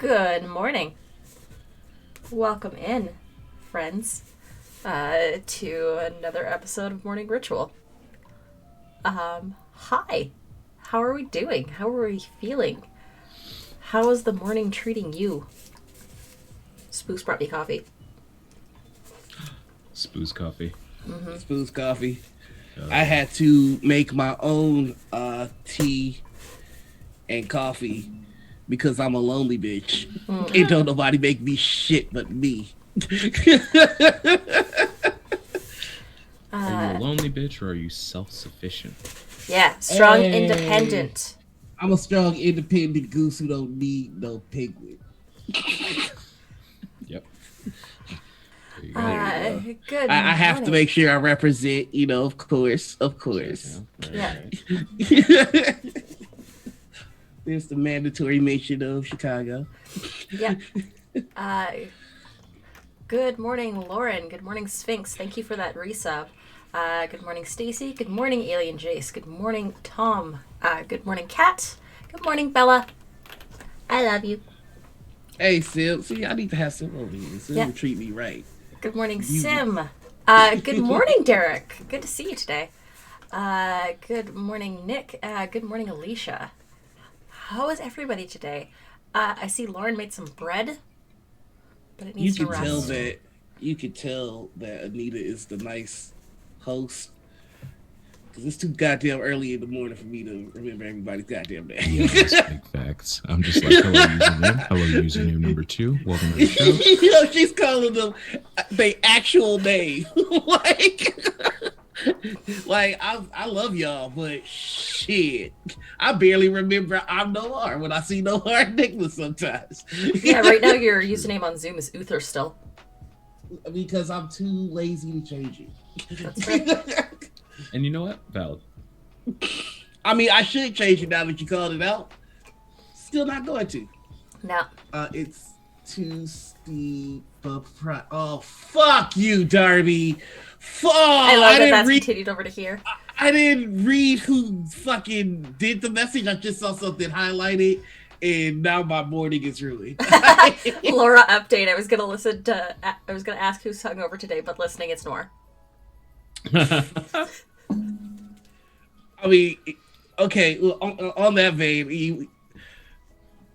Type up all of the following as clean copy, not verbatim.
Good morning. Welcome in, friends, to another episode of Morning Ritual. Hi. How are we doing? How are we feeling? How is the morning treating you? Spoos brought me coffee. Spoos coffee. Mm-hmm. Spoon's coffee. I had to make my own tea and coffee because I'm a lonely bitch. And don't nobody make me shit but me. Are you a lonely bitch or are you self-sufficient? Yeah, strong, Hey. independent. I'm a strong, independent goose who don't need no penguin. Yep. There you go. Good I have to morning. make sure I represent, of course. Yeah. Right. There's the mandatory mention of Chicago. Yeah. Good morning, Lauren. Good morning, Sphinx. Thank you for that resub. Good morning, Stacy. Good morning, Alien Jace. Good morning, Tom. Good morning, Kat. Good morning, Bella. I love you. Hey, Sim. See, I need to have Sim over here. Sim will treat me right. Good morning, Sim. Good morning, Derek. Good to see you today. Good morning, Nick. Good morning, Alicia. How is everybody today? I see Lauren made some bread, but it needs to rest. You can tell that Anita is the nice host. Because it's too goddamn early in the morning for me to remember everybody's goddamn name. Yeah, that's big facts. I'm just like, hello username. Hello username number 2. Welcome to the show. She's calling them the actual name. like I love y'all, but shit, I barely remember I'm Noir when I see Noir Nicholas sometimes. Yeah, right now your username on Zoom is Uther still. Because I'm too lazy to change it. That's right. And you know what? Valid. I mean, I should change it now that you called it out. Still not going to. No. It's too steep. Oh, fuck you, Darby. Fuck. I love that that's continued over to here. I didn't read who fucking did the message. I just saw something highlighted, and now my morning is ruined. Laura update. I was gonna ask who's hungover today, but listening, it's Nor. I mean, okay, on that vein,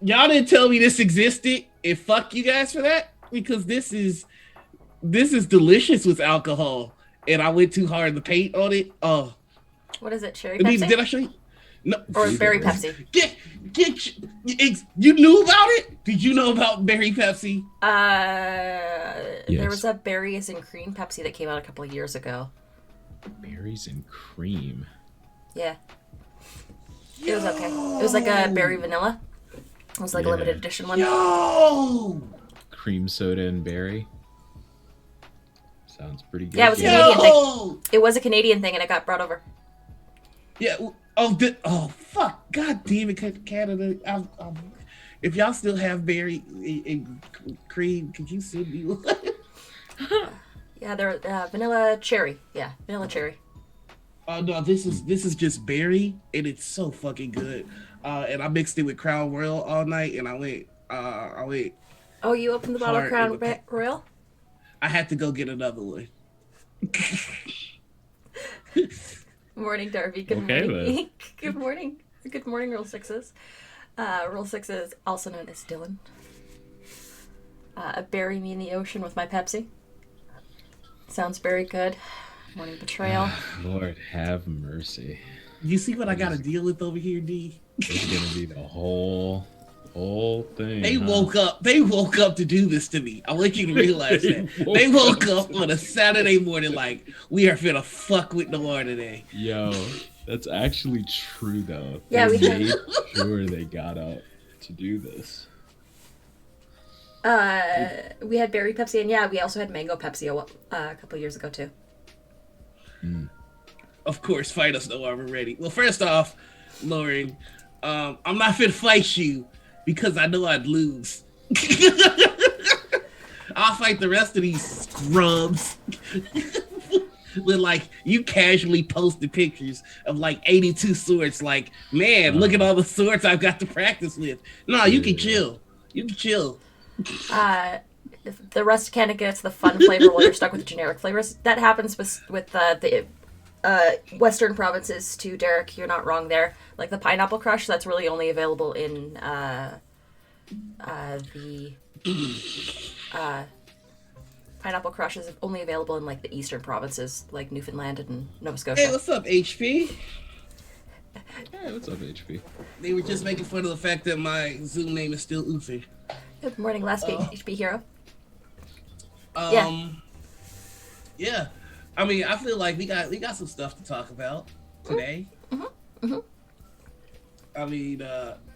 y'all didn't tell me this existed, and fuck you guys for that, because this is delicious with alcohol, and I went too hard in the paint on it. Oh, What is it? Cherry Pepsi? did I show you? No. Or berry Pepsi? You knew about it? Did you know about berry Pepsi? There was a berries and cream Pepsi that came out a couple of years ago. Berries and cream. Yeah. It was okay. It was like a berry vanilla. It was like a limited edition one. Yo! Cream soda and berry. Sounds pretty good. Yeah, it was a Canadian thing. It was a Canadian thing, and it got brought over. Yeah. Oh, fuck. God damn it, Canada. If y'all still have berry and cream, could you send me one? Yeah, they're vanilla cherry. Yeah, vanilla cherry. Oh no, this is just berry, and it's so fucking good. And I mixed it with Crown Royal all night, and I went. Oh, you opened the bottle of hard Crown Royal? I had to go get another one. Morning, Darby. Good Okay, morning. Good morning. Good morning, Rule 6s. Rule 6 is also known as Dylan. Bury me in the ocean with my Pepsi. Sounds very good. Morning betrayal. Lord have mercy. You see what I got to deal with over here, D? It's gonna be the whole thing. They woke up. They woke up to do this to me. I want you to realize that. They woke up on a Saturday morning like, we are finna fuck with Noir today. Yo, that's actually true though. Yeah, They we made sure they got up to do this. We had berry Pepsi, and yeah, we also had mango Pepsi a couple of years ago too. Of course, fight us, Noir. We're ready. Well, first off, Lauren, I'm not finna fight you because I know I'd lose. I'll fight the rest of these scrubs. With like you casually posted pictures of like 82 swords, like, man, look at all the swords I've got to practice with. No, you can chill. You can chill. If the rest kind of gets the fun flavor while you're stuck with the generic flavors. That happens with the Western provinces too, Derek. You're not wrong there. Like the Pineapple Crush, that's really only available in the Pineapple Crush is only available in like the eastern provinces, like Newfoundland and Nova Scotia. Hey, what's up, HP? Hey, what's up, HP? They were just making fun of the fact that my Zoom name is still Ufe. Good morning, last HP hero. Yeah. I mean, I feel like we got some stuff to talk about today. I mean,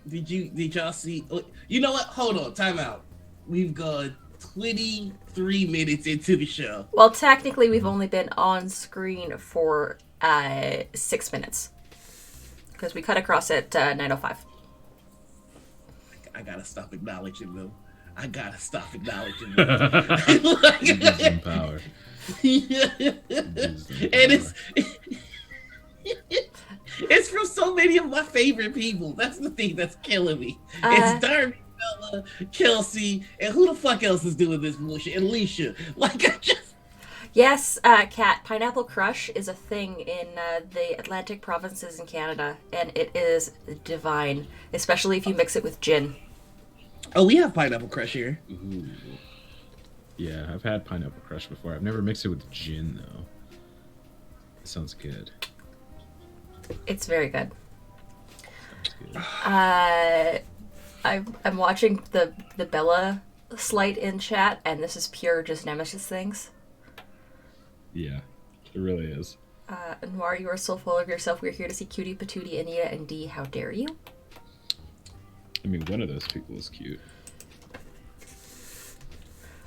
did y'all see? You know what? Hold on, time out. We've gone 23 minutes into the show. Well, technically, we've only been on screen for 6 minutes because we cut across at 9:05. I gotta stop acknowledging them. It gives them power. And it's from so many of my favorite people. That's the thing that's killing me. It's Darby, Bella, Kelsey, and who the fuck else is doing this bullshit? And Alicia. Like, I just... Yes, Kat, Pineapple Crush is a thing in the Atlantic provinces in Canada, and it is divine, especially if you mix it with gin. Oh, we have Pineapple Crush here. Ooh. Yeah, I've had Pineapple Crush before. I've never mixed it with gin, though. It sounds good. It's very good. Sounds good. I'm watching the Bella slight in chat, and this is pure just nemesis things. Yeah, it really is. Noir, you are so full of yourself. We're here to see Cutie, Patootie, Anita, and Dee. How dare you? I mean, one of those people is cute.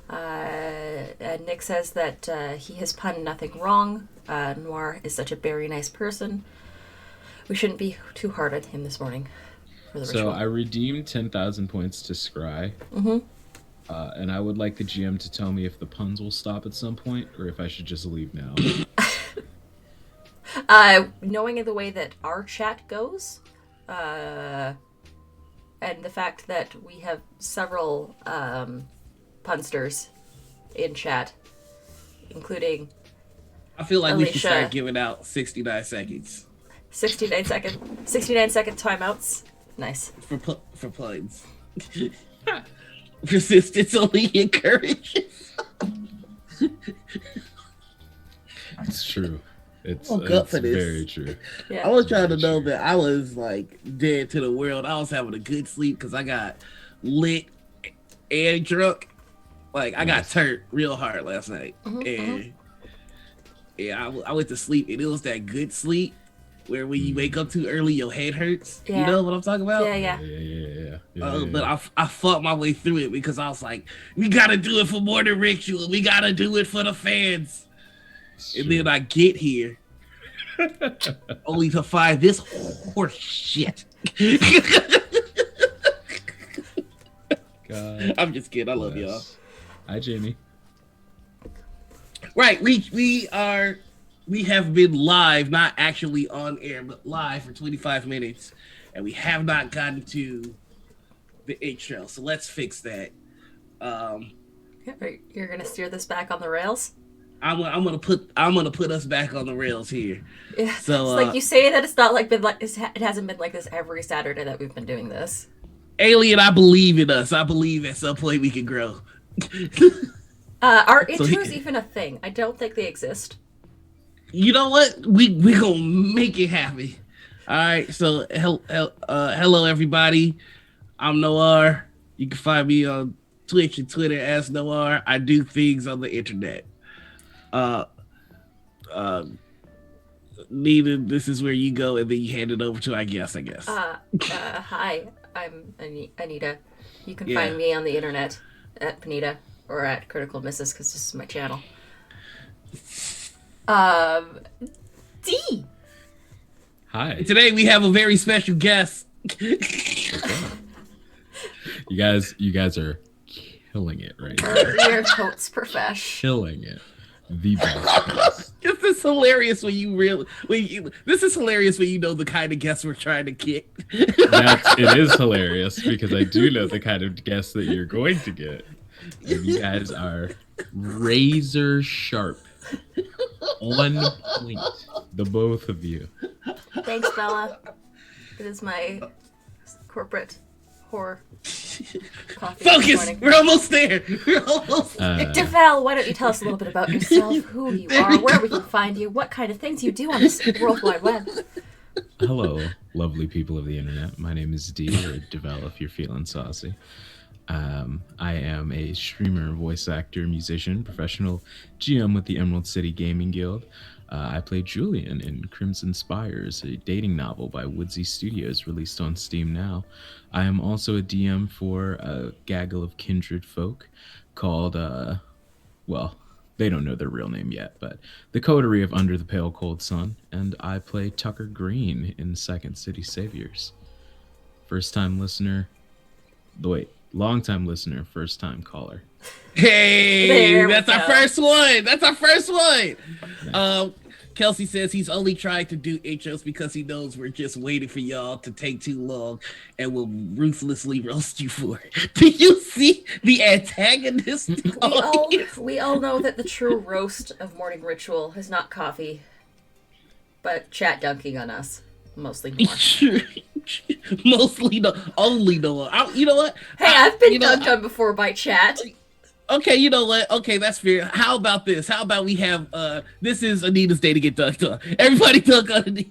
Nick says that he has punned nothing wrong. Noir is such a very nice person. We shouldn't be too hard on him this morning for the ritual. So I redeemed 10,000 points to Scry. And I would like the GM to tell me if the puns will stop at some point or if I should just leave now. Knowing the way that our chat goes, and the fact that we have several punsters in chat, including I feel like Alicia. we should start giving out 69 seconds. 69 second timeouts. Nice. For puns. Persistence only encourages. It's true. It's up for this. Very true. Yeah. I was trying to know that I was like dead to the world. I was having a good sleep because I got lit and drunk. Like I got turned real hard last night, and I went to sleep, and it was that good sleep where when you wake up too early, your head hurts. Yeah. You know what I'm talking about? Yeah. But I fought my way through it because I was like, we gotta do it for more than ritual. We gotta do it for the fans. And then I get here only to find this horse shit. God I'm just kidding. I love bless. y'all. Hi, Jamie. Right, we have been live, not actually on air, but live for 25 minutes, and we have not gotten to the intro. So let's fix that. You're gonna steer this back on the rails. I'm gonna put us back on the rails here. Yeah. So it's like you say that it's not like been like it hasn't been like this every Saturday that we've been doing this. Alien, I believe in us. I believe at some point we can grow. Are intros even a thing? I don't think they exist. You know what? We gonna make it happen. All right. So hello everybody. I'm Noir. You can find me on Twitch and Twitter as Noir. I do things on the internet. Nina, this is where you go, and then you hand it over to I guess. Hi, I'm Anita. You can find me on the internet at Panita or at Critical Misses because this is my channel. D. Hi. Today we have a very special guest. You guys are killing it right now. Your coats profesh. Killing it. the best. This is hilarious when you really this is hilarious when you know the kind of guests we're trying to get. It is hilarious because I do know the kind of guests that you're going to get. And you guys are razor sharp. On point. The both of you. Thanks, Bella. It is my corporate horror coffee. Focus! We're almost there. We're almost there. DeVal, why don't you tell us a little bit about yourself, who you are, where we can find you, what kind of things you do on this World Wide Web. Hello, lovely people of the internet. My name is D, or DeVal if you're feeling saucy. I am a streamer, voice actor, musician, professional GM with the Emerald City Gaming Guild. I play Julian in Crimson Spires, a dating novel by Woodsy Studios released on Steam now. I am also a DM for a gaggle of kindred folk called, well, they don't know their real name yet, but the Coterie of Under the Pale Cold Sun, and I play Tucker Green in Second City Saviors. First-time listener, long-time listener, first-time caller. Hey, that's our first one. That's our first one. Nice. Kelsey says he's only trying to do intros because he knows we're just waiting for y'all to take too long and will ruthlessly roast you for it. Do you see the antagonist? We all know that the true roast of Morning Ritual is not coffee, but chat dunking on us. Mostly more. Mostly no. Only no. You know what? Hey, I've been dunked on before by chat. Okay, you know what? Okay, that's fair. How about this? How about we have this is Anita's day to get dunked on. Everybody dunk on Anita.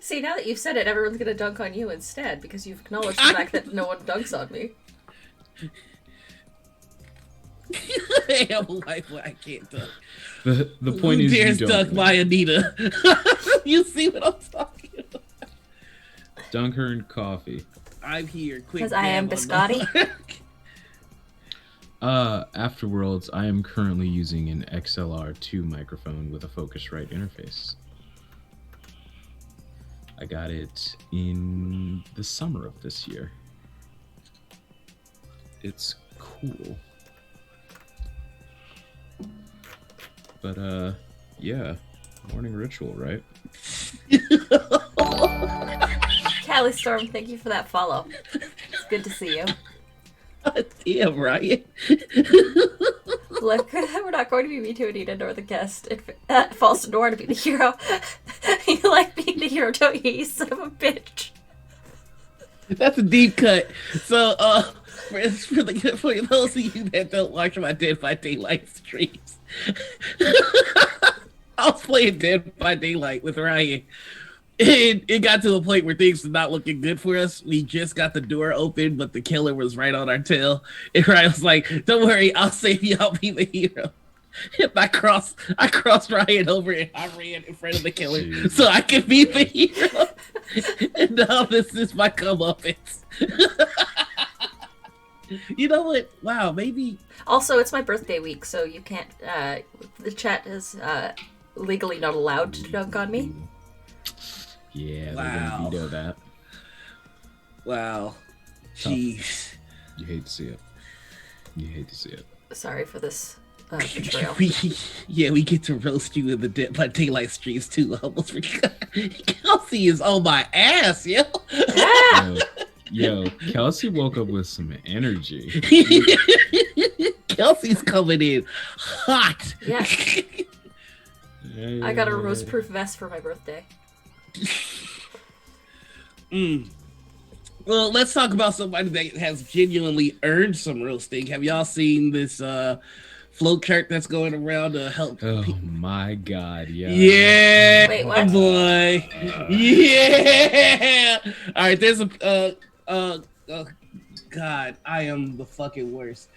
See, now that you've said it, everyone's gonna dunk on you instead because you've acknowledged the fact that no one dunks on me. I have a wife where I can't dunk. The point is, you don't dunk my Anita. You see what I'm talking about? Dunk her in coffee. I'm here. Because I am biscotti. Afterworlds, I am currently using an XLR2 microphone with a Focusrite interface. I got it in the summer of this year. It's cool. But, yeah. Morning Ritual, right? Callie Storm, thank you for that follow. It's good to see you. Damn, Ryan. Look, we're not going to be me too, Anita, nor the guest. It falls to Nora to be the hero. You like being the hero, don't you, you son of a bitch? That's a deep cut. So, for those of you that don't watch my Dead by Daylight streams, I was playing Dead by Daylight with Ryan. It got to a point where things were not looking good for us. We just got the door open, but the killer was right on our tail. And Ryan was like, "Don't worry, I'll save you. I'll be the hero." And I crossed Ryan over and I ran in front of the killer. Jeez. So I could be the hero. And now this is my comeuppance. You know what? Wow, maybe. Also, it's my birthday week, so you can't. The chat is legally not allowed to dunk on me. Yeah, they're gonna veto that. Wow. Jeez. You hate to see it. You hate to see it. Sorry for this betrayal. We get to roast you in the Dead by Daylight streams too. I almost forgot. Kelsey is on my ass, yo. Yeah. Yo, Kelsey woke up with some energy. Kelsey's coming in hot. Yeah. I got a roast-proof vest for my birthday. Well, let's talk about somebody that has genuinely earned some roasting. Have y'all seen this flow chart that's going around to help? Oh my god, yeah. Yeah. Wait, what? Boy. Yeah. All right, there's a God, I am the fucking worst.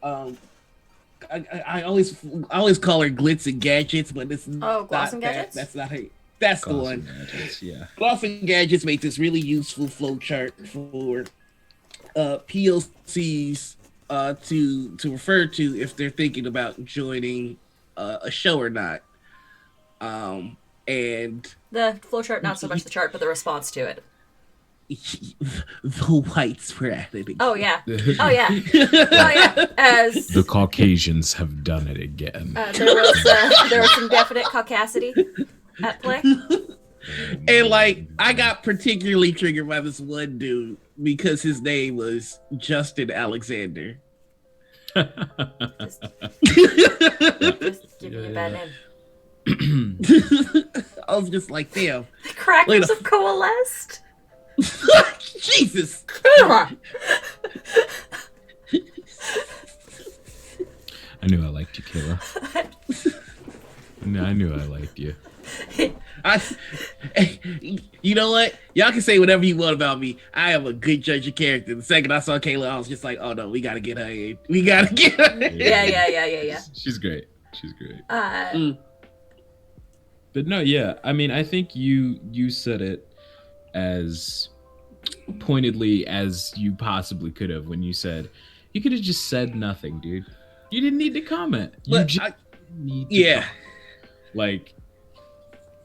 I always call her Glitz and Gadgets, but it's Gloss and Gadgets? That's not her. That's Gloss the one. Gadgets, yeah. Gloss and Gadgets make this really useful flow chart for POCs to refer to if they're thinking about joining a show or not. And the flowchart, not so much the chart, but the response to it. the whites were at it again. Oh yeah. Oh yeah. Oh yeah. As The Caucasians have done it again. there was some definite caucasity at play. And like, I got particularly triggered by this one dude because his name was Justin Alexander. Just give me a bad name. I was just like, damn. The crackers have coalesced. Jesus. I knew I liked you, Kayla. I knew I liked you. You know what? Y'all can say whatever you want about me. I am a good judge of character. The second I saw Kayla, I was just like, oh no, we gotta get her in. We gotta get her in. Yeah. She's great. She's great. But no, yeah. I mean, I think you said it as pointedly as you possibly could have when you said you could have just said nothing, dude. You didn't need to comment. You just need to comment. Like,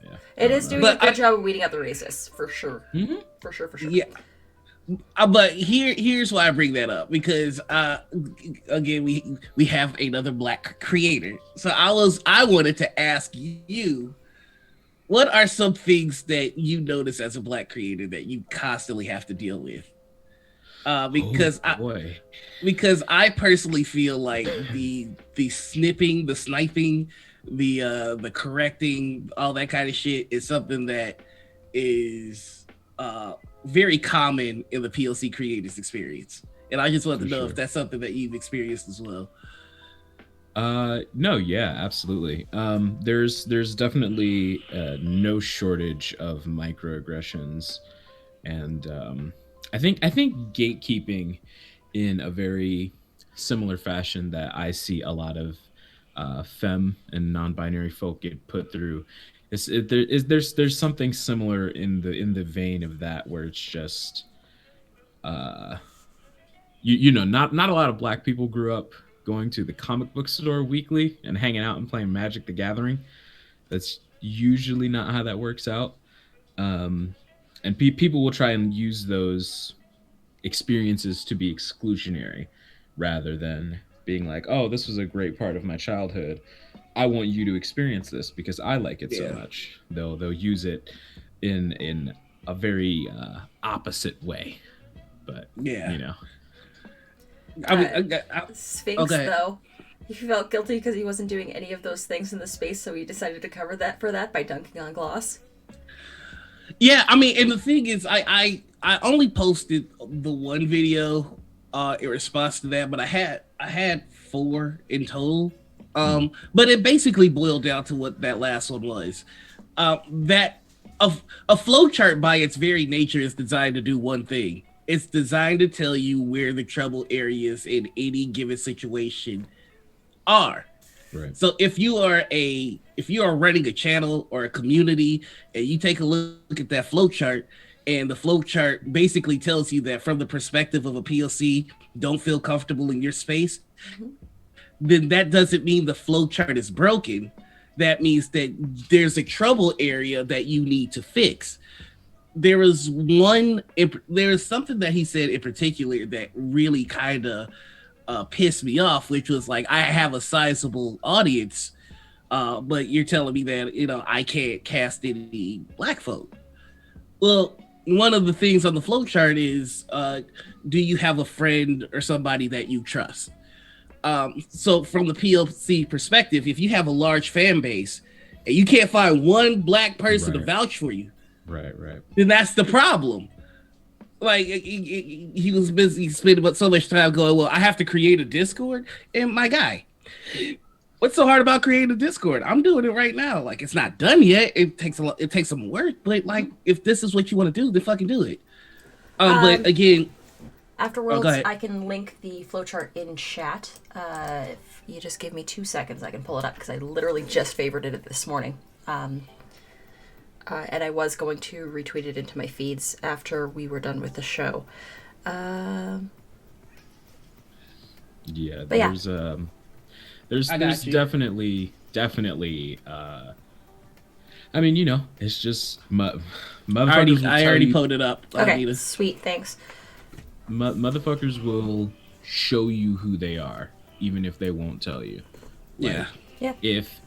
yeah. It is doing a good job of weeding out the racists, for sure. Mm-hmm. For sure. Yeah. But here's why I bring that up, because again, we have another Black creator. So I wanted to ask you, what are some things that you notice as a Black creator that you constantly have to deal with? Because I personally feel like the snipping, the sniping, the correcting, all that kind of shit is something that is very common in the PLC creators experience. And I just want to know if that's something that you've experienced as well. No, yeah, absolutely. There's definitely no shortage of microaggressions, and I think gatekeeping in a very similar fashion that I see a lot of femme and non-binary folk get put through. There's something similar in the vein of that, where it's just you know, not a lot of Black people grew up going to the comic book store weekly and hanging out and playing Magic the Gathering. That's usually not how that works out. And people will try and use those experiences to be exclusionary rather than being like, oh, this was a great part of my childhood. I want you to experience this because I like it so much. They'll use it in a very opposite way. But you know. I mean, Sphinx, though, he felt guilty because he wasn't doing any of those things in the space, so he decided to cover that by dunking on Gloss. Yeah, I mean, and the thing is, I only posted the one video in response to that, but I had 4 in total. But it basically boiled down to what that last one was. That a flowchart by its very nature is designed to do one thing. It's designed to tell you where the trouble areas in any given situation are. Right. So if you are running a channel or a community and you take a look at that flowchart, and the flowchart basically tells you that from the perspective of a POC, don't feel comfortable in your space, then that doesn't mean the flowchart is broken. That means that there's a trouble area that you need to fix. There is something that he said in particular that really kind of pissed me off, which was like, I have a sizable audience, but you're telling me that, you know, I can't cast any Black folk. Well, one of the things on the flowchart is, do you have a friend or somebody that you trust? So from the PLC perspective, if you have a large fan base and you can't find one Black person to vouch for you, right, then that's the problem. Like, he was busy spending so much time going, well, I have to create a Discord. And my guy, what's so hard about creating a Discord? I'm doing it right now. Like, it's not done yet. It takes some work. But like, if this is what you want to do, then fucking do it. But again, afterwards, I can link the flowchart in chat. If you just give me 2 seconds, I can pull it up because I literally just favorited it this morning. And I was going to retweet it into my feeds after we were done with the show. There's definitely I mean, it's just I motherfuckers will tell already you. pulled it up. Okay, Anita. sweet, thanks. Motherfuckers will show you who they are, even if they won't tell you. Yeah. Like, Yeah. if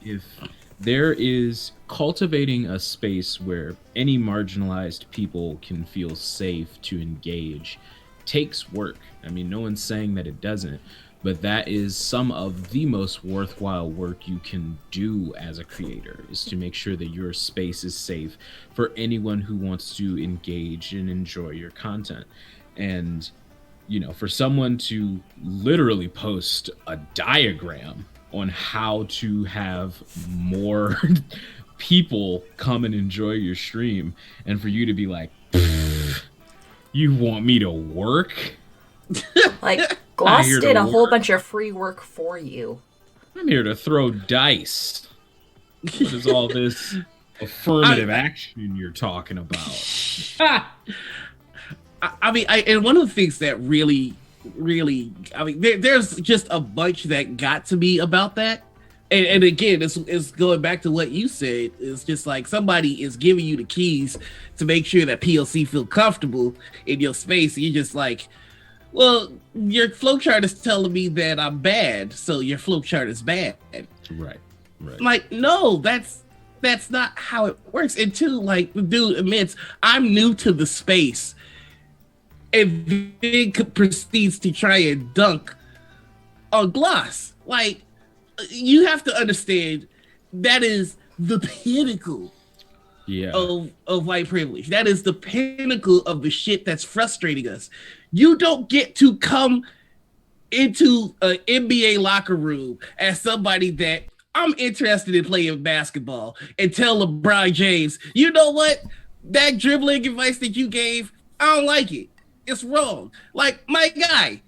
there is cultivating a space where any marginalized people can feel safe to engage takes work. I mean, no one's saying that it doesn't, but that is some of the most worthwhile work you can do as a creator, is to make sure that your space is safe for anyone who wants to engage and enjoy your content. And for someone to literally post a diagram on how to have more people come and enjoy your stream, and for you to be like, you want me to work? Like, I'm not Gloss here did to a whole work. bunch of free work for you. I'm here to throw dice. What is all this affirmative action you're talking about? I mean, and one of the things that really, I mean, there's just a bunch that got to me about that. And again, it's going back to what you said. It's just like somebody is giving you the keys to make sure that PLC feel comfortable in your space. And you're just like, well, your flowchart is telling me that I'm bad, so your flowchart is bad. Right. Like, no, that's not how it works. And two, like the dude admits, I'm new to the space, and then proceeds to try and dunk on Gloss. Like, you have to understand that is the pinnacle of white privilege. That is the pinnacle of the shit that's frustrating us. You don't get to come into an NBA locker room as somebody that I'm interested in playing basketball and tell LeBron James, you know what? That dribbling advice that you gave, I don't like it. It's wrong. Like, my guy,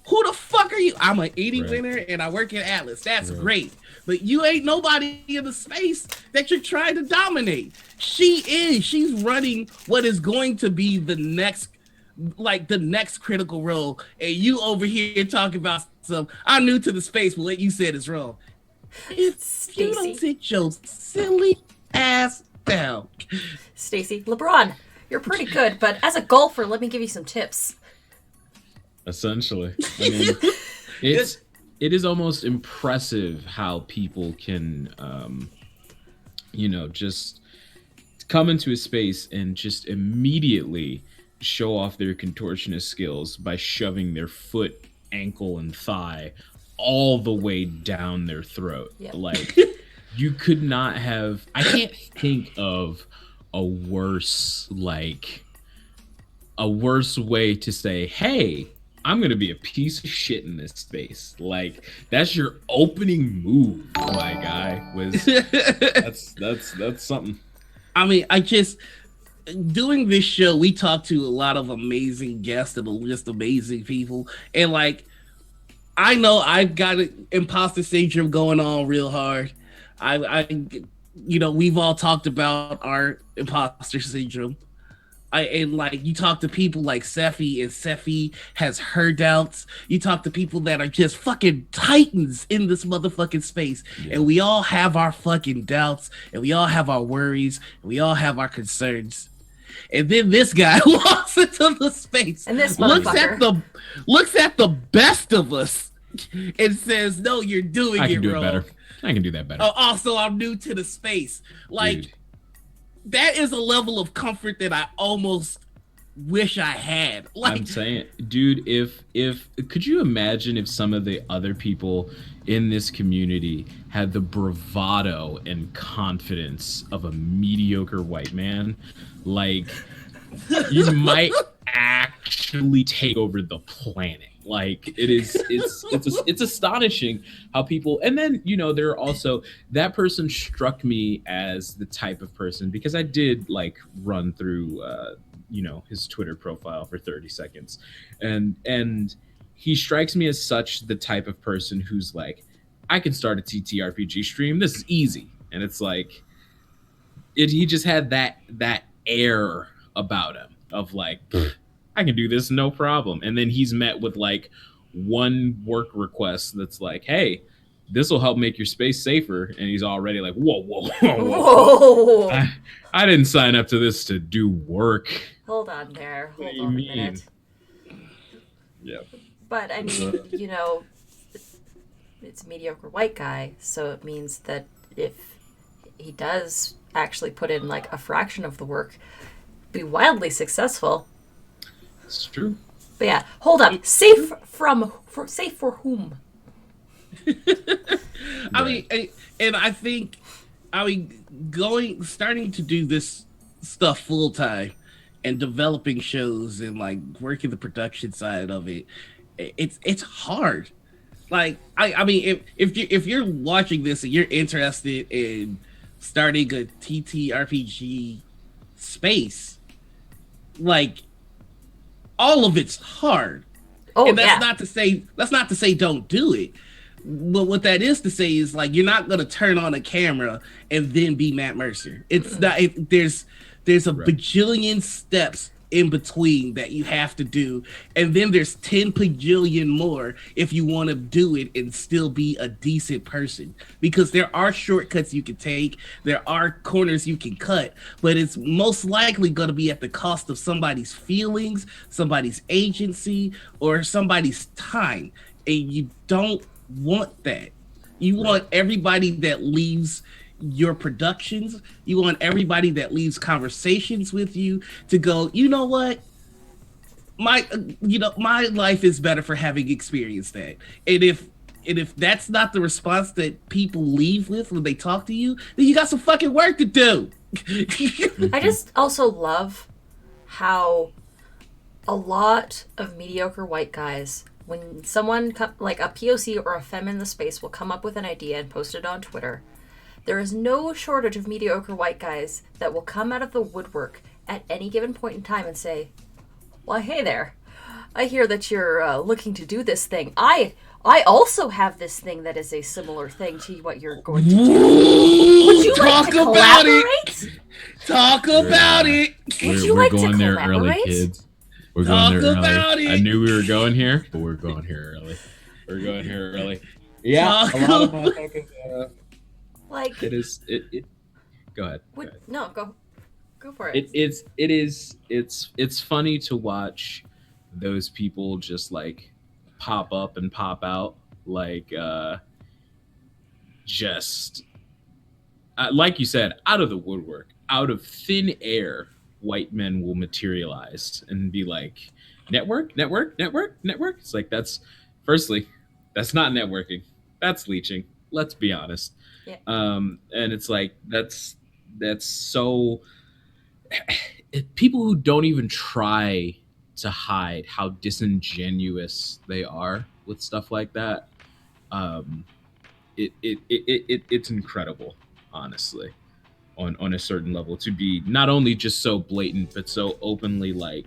who the fuck are you? I'm an Edie winner and I work at Atlas. That's great. But you ain't nobody in the space that you're trying to dominate. She's running what is going to be the next critical role. And you over here talking about I'm new to the space, but what you said is wrong. It's you don't sit your silly ass down. Stacy, LeBron, you're pretty good, but as a golfer, let me give you some tips. Essentially, I mean, it is almost impressive how people can, just come into a space and just immediately show off their contortionist skills by shoving their foot, ankle, and thigh all the way down their throat. Yep. Like, you could not have. I can't think of a worse way to say, hey, I'm gonna be a piece of shit in this space. Like, that's your opening move, my guy. That's something. I mean, doing this show, we talked to a lot of amazing guests and just amazing people, and like, I know I've got an imposter syndrome going on real hard. We've all talked about our imposter syndrome. And like, you talk to people like Sephi, and Sephi has her doubts. You talk to people that are just fucking titans in this motherfucking space. Yeah. And we all have our fucking doubts, and we all have our worries, and we all have our concerns. And then this guy walks into the space, and this looks at the best of us and says, no, you're doing it wrong. Better. I can do that better. Also, I'm new to the space. Like, dude, that is a level of comfort that I almost wish I had. Like, I'm saying, dude, if could you imagine if some of the other people in this community had the bravado and confidence of a mediocre white man? Like, you might actually take over the planet. Like, it's astonishing how people, and then, there are also, that person struck me as the type of person, because I did like run through his Twitter profile for 30 seconds, and he strikes me as such the type of person who's like, I can start a TTRPG stream, this is easy. And it's like, he just had that air about him of like, I can do this no problem. And then he's met with like one work request that's like, hey, this will help make your space safer. And he's already like, whoa, whoa, whoa, Whoa. I didn't sign up to this to do work. Hold on there. What Hold do you on a mean? minute. Yeah. But I mean, you know, it's a mediocre white guy, so it means that if he does actually put in like a fraction of the work, be wildly successful. It's true. But yeah, hold up. Safe for whom? I mean, and I think, starting to do this stuff full time and developing shows and like working the production side of it, it's hard. Like, I mean, if you're watching this and you're interested in starting a TTRPG space, like, all of it's hard. Oh, And that's yeah. not to say don't do it. But what that is to say is, like, you're not gonna turn on a camera and then be Matt Mercer. It's not. There's a bajillion steps in between that you have to do, and then there's 10 bajillion more if you want to do it and still be a decent person. Because there are shortcuts you can take, there are corners you can cut, but it's most likely going to be at the cost of somebody's feelings, somebody's agency, or somebody's time, and you don't want that. You want everybody that leaves your productions, you want everybody that leaves conversations with you to go, you know what, my life is better for having experienced that. And if that's not the response that people leave with when they talk to you, then you got some fucking work to do. I just also love how a lot of mediocre white guys, when someone like a POC or a femme in the space will come up with an idea and post it on Twitter, there is no shortage of mediocre white guys that will come out of the woodwork at any given point in time and say, well, hey there, I hear that you're looking to do this thing. I also have this thing that is a similar thing to what you're going to do. Would you like to collaborate? Talk about it. We're going there early, kids. We're going there early. It. I knew we were going here, but we're going here early. We're going here early. Yeah, a lot of motherfuckers. Like it is. It. Go ahead. No, go for it. It's funny to watch those people just like pop up and pop out, like like you said, out of the woodwork, out of thin air. White men will materialize and be like, network. It's like, firstly, that's not networking. That's leeching. Let's be honest. Yeah. And it's like, that's so people who don't even try to hide how disingenuous they are with stuff like that. It's incredible, honestly. On a certain level, to be not only just so blatant but so openly like,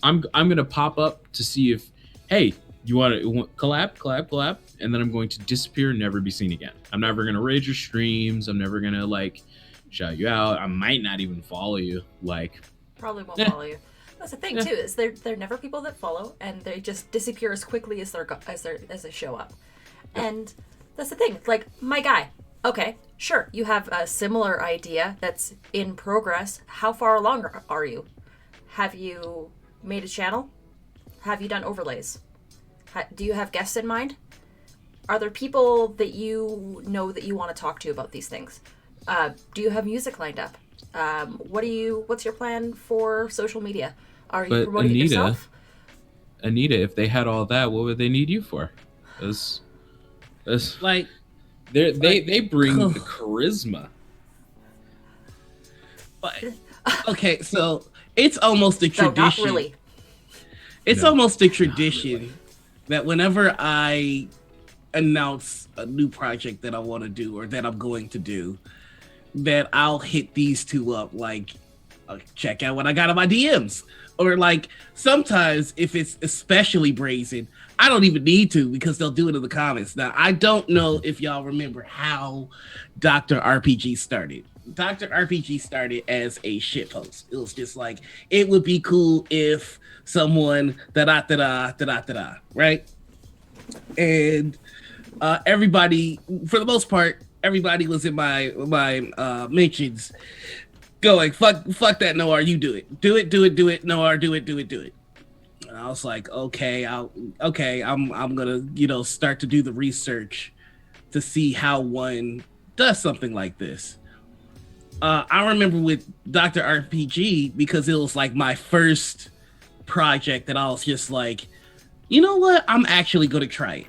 I'm gonna pop up to see if, hey, you want to collab, and then I'm going to disappear and never be seen again. I'm never gonna raid your streams. I'm never gonna like shout you out. I might not even follow you. Like, probably won't follow you. That's the thing too, is they're never people that follow, and they just disappear as quickly as they show up. And that's the thing. Like, my guy. Okay, sure, you have a similar idea that's in progress. How far along are you? Have you made a channel? Have you done overlays? Do you have guests in mind? Are there people that you know that you want to talk to about these things? Do you have music lined up? What's your plan for social media? Are you promoting it yourself? Anita, if they had all that, what would they need you for? It's like, they bring the charisma. Okay, so it's almost a tradition. No, not really. It's almost a tradition that whenever I announce a new project that I want to do or that I'm going to do, that I'll hit these two up, like, check out what I got on my DMs. Or like, sometimes if it's especially brazen, I don't even need to, because they'll do it in the comments. Now, I don't know if y'all remember how Dr. RPG started. Dr. RPG started as a shitpost. It was just like, it would be cool if someone da-da-da-da, right? And everybody, for the most part, everybody was in my mentions going, fuck that, Noir, you do it. Do it, Noir, do it. And I was like, okay, I'm gonna, start to do the research to see how one does something like this. I remember with Dr. RPG, because it was like my first project that I was just like, you know what? I'm actually going to try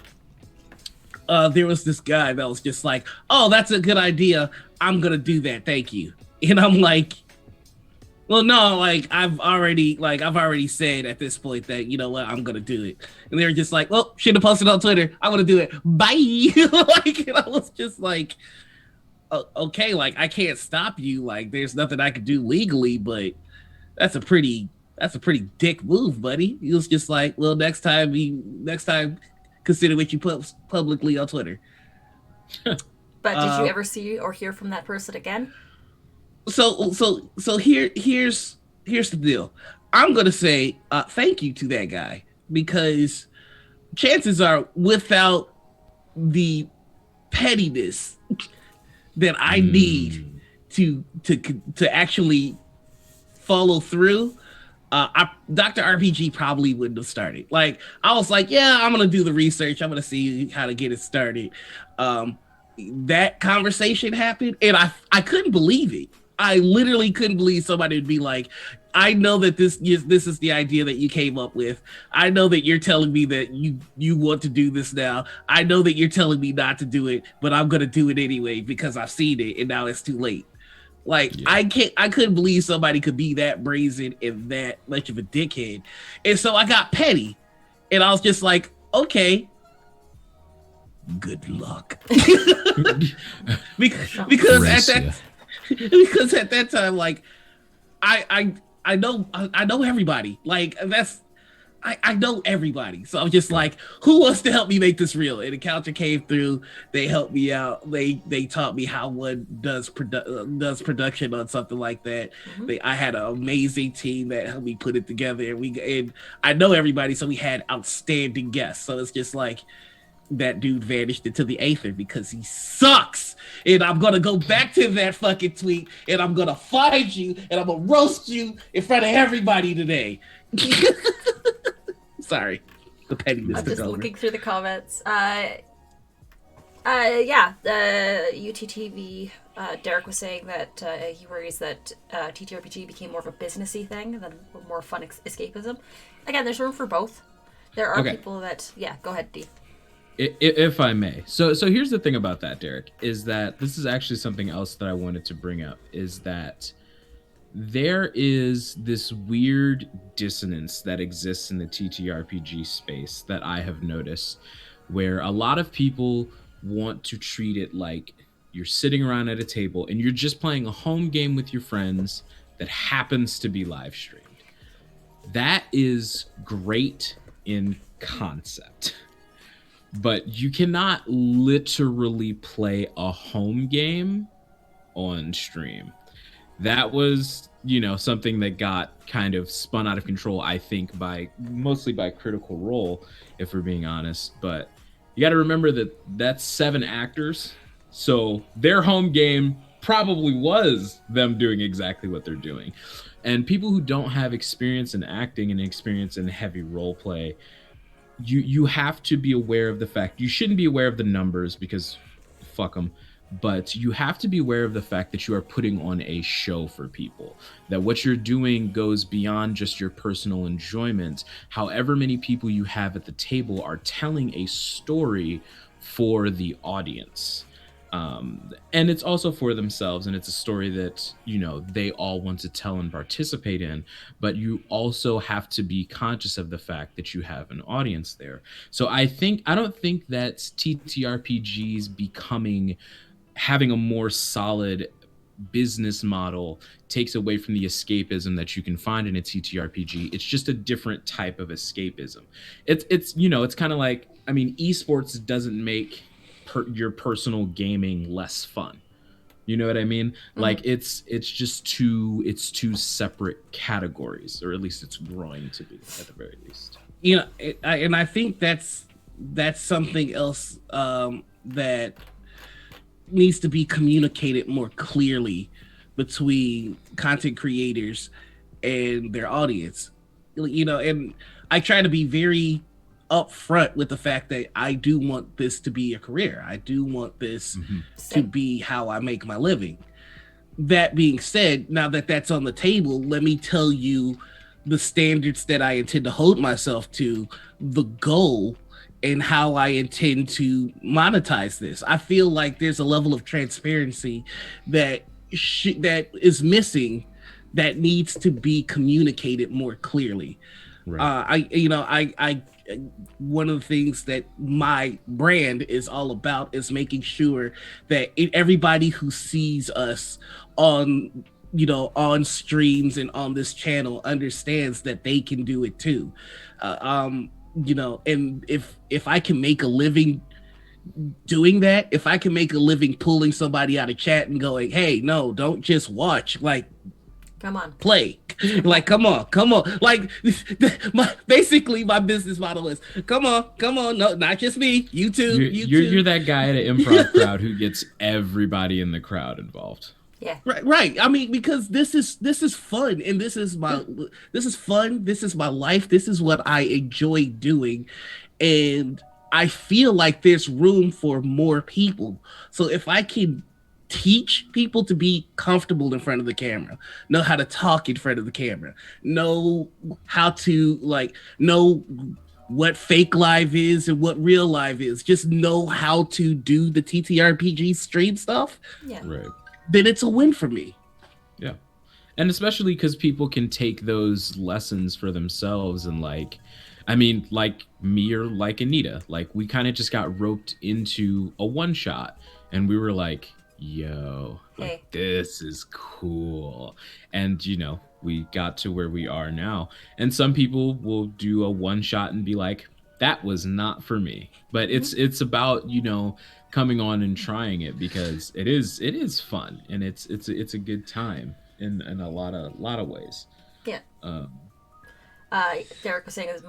it. There was this guy that was just like, oh, that's a good idea. I'm going to do that. Thank you. And I'm like, well, no, like I've already said at this point that, you know what, I'm going to do it. And they were just like, well, should have posted on Twitter. I'm going to do it. Bye. Like, and I was just like, okay, like I can't stop you. Like there's nothing I could do legally, but that's a pretty dick move, buddy. He was just like, well, next time consider what you put publicly on Twitter. But did you ever see or hear from that person again? So here's the deal. I'm gonna say thank you to that guy, because chances are, without the pettiness that I need to actually follow through, Dr. RPG probably wouldn't have started. Like, I was like, yeah, I'm gonna do the research. I'm gonna see how to get it started. That conversation happened, and I couldn't believe it. I literally couldn't believe somebody would be like, I know that this is the idea that you came up with. I know that you're telling me that you want to do this now. I know that you're telling me not to do it, but I'm gonna do it anyway because I've seen it and now it's too late. Like, yeah. I couldn't believe somebody could be that brazen and that much of a dickhead. And so I got petty, and I was just like, okay, good luck. because at that time, like, I know everybody. Like, I know everybody. So I'm just like, who wants to help me make this real? And Encounter came through. They helped me out. They taught me how one does production on something like that. Mm-hmm. I had an amazing team that helped me put it together. And I know everybody, so we had outstanding guests. So it's just like, that dude vanished into the aether because he sucks. And I'm gonna go back to that fucking tweet, and I'm gonna find you, and I'm gonna roast you in front of everybody today. Sorry, the pettiness. I'm just looking through the comments. UTTV. Derek was saying that he worries that TTRPG became more of a businessy thing than more fun escapism. Again, there's room for both. There are people that, go ahead, D. If I may. So here's the thing about that, Derek, is that this is actually something else that I wanted to bring up, is that there is this weird dissonance that exists in the TTRPG space that I have noticed, where a lot of people want to treat it like you're sitting around at a table and you're just playing a home game with your friends that happens to be live streamed. That is great in concept, but you cannot literally play a home game on stream. That was, something that got kind of spun out of control, I think, mostly by Critical Role, if we're being honest. But you got to remember that that's 7 actors. So their home game probably was them doing exactly what they're doing. And people who don't have experience in acting and experience in heavy role play, you have to be aware of the fact, you shouldn't be aware of the numbers because fuck them, but you have to be aware of the fact that you are putting on a show for people, that what you're doing goes beyond just your personal enjoyment. However many people you have at the table are telling a story for the audience. And it's also for themselves, and it's a story that, they all want to tell and participate in, but you also have to be conscious of the fact that you have an audience there. So I don't think that TTRPGs having a more solid business model takes away from the escapism that you can find in a TTRPG. It's just a different type of escapism. It's kind of like, esports doesn't make your personal gaming less fun. You know what I mean? Mm-hmm. Like it's just two separate categories, or at least it's growing to be, at the very least. And I think that's that's something else that needs to be communicated more clearly between content creators and their audience. And I try to be very upfront with the fact that I do want this to be a career. I do want this to be how I make my living. That being said, now that that's on the table, let me tell you the standards that I intend to hold myself to, the goal, and how I intend to monetize this. I feel like there's a level of transparency that that is missing, that needs to be communicated more clearly. Right. I one of the things that my brand is all about is making sure that everybody who sees us on on streams and on this channel understands that they can do it too. And if I can make a living doing that, if I can make a living pulling somebody out of chat and going, hey, no, don't just watch, like, come on, play, like, come on, like, basically my business model is come on, no, not just me, you too. You're that guy at an improv crowd who gets everybody in the crowd involved. Yeah. Right. I mean, because this is fun, and this is my life. This is what I enjoy doing, and I feel like there's room for more people. So if I can teach people to be comfortable in front of the camera, know how to talk in front of the camera, know how to know what fake live is and what real live is, just know how to do the TTRPG stream stuff. Yeah. Right. Then it's a win for me. Yeah. And especially because people can take those lessons for themselves and like me or like Anita, like we kind of just got roped into a one shot and we were like, yo, like, this is cool. And, we got to where we are now. And some people will do a one shot and be like, that was not for me. But it's about, coming on and trying it because it is fun and it's a good time in a lot of ways. Yeah. Derek was saying he was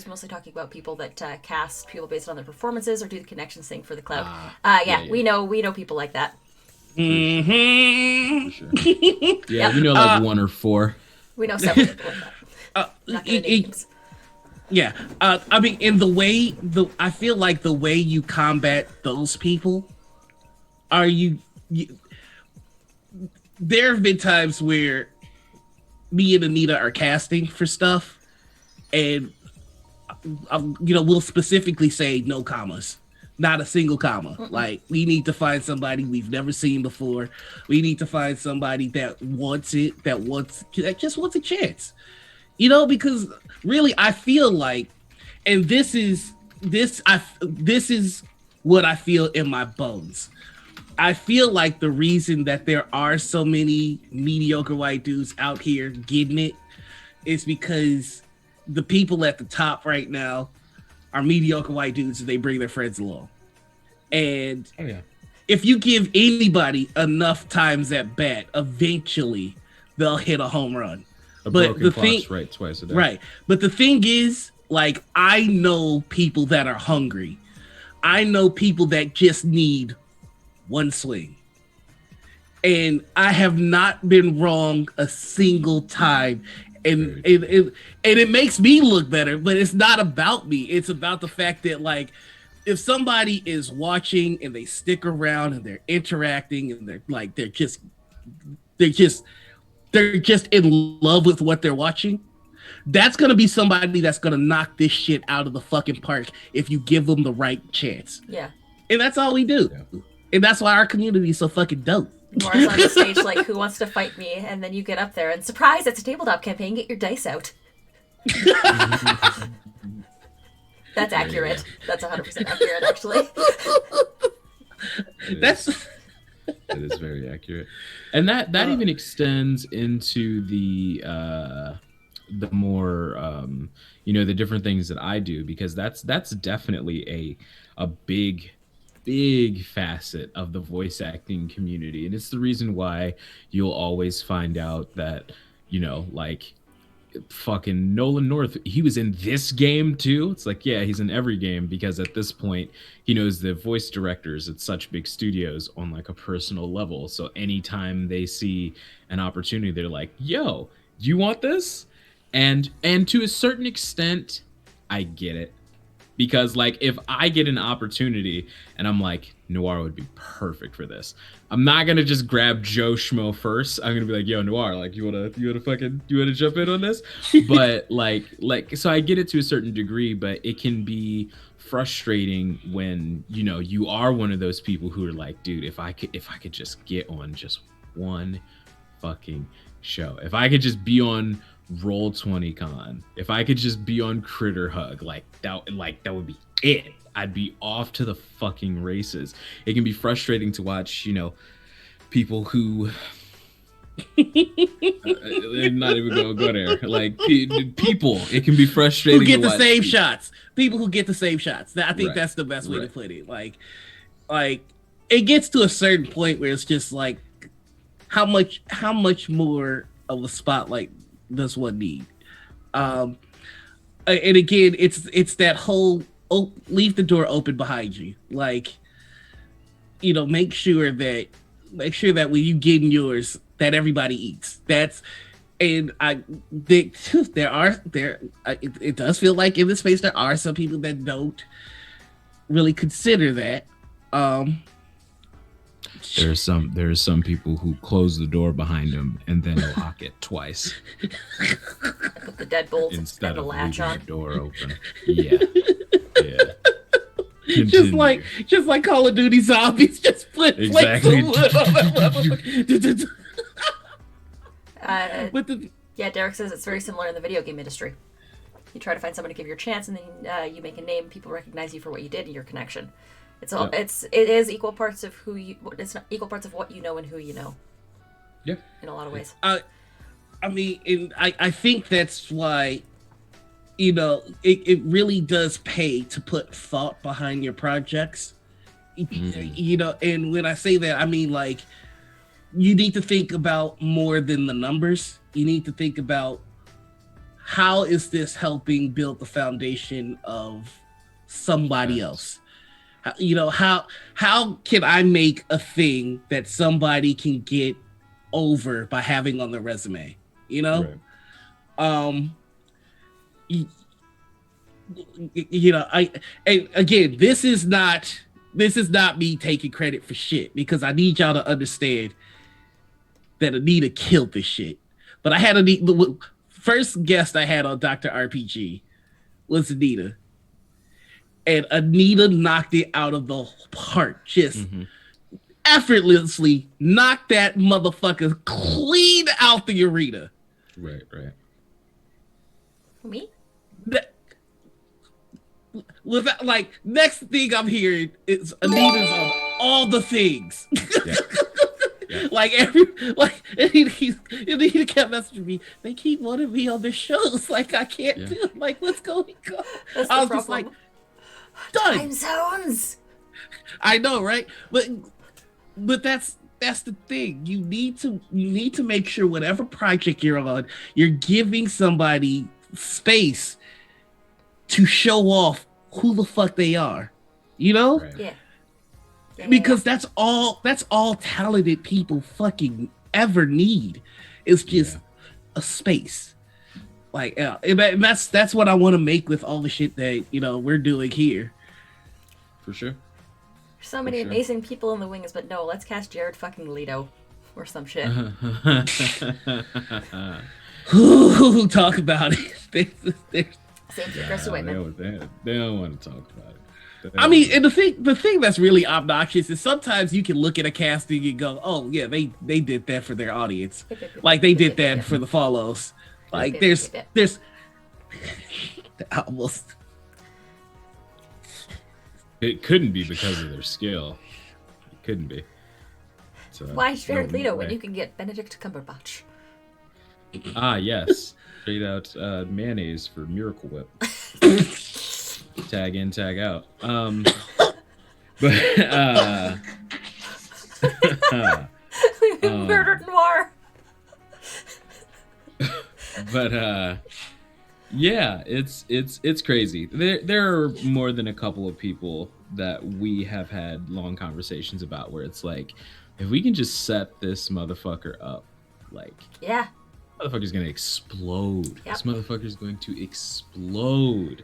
mostly talking about people that cast people based on their performances or do the connections thing for the cloud. Yeah. We know people like that. Mm-hmm. For sure. Yeah, we know like one or four. We know several people like that. Not gonna name names. Yeah, I mean, in the way I feel like the way you combat those people are you. There have been times where me and Anita are casting for stuff, and we'll specifically say no commas, not a single comma. Mm-mm. Like, we need to find somebody we've never seen before. We need to find somebody that wants it, that just wants a chance. Because really, I feel like, and this is what I feel in my bones. I feel like the reason that there are so many mediocre white dudes out here getting it is because the people at the top right now are mediocre white dudes and they bring their friends along. And if you give anybody enough times at bat, eventually they'll hit a home run. But the thing, right, twice a day. Right. But the thing is, like, I know people that are hungry. I know people that just need one swing. And I have not been wrong a single time. And it makes me look better, but it's not about me. It's about the fact that, like, if somebody is watching and they stick around and they're interacting and they're just in love with what they're watching, that's going to be somebody that's going to knock this shit out of the fucking park if you give them the right chance. Yeah. And that's all we do. Yeah. And that's why our community is so fucking dope. Mara's on the stage like, who wants to fight me? And then you get up there and, surprise, it's a tabletop campaign, get your dice out. That's accurate. That's 100% accurate, actually. It is very accurate. And that even extends into the more the different things that I do, because that's definitely a big facet of the voice acting community. And it's the reason why you'll always find out that like fucking Nolan North, he was in this game too. It's like, yeah, he's in every game, because at this point he knows the voice directors at such big studios on like a personal level. So anytime they see an opportunity, they're like, yo, you want this? And to a certain extent, I get it. Because like, if I get an opportunity and I'm like, Noir would be perfect for this, I'm not gonna just grab Joe Schmo first. I'm gonna be like, yo, Noir, like, you wanna jump in on this? But like so I get it to a certain degree, but it can be frustrating when, you know, you are one of those people who are like, dude, if I could just get on just one fucking show, if I could just be on Roll 20 Con, if I could just be on Critter Hug, like that would be it. I'd be off to the fucking races. It can be frustrating to watch, you know, people who not even gonna go there. Like people, it can be frustrating who get to the watch same shots. People who get the same shots. I think Right. that's the best way Right. to put it. Like it gets to a certain point where it's just like, how much more of a spotlight does one need? And again, it's that whole leave the door open behind you. Like, you know, make sure that when you get in yours, that everybody eats. And I think it does feel like in this space there are some people that don't really consider that. There are some people who close the door behind them and then lock it twice Put the deadbolt instead and the of latch leaving on. the door open. Yeah. just like Call of Duty Zombies, just put Exactly. plates of wood on that But Yeah, Derek says it's very similar in the video game industry. You try to find someone to give your chance, and then you make a name. People recognize you for what you did and your connection. It's all. Yeah. It is equal parts of who you. It's not equal parts of what you know and who you know. Yeah. In a lot of ways. I mean, I think that's why, you know, it really does pay to put thought behind your projects. You know, and when I say that, I mean, like, you need to think about more than the numbers. You need to think about, how is this helping build the foundation of somebody else? You know, how can I make a thing that somebody can get over by having on their resume? You know, Right. you know, and again, this is not me taking credit for shit, because I need y'all to understand that Anita killed this shit. But I had the first guest I had on Dr. RPG was Anita, and Anita knocked it out of the park. Just effortlessly knocked that motherfucker clean out the arena. Right. Me? With that, like, next thing I'm hearing is Anita's on all the things. Yeah. Like Anita kept messaging me. They keep wanting me on their shows. Like, I can't do it. Like, what's going on? That's I the was just problem. like, done. Time zones. I know, right? But that's the thing. You need to make sure whatever project you're on, you're giving somebody space to show off who the fuck they are. You know? Right. Yeah. Because that's all talented people fucking ever need, is just a space. Like, and that's what I want to make with all the shit that, you know, we're doing here. For sure. So many amazing people in the wings, but no, let's cast Jared fucking Leto or some shit. Ooh, talk about it. Same for Chris Whitman. They don't want to talk about it. I mean, and the thing that's really obnoxious is sometimes you can look at a casting and go, "Oh yeah, they did that for their audience, like they did that for the follows." Like there's almost. It couldn't be because of their skill. It couldn't be. So, Why Jared Leto when way. you can get Benedict Cumberbatch? Ah, yes. Straight out mayonnaise for Miracle Whip. Tag in, tag out. But Murdered Noir. But yeah, it's crazy. There are more than a couple of people that we have had long conversations about where it's like, if we can just set this motherfucker up, like, Yeah. motherfucker's gonna explode. Yep. This motherfucker's going to explode.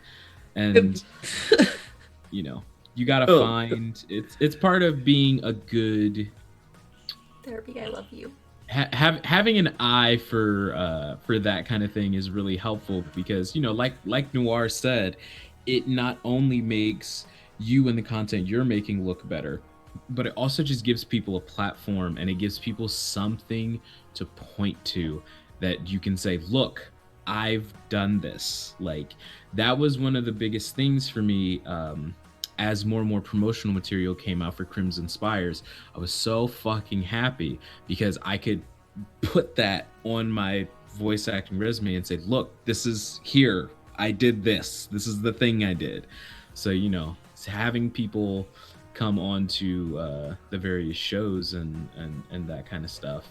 And you know, you gotta Oh. find it's part of being a good Therapy, I love you. having an eye for that kind of thing is really helpful because, you know, like Noir said, it not only makes you and the content you're making look better, but it also just gives people a platform, and it gives people something to point to that you can say, look, I've done this. Like, that was one of the biggest things for me. As more and more promotional material came out for Crimson Spires, I was so fucking happy because I could put that on my voice acting resume and say, look, this is here. I did this. This is the thing I did. So, you know, having people come on to the various shows and that kind of stuff,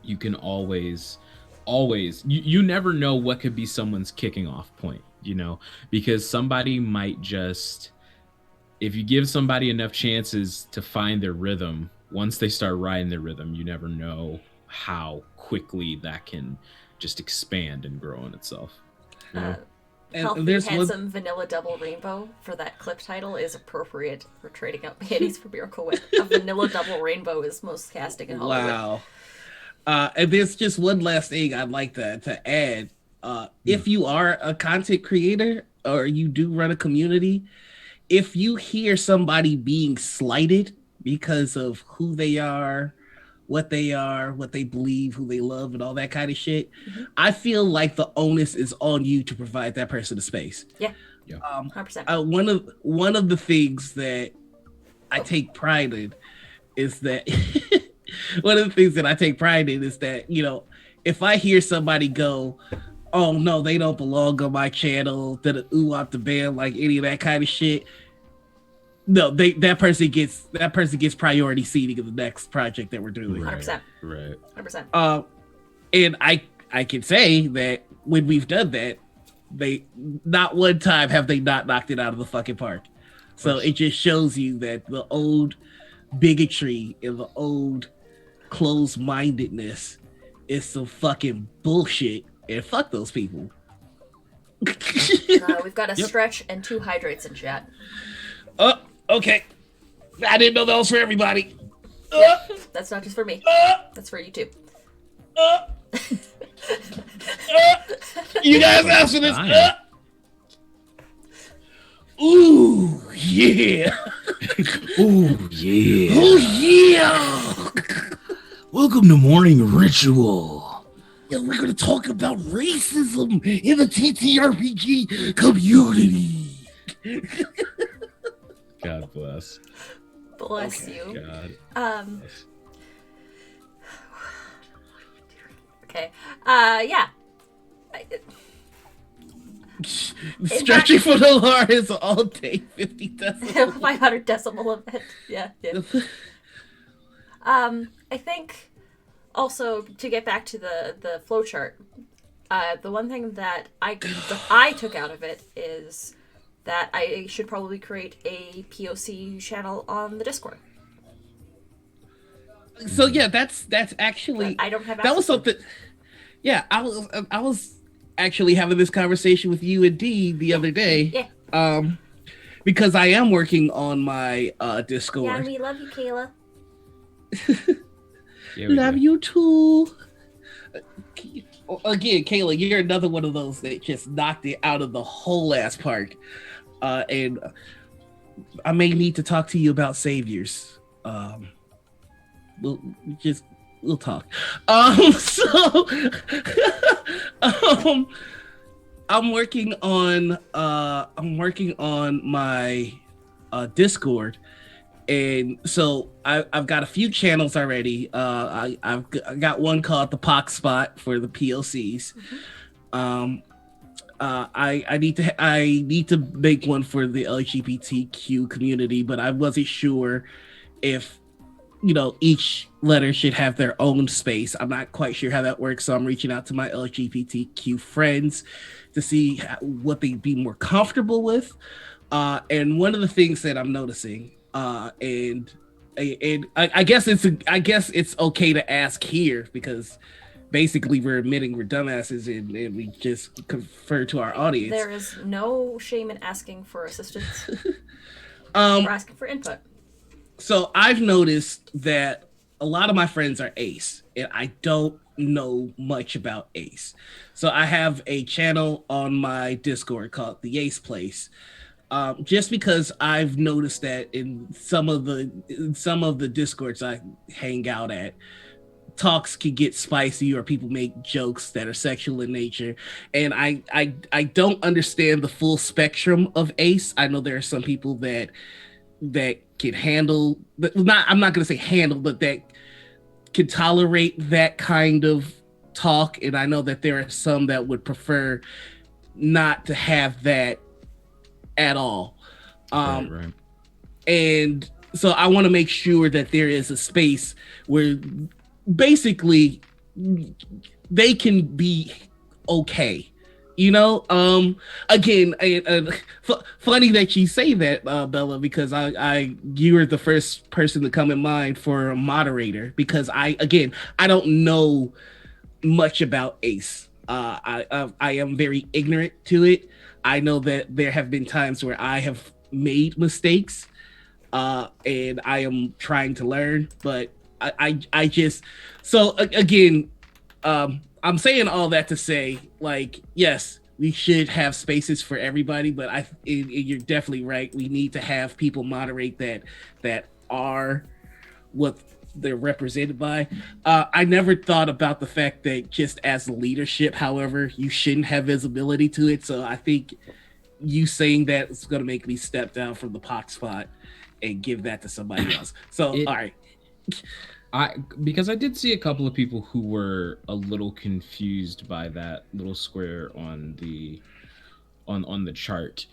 you can always you never know what could be someone's kicking off point, you know, because somebody might just, if you give somebody enough chances to find their rhythm, once they start riding their rhythm, you never know how quickly that can just expand and grow on itself, you know? Healthy, there's handsome, vanilla double rainbow for that clip title is appropriate for trading up panties for Miracle Whip. A vanilla double rainbow is most casting in Hollywood. Wow. And there's just one last thing I'd like to add. If you are a content creator or you do run a community, if you hear somebody being slighted because of who they are, what they believe, who they love, and all that kind of shit, I feel like the onus is on you to provide that person a space. Yeah. 100%. One of the things that I take pride in is that one of the things that I take pride in is that, you know, if I hear somebody go, oh no, they don't belong on my channel, that ooh up the band, like any of that kind of shit. No, that person gets priority seating in the next project that we're doing. 100%. Right. 100%. And I can say that when we've done that, they not one time have they not knocked it out of the fucking park. So it just shows you that the old bigotry and the old closed-mindedness is some fucking bullshit, and fuck those people. We've got a stretch and 2 hydrates in chat. Oh, okay. I didn't know that was for everybody. That's not just for me. That's for you too. You guys asked for this. Ooh, yeah. Ooh, yeah. Oh, yeah. Welcome to Morning Ritual. Yeah, we're going to talk about racism in the TTRPG community. God bless. Bless you. God. Okay. Yeah. Stretching for the Lord is all day 50 decibels. 500 decimal event. Yeah. I think also to get back to the flowchart, the one thing that I took out of it is that I should probably create a POC channel on the Discord. So yeah, that's actually I don't have that was something. Yeah, I was actually having this conversation with you and Dee the other day. Yeah. Because I am working on my Discord. Yeah, we love you, Kayla. Love you too. Again, Kayla, you're another one of those that just knocked it out of the whole ass park. And I may need to talk to you about saviors. We'll talk. So I'm working on my Discord, and so I've got a few channels already. I've got one called the Pox Spot for the PLCs. I need to make one for the LGBTQ community, but I wasn't sure if each letter should have their own space. I'm not quite sure how that works, so I'm reaching out to my LGBTQ friends to see what they'd be more comfortable with. And one of the things that I'm noticing, and I guess it's okay to ask here because basically we're admitting we're dumbasses and we just confer to our audience. There is no shame in asking for assistance. We're asking for input. So I've noticed that a lot of my friends are ace, and I don't know much about ace. So I have a channel on my Discord called the Ace Place. Just because I've noticed that in some of the Discords I hang out at, talks can get spicy or people make jokes that are sexual in nature, and I don't understand the full spectrum of ace. I know there are some people that can handle, I'm not going to say handle, but that can tolerate that kind of talk, and I know that there are some that would prefer not to have that at all. Right. And so I want to make sure that there is a space where basically they can be okay. Again, funny that you say that, Bella, because you were the first person to come in mind for a moderator, because I don't know much about Ace. I am very ignorant to it. I know that there have been times where I have made mistakes, and I am trying to learn, but I just, so again, I'm saying all that to say, like, yes, we should have spaces for everybody, but you're definitely right. We need to have people moderate that are what they're represented by. I never thought about the fact that just as leadership, however, you shouldn't have visibility to it. So I think you saying that is going to make me step down from the POC spot and give that to somebody else. So, all right. Because I did see a couple of people who were a little confused by that little square on the chart.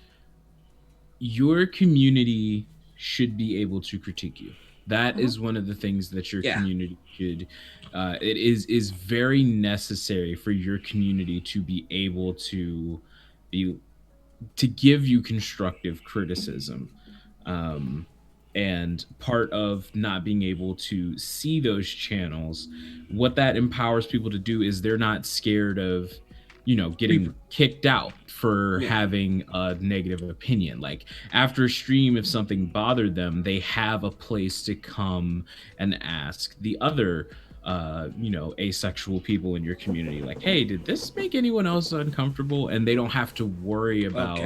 Your community should be able to critique you. That is one of the things that your community should. It is very necessary for your community to be able to give you constructive criticism. And part of not being able to see those channels, what that empowers people to do is they're not scared of, getting kicked out for having a negative opinion. Like after a stream, if something bothered them, they have a place to come and ask the other asexual people in your community, like, hey, did this make anyone else uncomfortable? And they don't have to worry about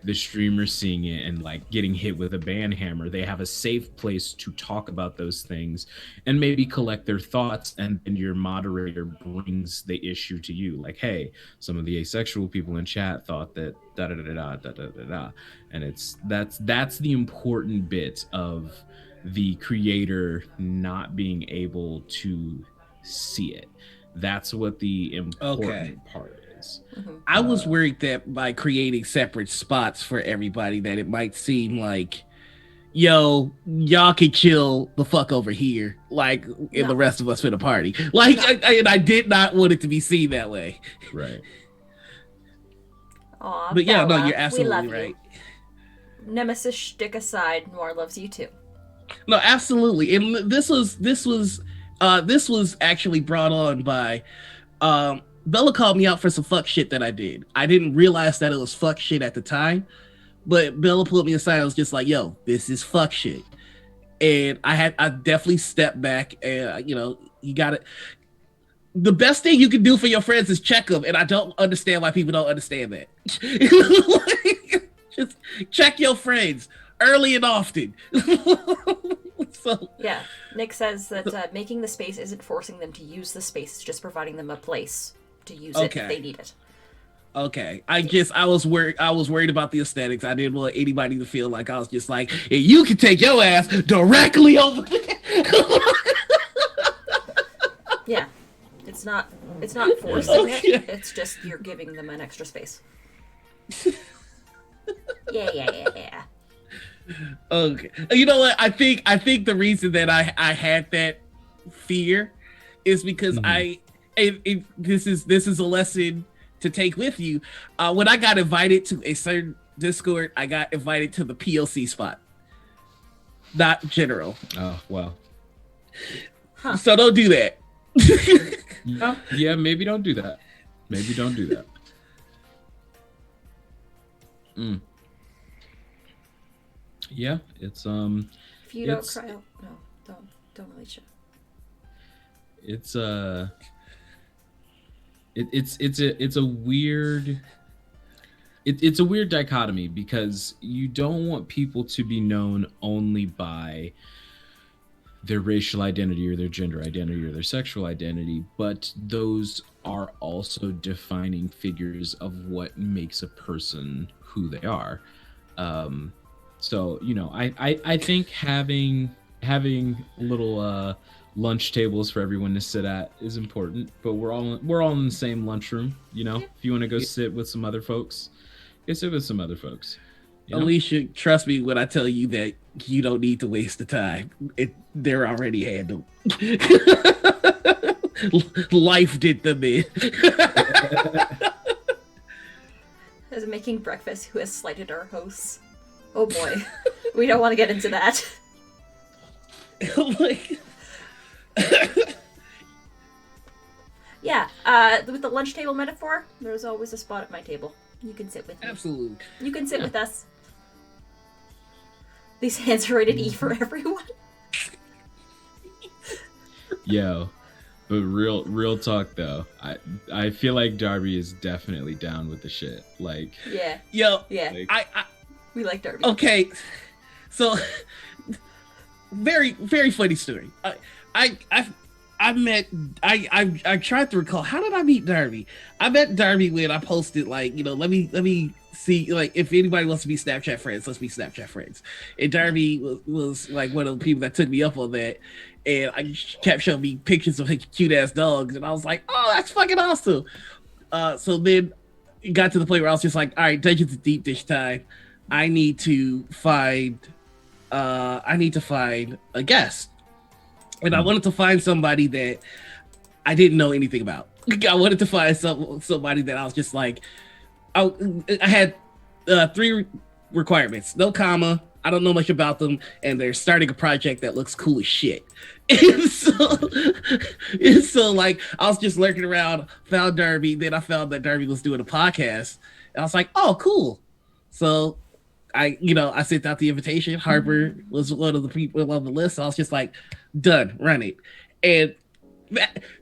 the streamer seeing it and like getting hit with a ban hammer. They have a safe place to talk about those things and maybe collect their thoughts, and your moderator brings the issue to you, like, hey, some of the asexual people in chat thought that da da da da da da da da. And that's the important bit of the creator not being able to see it. That's what the important part is. I was worried that by creating separate spots for everybody that it might seem like, yo, y'all can chill the fuck over here, like, and the rest of us for the party. Like, I did not want it to be seen that way. Right. Aw, but yeah, Bella, no, you're absolutely right. Nemesis shtick aside, Noir loves you too. No, absolutely. And this was actually brought on by Bella called me out for some fuck shit that I did. I didn't realize that it was fuck shit at the time, but Bella pulled me aside and was just like, yo, this is fuck shit. And I definitely stepped back, and you got it. The best thing you can do for your friends is check them, and I don't understand why people don't understand that. Just check your friends early and often. So yeah, Nick says that making the space isn't forcing them to use the space, it's just providing them a place to use it if they need it. Okay, I was worried about the aesthetics. I didn't want anybody to feel like I was just like, hey, you can take your ass directly over there. Yeah, it's not forcing it. It's just you're giving them an extra space. Yeah. Okay. You know what? I think the reason that I had that fear is because this is a lesson to take with you. When I got invited to a certain Discord, I got invited to the POC spot, not general. Oh well. Huh. So don't do that. Yeah, maybe don't do that. Maybe don't do that. Yeah, it's If you don't it's cry out, no, don't Alicia. it's it's a weird it's a weird dichotomy because you don't want people to be known only by their racial identity or their gender identity or their sexual identity, but those are also defining figures of what makes a person who they are. So I think having little lunch tables for everyone to sit at is important, but we're all in the same lunchroom. If you want to go sit with some other folks, go sit with some other folks. Alicia, trust me when I tell you that you don't need to waste the time. They're already handled. Life did them in. As making breakfast, who has slighted our hosts. Oh boy, we don't want to get into that. Yeah, with the lunch table metaphor, there's always a spot at my table. You can sit with me. Absolutely. You can sit with us. These hands are rated E for everyone. Yo, but real talk though, I feel like Darby is definitely down with the shit. Like, Yeah. Yo, Yeah. I We like Darby. okay. So very very funny story. I tried to recall, how did I meet Darby? I met Darby when I posted let me see, if anybody wants to be Snapchat friends, let's be Snapchat friends. And Darby was like one of the people that took me up on that, and I kept showing me pictures of cute ass dogs, and I was like, oh, that's fucking awesome. So then it got to the point where I was just like, all right, Dungeons and Deep Dish time. I need to find a guest. And I wanted to find somebody that I didn't know anything about. I wanted to find somebody that I was just like, I had 3 requirements: no comma, I don't know much about them, and they're starting a project that looks cool as shit. And so like I was just lurking around, found Darby, then I found that Darby was doing a podcast, and I was like, oh, cool. So I sent out the invitation. Harper was one of the people on the list. So I was just like, done, run it. And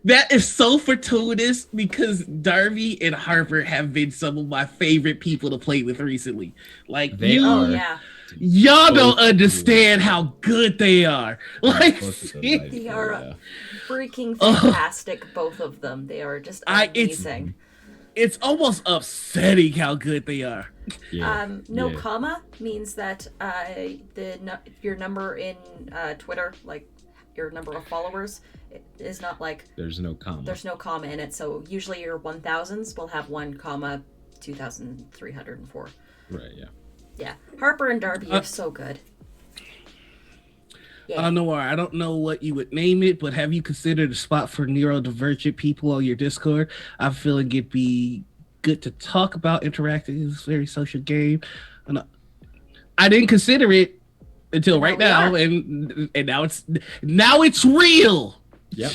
that is so fortuitous because Darby and Harper have been some of my favorite people to play with recently. Like, Oh yeah. Y'all don't understand how good they are. Like, They are freaking fantastic, both of them. They are just amazing. It's almost upsetting how good they are. No comma means that your number in Twitter, like your number of followers, is not like there's no comma in it. So usually your 1000s will have 1 comma 2304. Right. Yeah. Harper and Darby are so good. Yeah. Noir, I don't know what you would name it, but have you considered a spot for neurodivergent people on your Discord? I'm feeling it'd be good to talk about interacting in this very social game. And I didn't consider it until right now, and now it's real. Yep.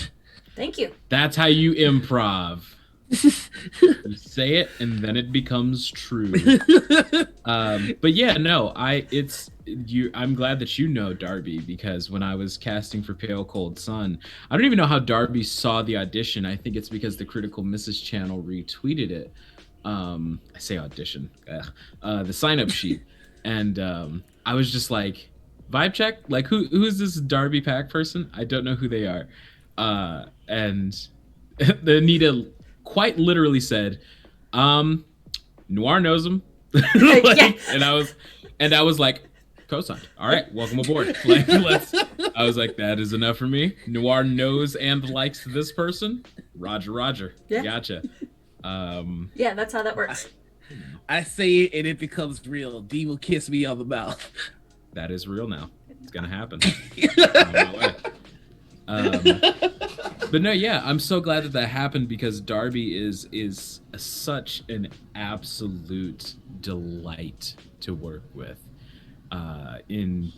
Thank you. That's how you improv. You say it and then it becomes true. But yeah, no, I'm glad that you know Darby, because when I was casting for Pale Cold Sun, I don't even know how Darby saw the audition. I think it's because the Critical Misses channel retweeted it. I say audition, the sign up sheet, and I was just like, vibe check, like who's this Darby Pack person? I don't know who they are. And the Anita quite literally said, Noir knows him. And I was like, co-signed. All right, welcome aboard. Like, I was like, that is enough for me. Noir knows and likes this person. Roger. Yeah. Gotcha. Yeah, that's how that works. I say it and it becomes real. D will kiss me on the mouth. that is real now. It's gonna happen. On my way. But no, yeah, I'm so glad that happened because Darby is such an absolute delight to work with, in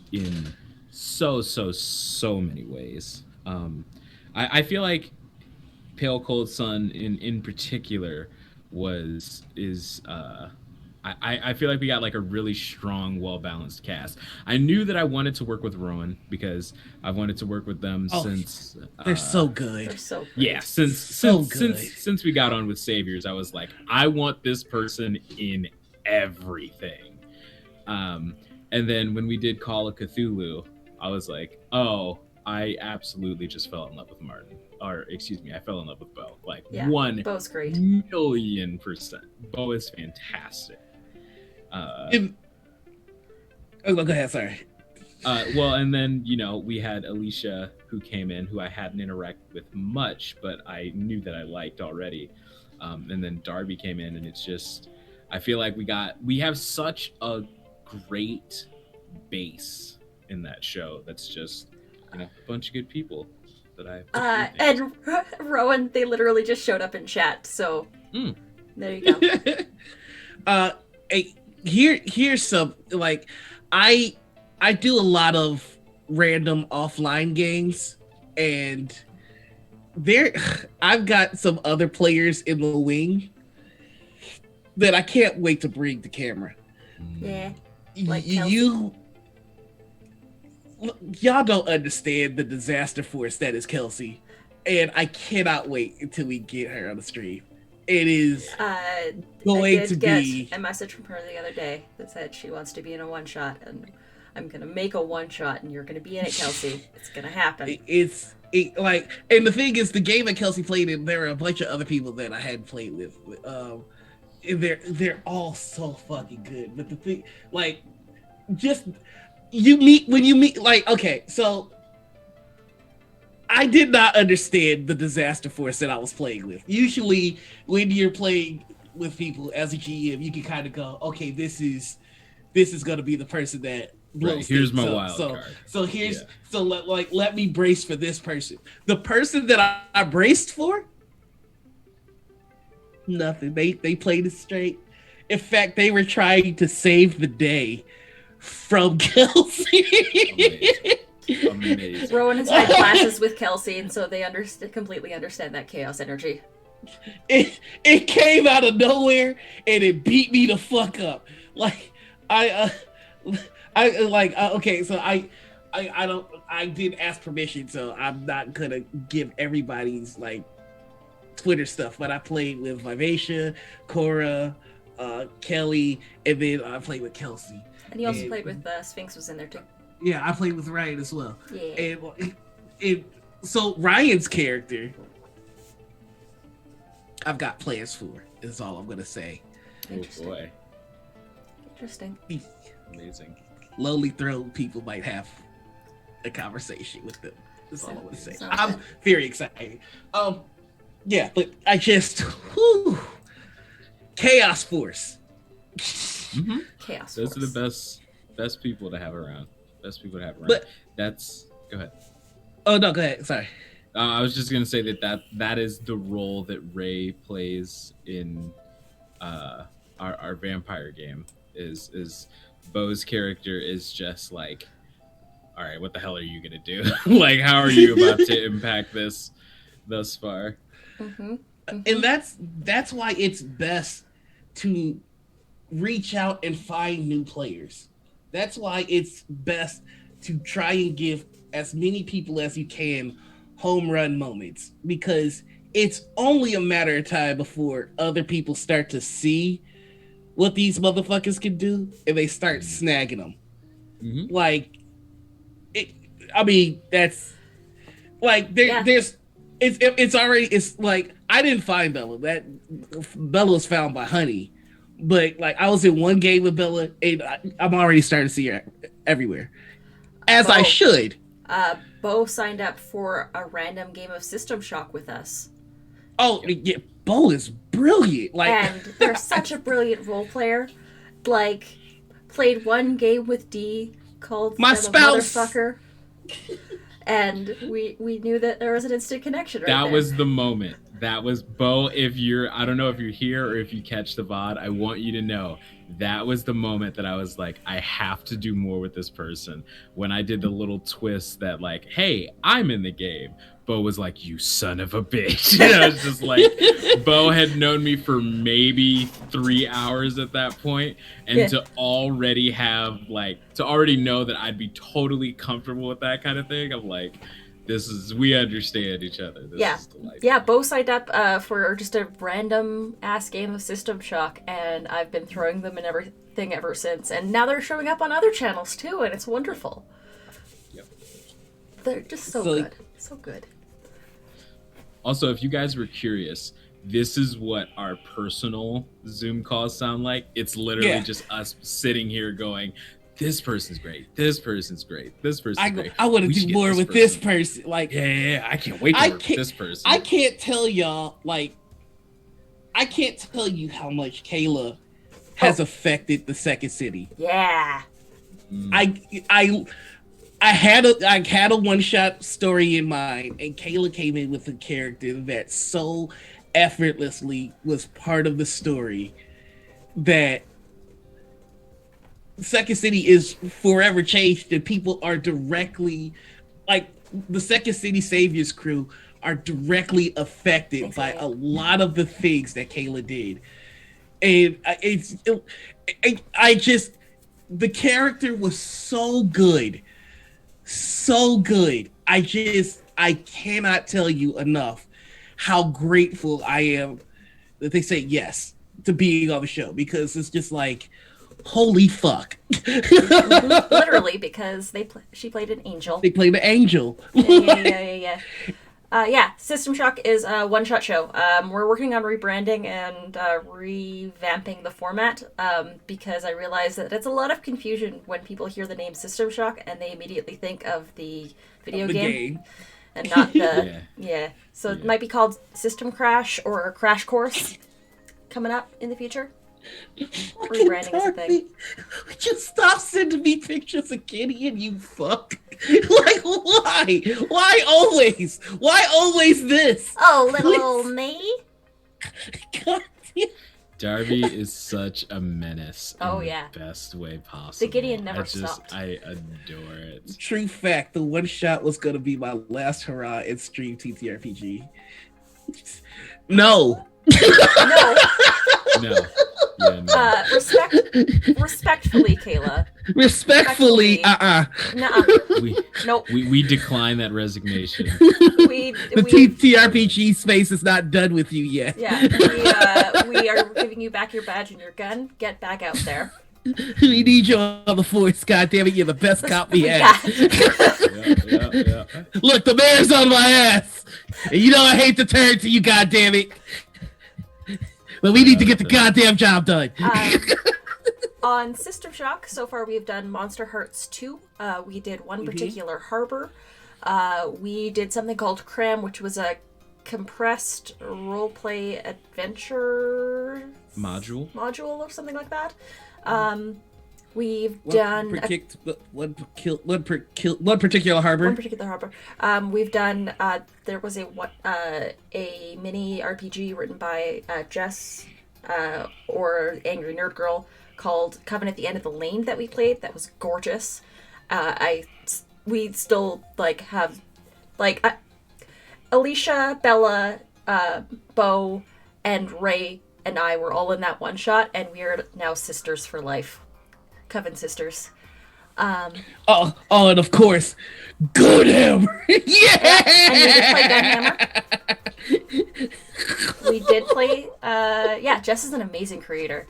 so many ways. I feel like Pale Cold Sun in particular was is I feel like we got like a really strong, well balanced cast. I knew that I wanted to work with Rowan because I've wanted to work with them since they're so good. They're so great. yeah, since we got on with Saviors, I was like, I want this person in everything. And then when we did Call of Cthulhu, I was like, oh, I absolutely just fell in love with Martin. Or excuse me, I fell in love with Bo. Like Yeah, 1 Bo's great. million%. Bo is fantastic. Oh, go ahead. Sorry. Well, and then we had Alicia who came in, who I hadn't interacted with much, but I knew that I liked already. And then Darby came in, and it's just, I feel like we have such a great base in that show. That's just a bunch of good people that I. And Rowan, they literally just showed up in chat, so there you go. Here's some, like, I do a lot of random offline games, and I've got some other players in the wing that I can't wait to bring to camera. Yeah. Y'all don't understand the disaster force that is Kelsey, and I cannot wait until we get her on the stream. It is going to be. Get a message from her the other day that said she wants to be in a one shot, and I'm gonna make a one shot, and you're gonna be in it, Kelsey. It's gonna happen. And the thing is, the game that Kelsey played in, there are a bunch of other people that I hadn't played with. They're all so fucking good. But the thing, like, just when you meet, like, okay, so I did not understand the disaster force that I was playing with. Usually, when you're playing with people as a GM, you can kind of go, okay, this is going to be the person that blows. Right, here's my wild card. So let me brace for this person. The person that I braced for, nothing. They played it straight. In fact, they were trying to save the day from Kelsey. Amazing. Rowan has had classes with Kelsey, and so they completely understand that chaos energy. It came out of nowhere, and it beat me the fuck up. Like, okay, so I didn't ask permission, so I'm not gonna give everybody's like Twitter stuff, but I played with Vivacia, Cora, Kelly, and then I played with Kelsey. And he also played with Sphinx was in there too. Yeah, I played with Ryan as well. Yeah. And so Ryan's character, I've got plans for, is all I'm going to say. Oh boy. Interesting. Amazing. Lowly Throne people might have a conversation with them. That's all I'm going to say. Sounds I'm good. very excited. Yeah, but I just, Chaos Force. Mm-hmm. Chaos Those Force. are the best people to have around. But Go ahead. Oh no, go ahead. Sorry. I was just gonna say that is the role that Ray plays in our vampire game. Is Bo's character is just like, all right, what the hell are you gonna do? Like, how are you about to impact this thus far? Mm-hmm. Mm-hmm. And that's why it's best to reach out and find new players. That's why it's best to try and give as many people as you can home run moments, because it's only a matter of time before other people start to see what these motherfuckers can do and they start snagging them. Mm-hmm. Like, that's like it's already, it's like, I didn't find Bella. That Bella was found by Honey. But like, I was in one game with Bella, and I'm already starting to see her everywhere, as I should. Bo signed up for a random game of System Shock with us. Oh yeah, Bo is brilliant. Like, And they're such a brilliant role player. Like, played one game with D, called My them spouse. a motherfucker. And we knew that there was an instant connection right That there. was the moment. That was Bo. I don't know if you're here or if you catch the VOD, I want you to know that was the moment that I was like, I have to do more with this person. When I did the little twist that like, hey, I'm in the game. Bo was like, you son of a bitch. And I was just like, Bo had known me for maybe 3 hours at that point, and to already know that I'd be totally comfortable with that kind of thing. I'm like, we understand each other. This is delightful. Yeah, Bo signed up for just a random ass game of System Shock, and I've been throwing them and everything ever since. And now they're showing up on other channels too, and it's wonderful. Yep. They're just so good. So good. Also, if you guys were curious, this is what our personal Zoom calls sound like. It's literally just us sitting here going, this person's great. This person's great. This person's great. I want to do more with this person. Like, yeah. I can't wait to work with this person. I can't tell y'all. Like, I can't tell you how much Kayla has affected the Second City. Yeah. I had a one-shot story in mind, and Kayla came in with a character that so effortlessly was part of the story that Second City is forever changed, and people are directly, like, the Second City Saviors crew are directly affected by a lot of the things that Kayla did. And the character was so good. So good. I cannot tell you enough how grateful I am that they say yes to being on the show, because it's just like, holy fuck. Literally, because she played an angel. They played an angel. Yeah, System Shock is a one-shot show. We're working on rebranding and revamping the format because I realize that it's a lot of confusion when people hear the name System Shock and they immediately think of the video game and not the... So it might be called System Crash or Crash Course coming up in the future. Rebranding is a thing. Just stop sending me pictures of Kitty and you fuck. Like, why? Why always? Why always this? Oh, little old me. God damn. Darby is such a menace in the best way possible. The Gideon never stopped. I adore it. True fact, the one shot was going to be my last hurrah in stream TTRPG. No. No. Yeah, no. Respectfully, Kayla. Respectfully, Nope. We decline that resignation. The TTRPG space is not done with you yet. Yeah, we are giving you back your badge and your gun. Get back out there. We need you on the force, goddammit. You're the best cop we have. Yeah. Look, the mayor's on my ass. And you know I hate to turn to you, goddammit. But we need to get the goddamn job done. On System Shock, so far we've done Monster Hearts 2. We did one particular harbor. We did something called Cram, which was a compressed roleplay adventure module or something like that. We've done one particular harbor. We've done. There was a mini RPG written by Jess or Angry Nerd Girl called Coven at the End of the Lane that we played. That was gorgeous. We still have Alicia, Bella, Bo, and Ray and I were all in that one shot, and we are now sisters for life. Coven sisters. And of course, Gunhammer. Yeah! And we did play Gunhammer. We did play, Jess is an amazing creator.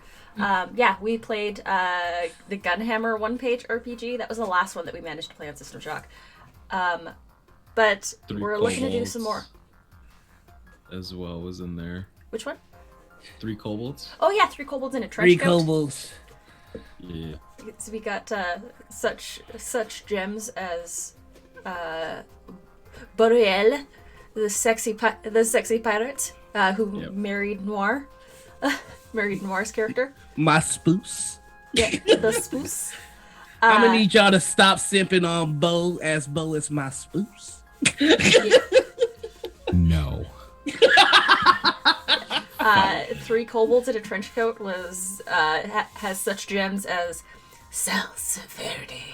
We played the Gunhammer one-page RPG. That was the last one that we managed to play on System Shock. But we're looking to do some more. As well was in there. Which one? 3 kobolds. Oh yeah, 3 kobolds in a trench coat. 3 kobolds. Yeah. So we got such gems as Boreal, the sexy pirate who married Noir, married Noir's character. My spoos. Yeah, the spoos. I'm gonna need y'all to stop simping on Bo, as Bo is my spouse. No. 3 kobolds in a trench coat has such gems as Salsa Verde.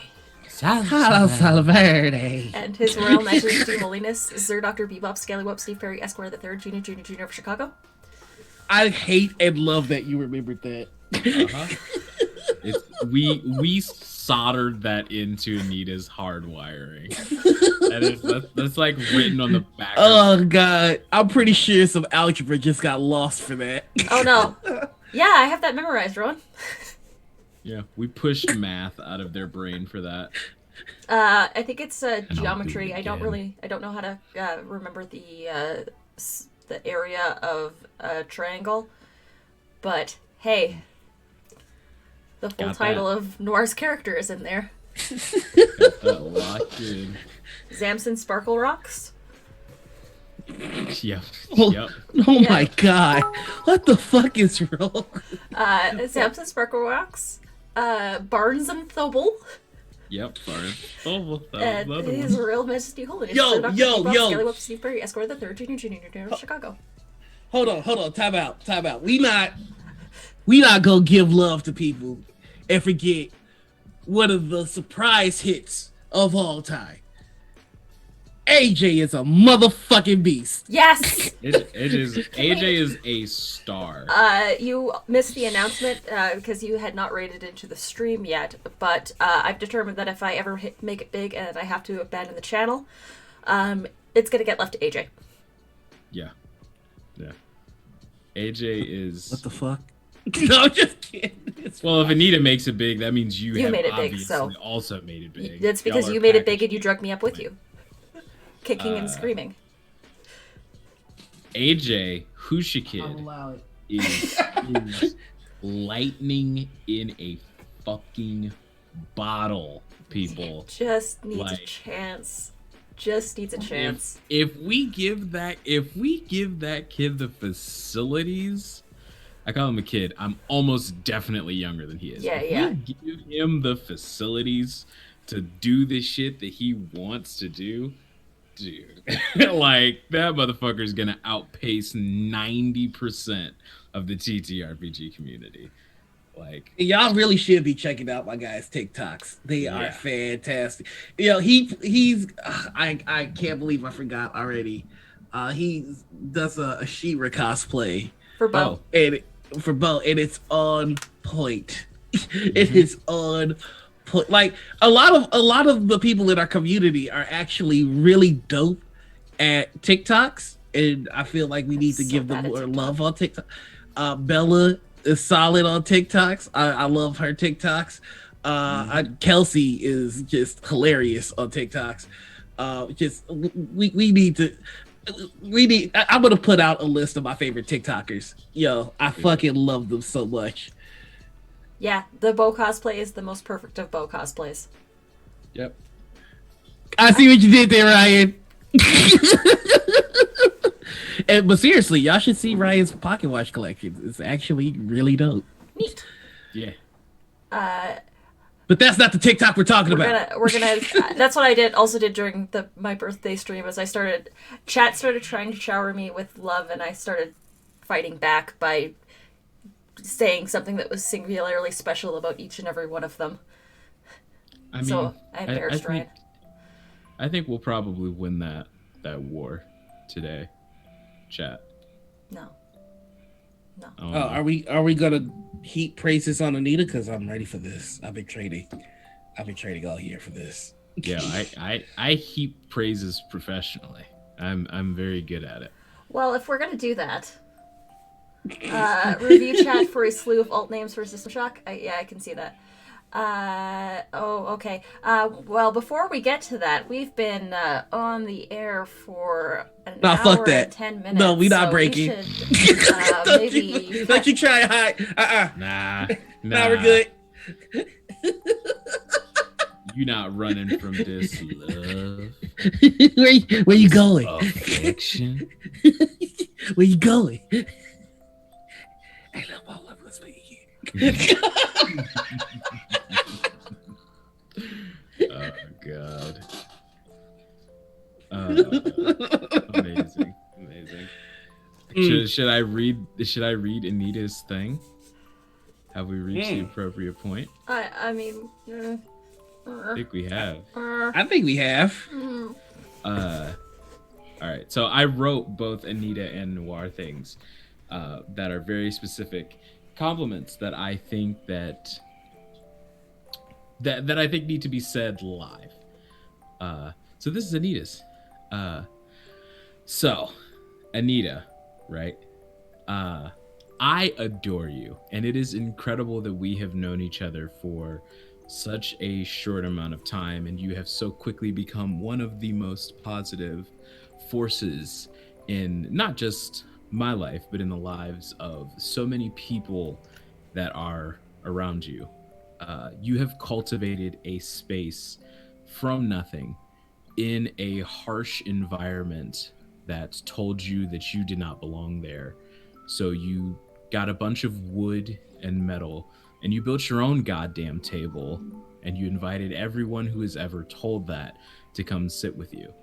Verde. And His Royal Majesty Holiness Sir Dr. Bebop Scallywop Steve Perry Esquire III, Junior of Chicago. I hate and love that you remembered that. We soldered that into Anita's hardwiring. That's like written on the back. Oh god, I'm pretty sure some algebra just got lost for that. Oh no. Yeah, I have that memorized, Rowan. Yeah, we pushed math out of their brain for that. I think it's geometry. do it I don't know how to remember the area of a triangle. But hey, the full Got title that. of Noir's character is in there. Got that locked in. Zamson Sparkle Rocks. Yep. Oh, Yep. oh Yeah. my god, what the fuck is wrong? Zamson Sparkle Rocks. Barnes and Thobel. Yep. Sorry. Oh, that And was another His one. Royal Majesty Holiness Yo, Sir Dr. yo, Bebop yo. Scallywop Steve Perry Esquire III, Junior of Chicago. Hold on, time out. We not gonna give love to people and forget one of the surprise hits of all time. AJ is a motherfucking beast. Yes! It is. AJ is a star. You missed the announcement because you had not rated into the stream yet, but I've determined that if I ever make it big and I have to abandon the channel, it's going to get left to AJ. Yeah. AJ is. What the fuck? No, just kidding. Well, if Anita makes it big, that means you have made it big, obviously so- also made it big. That's because Y'all are you made it big and packaged you drug me up with you. Kicking and screaming. AJ Hushikid allow it. is lightning in a fucking bottle, people. Just needs a Like- chance. Just needs a chance. If we give that kid the facilities, I call him a kid. I'm almost definitely younger than he is. Yeah, If yeah. we give him the facilities to do the shit that he wants to do, dude, like that motherfucker's gonna outpace 90% of the TTRPG community. Like, Y'all really should be checking out my guys' TikToks. They are Yeah. fantastic. You know, he's I can't believe I forgot already. He does a She-Ra cosplay For Bo. and for Bo, and it's on point. It is on point. Like a lot of the people in our community are actually really dope at TikToks, and I feel like we need to so give bad them at more TikTok. love on TikTok. Bella is solid on TikToks. I love her TikToks. Kelsey is just hilarious on TikToks. I'm gonna put out a list of my favorite TikTokers. Yo, I fucking love them so much. Yeah, the Bo cosplay is the most perfect of Bo cosplays. yep. I see what you did there, Ryan. But seriously, y'all should see Ryan's pocket watch collection. It's actually really dope. Neat. Yeah. But that's not the TikTok we're talking about. We're gonna. That's what I did during my birthday stream. As chat started trying to shower me with love, and I started fighting back by saying something that was singularly special about each and every one of them. I mean, So I embarrassed Ryan. I think we'll probably win that war today. Chat. No. Oh, are we gonna heap praises on Anita? Because I'm ready for this. I've been training all year for this. Yeah, I heap praises professionally. I'm very good at it. Well, if we're gonna do that, review chat for a slew of alt names for System Shock. I can see that. Okay. Well, before we get to that, we've been on the air for an Nah, hour fuck that. and 10 minutes. No, we not so breaking. We should, maybe. Don't you try to hide. Nah, Now we're good. You not running from this love Where you going? affection. Where you going? Hey, look, let's be here. God. Amazing. Should I read Anita's thing? Have we reached the appropriate point? I mean, I think we have. I think we have. All right. So I wrote both Anita and Noir things that are very specific compliments that I think that I think need to be said live. So this is Anita's. So Anita, right? I adore you, and it is incredible that we have known each other for such a short amount of time, and you have so quickly become one of the most positive forces in not just my life, but in the lives of so many people that are around you. You have cultivated a space from nothing in a harsh environment that told you that you did not belong there. So you got a bunch of wood and metal, and you built your own goddamn table, and you invited everyone who has ever told that to come sit with you.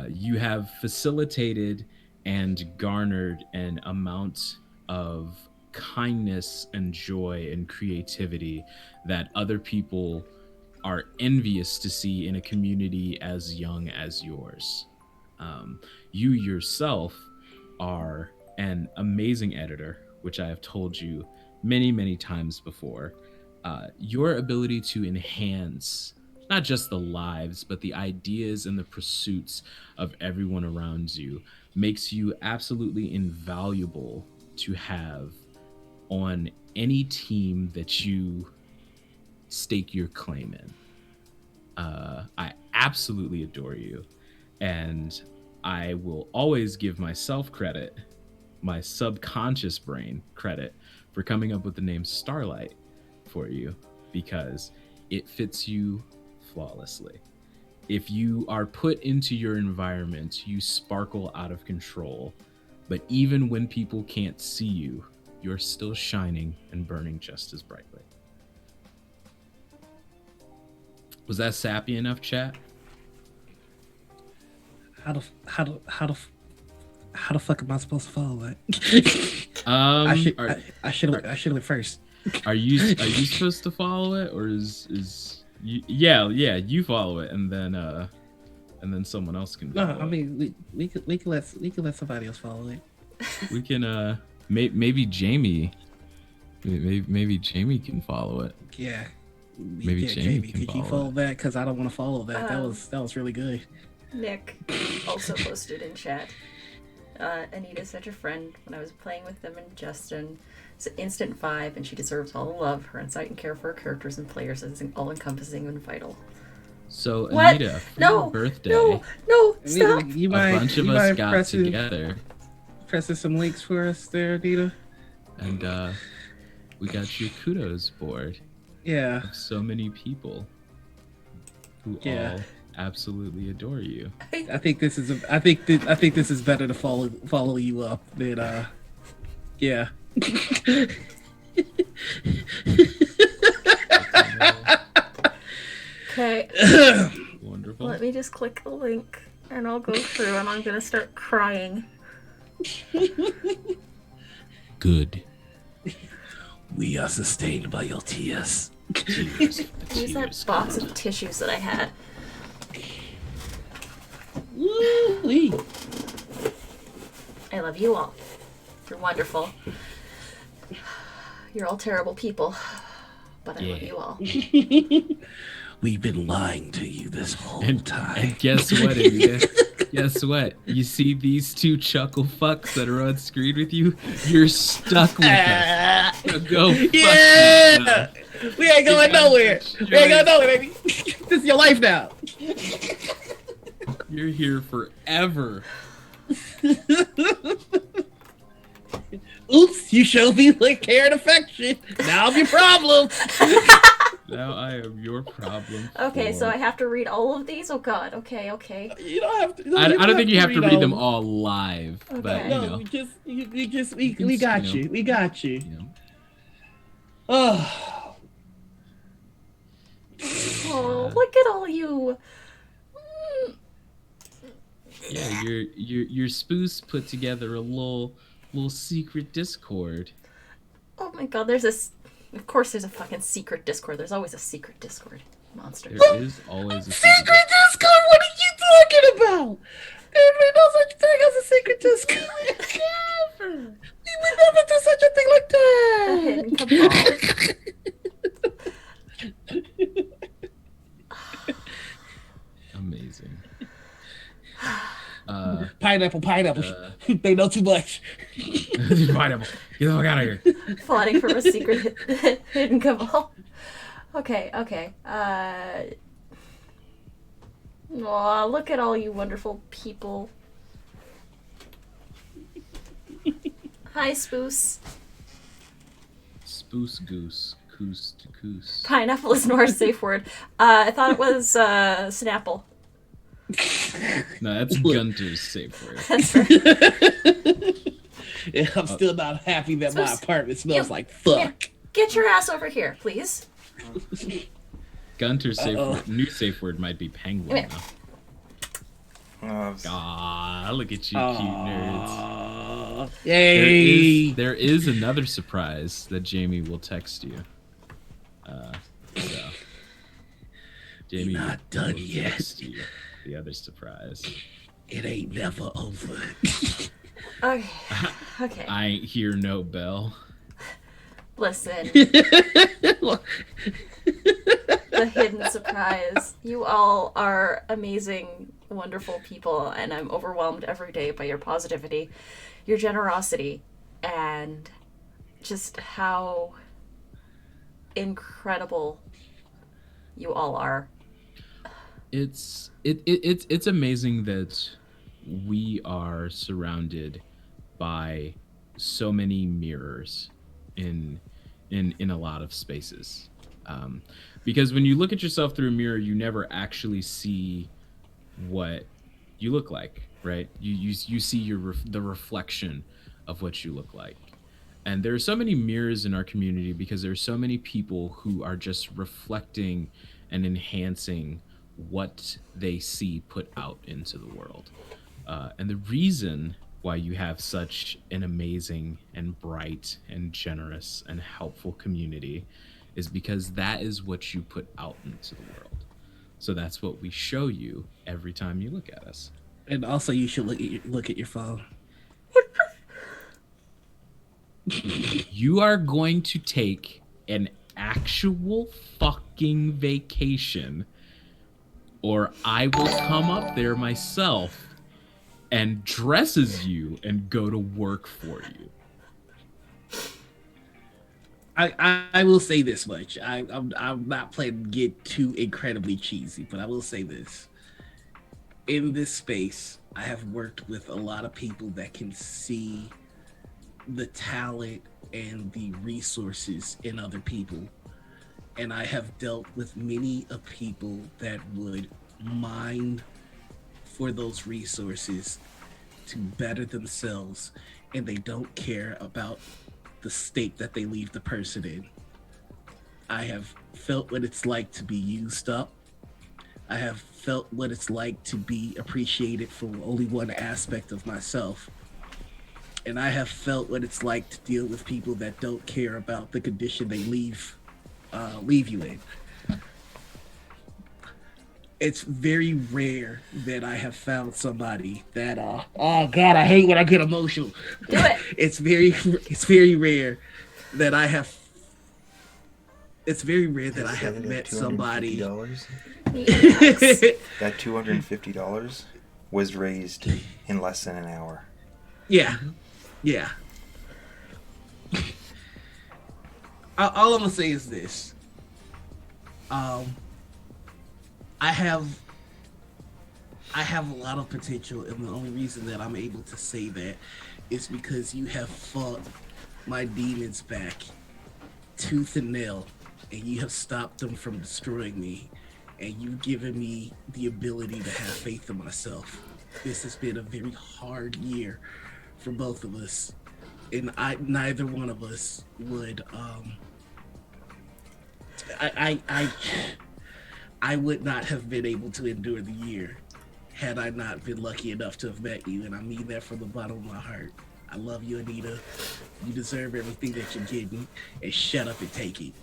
You have facilitated and garnered an amount of kindness and joy and creativity that other people are envious to see in a community as young as yours. You yourself are an amazing editor, which I have told you many, many times before. Your ability to enhance not just the lives, but the ideas and the pursuits of everyone around you makes you absolutely invaluable to have on any team that you stake your claim in. I absolutely adore you, and I will always give myself credit, my subconscious brain credit, for coming up with the name Starlight for you, because it fits you flawlessly. If you are put into your environment, you sparkle out of control, but even when people can't see you, you're still shining and burning just as brightly. Was that sappy enough, chat? How the fuck am I supposed to follow that? I should have first. Are you supposed to follow it, or is you? Yeah, you follow it, and then someone else can. No, I mean we can let somebody else follow it. We can maybe Jamie. Maybe Jamie can follow it. Yeah. Maybe Jamie can could you follow that? Because I don't want to follow that. That was really good. Nick also posted in chat. Anita's such a friend. When I was playing with them and Justin, it's an instant vibe, and she deserves all the love. Her insight and care for her characters and players is all-encompassing and vital. So What? Anita, for No, your birthday, no, stop. A bunch of us got together. Pressing some links for us there, Anita. And we got your kudos board. Yeah. Of so many people who all absolutely adore you. I think this is better to follow you up than yeah. Okay. Wonderful. Let me just click the link and I'll go through and I'm gonna start crying. Good. We are sustained by your tears. Where's that box of tissues that I had? Woo-wee. I love you all. You're wonderful. You're all terrible people, but I love you all. We've been lying to you this whole time. And guess what, Anita? Guess what? You see these two chuckle fucks that are on screen with you? You're stuck with us. So go fuck yourself. We ain't going nowhere. We ain't going nowhere, baby. This is your life now. You're here forever. Oops, you showed me like care and affection. Now I'm your problem. Now I am your problem. Okay, so I have to read all of these? Oh god, okay. You don't have to. I don't think you have to read them all live, Okay. but you know. We got you. We got you. You know. Oh. Oh, look at all you. Yeah, your spoos put together a little secret Discord. Oh my god, of course there's a fucking secret Discord. There's always a secret Discord. Monsters. There is always a secret. Secret Discord? What are you talking about? There's no such thing as a secret Discord. Never. We would never do such a thing like A that. hidden cabal. Amazing. Pineapple. They know too much. Pineapple. Get the fuck out of here. Plotting from a secret hidden cabal. Okay. Aw, look at all you wonderful people. Hi, Spoos. Spoos goose. Coos to coos. Pineapple is Nora's safe word. I thought it was Snapple. No, that's Gunter's safe word. That's right. And I'm still not happy that my Spoos, apartment smells you- like fuck. Get your ass over here, please. Gunter's safe word, new safe word might be penguin. Come Though. Ah, look at you, cute nerds. Yay! There is another surprise that Jamie will text you. So Jamie Not done will yet. text you the other surprise. It ain't never over. Okay. I hear no bell. Listen. The hidden surprise. You all are amazing, wonderful people, and I'm overwhelmed every day by your positivity, your generosity, and just how incredible you all are. It's amazing that we are surrounded by so many mirrors in a lot of spaces. Because when you look at yourself through a mirror, you never actually see what you look like, right? You see the reflection of what you look like. And there are so many mirrors in our community because there are so many people who are just reflecting and enhancing what they see put out into the world. And the reason why you have such an amazing and bright and generous and helpful community is because that is what you put out into the world. So that's what we show you every time you look at us. And also, you should look at your phone. You are going to take an actual fucking vacation, or I will come up there myself and dress as you and go to work for you. I will say this much. I'm not planning to get too incredibly cheesy, but I will say this. In this space, I have worked with a lot of people that can see the talent and the resources in other people. And I have dealt with many of people that would mine for those resources to better themselves, and they don't care about the state that they leave the person in. I have felt what it's like to be used up. I have felt what it's like to be appreciated for only one aspect of myself. And I have felt what it's like to deal with people that don't care about the condition they leave you in. It's very rare that I have found somebody that oh god, I hate when I get emotional. Do it. It's very rare that I have met somebody. $250? Yes. That $250 was raised in less than an hour. Yeah. All I'm gonna say is this. I have a lot of potential, and the only reason that I'm able to say that is because you have fought my demons back tooth and nail, and you have stopped them from destroying me, and you've given me the ability to have faith in myself. This has been a very hard year for both of us, and neither one of us would I would not have been able to endure the year had I not been lucky enough to have met you, and I mean that from the bottom of my heart. I love you, Anita. You deserve everything that you're getting, and shut up and take it.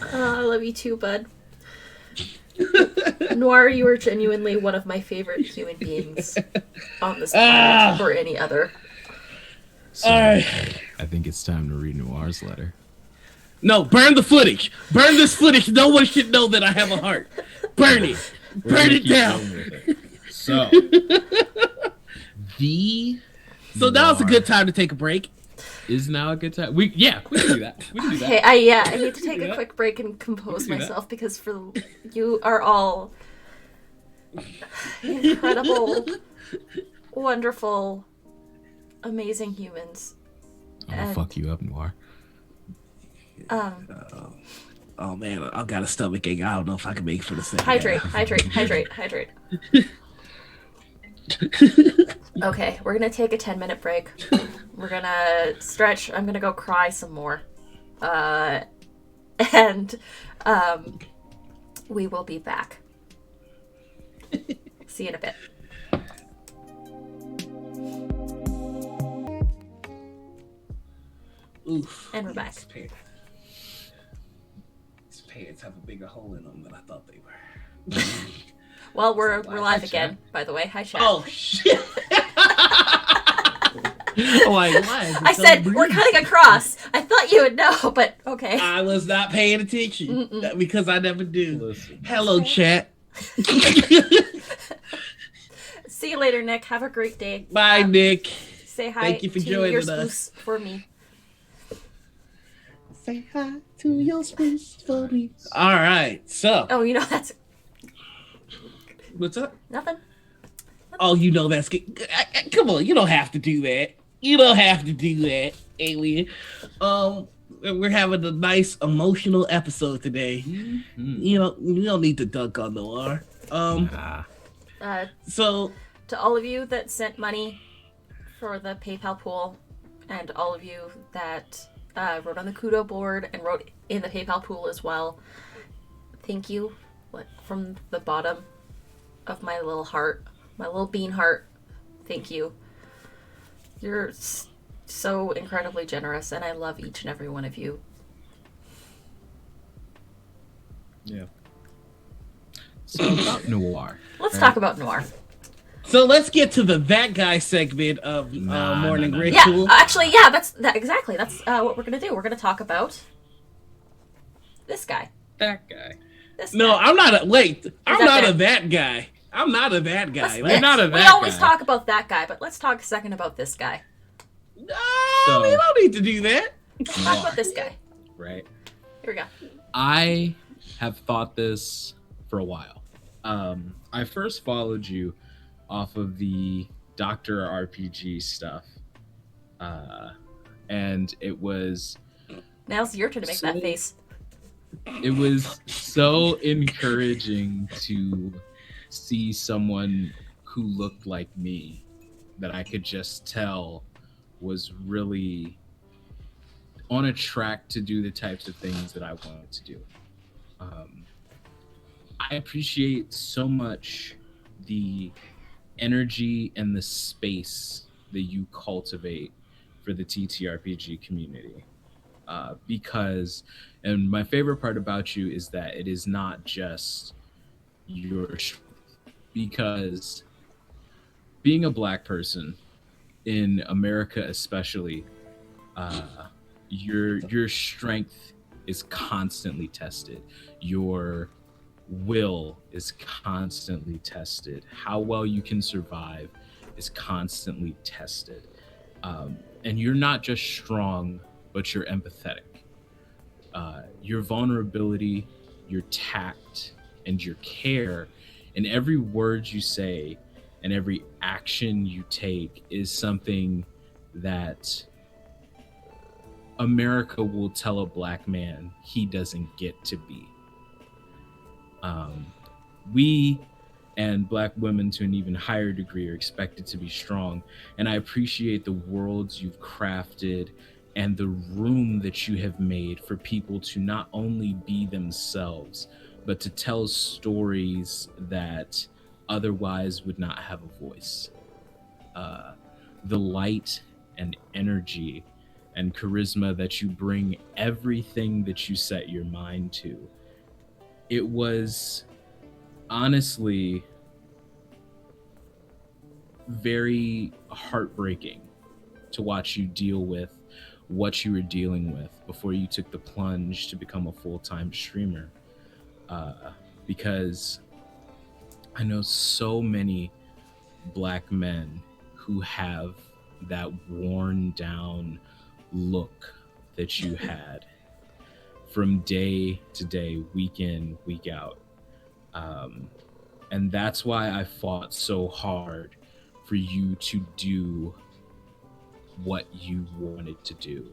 I love you too, bud. Noir, you are genuinely one of my favorite human beings on this planet or any other. So, All right. I think it's time to read Noir's letter. No, burn the footage. Burn this footage. No one should know that I have a heart. Burn it. Burn it down. So, So now's a good time to take a break. Is now a good time? We can do that. We can do that. Okay, I need to take a quick break and compose do that. myself because you are all incredible, wonderful, amazing humans. I'm gonna fuck you up, Noir. Oh man, I got a stomach ache. I don't know if I can make it for the second. Hydrate. Okay, we're gonna take a 10-minute break. We're gonna stretch. I'm gonna go cry some more. And we will be back. See you in a bit. Oof. And we're back. These pants have a bigger hole in them than I thought they were. Well, we're live again, by the way. Hi, chat. Oh shit! Like, why is it I so said brief? we're cutting across. I thought you would know, but okay. I was not paying attention because I never do. Listen. Hello, chat. See you later, Nick. Have a great day. Bye, Nick. Say hi Thank you for to joining your us. spouse for me. Say hi to your spouse for me. All right, so Oh, you know that's what's up? nothing. Oh, you know that's good. Come on, you don't have to do that. You don't have to do that, alien. We're having a nice emotional episode today. Mm-hmm. You know, you don't need to dunk on Noir. So To all of you that sent money for the PayPal pool, and all of you that wrote on the Kudo board and wrote in the PayPal pool as well, thank you, like, from the bottom of my little heart, my little bean heart. Thank you. You're so incredibly generous, and I love each and every one of you. Yeah. So about Noir. Let's talk about Noir. So let's get to that guy segment of Morning nah. Ritual. Yeah, actually, yeah, that's exactly. That's what we're gonna do. We're gonna talk about this guy. That guy. This No, guy. I'm not a wait. I'm that not guy? a that guy. I'm not a that guy. Let's- not a we that always guy. talk about that guy, but let's talk a second about this guy. No, So- we don't need to do that. Let's talk about this guy. Right. Here we go. I have thought this for a while. I first followed you off of the Dr. RPG stuff. And it was Now's your turn to make that face. so encouraging to see someone who looked like me that I could just tell was really on a track to do the types of things that I wanted to do. I appreciate so much the energy and the space that you cultivate for the TTRPG community. Because, and my favorite part about you is that it is not just your strength. Because being a Black person in America, especially, your strength is constantly tested. Your will is constantly tested. How well you can survive is constantly tested. And you're not just strong, but you're empathetic. Your vulnerability, your tact, and your care, and every word you say and every action you take is something that America will tell a Black man he doesn't get to be. We and Black women to an even higher degree are expected to be strong, and I appreciate the worlds you've crafted and the room that you have made for people to not only be themselves but to tell stories that otherwise would not have a voice. The light and energy and charisma that you bring, everything that you set your mind to, it was honestly very heartbreaking to watch you deal with what you were dealing with before you took the plunge to become a full-time streamer. Because I know so many black men who have that worn down look that you had from day to day, week in, week out. And that's why I fought so hard for you to do what you wanted to do.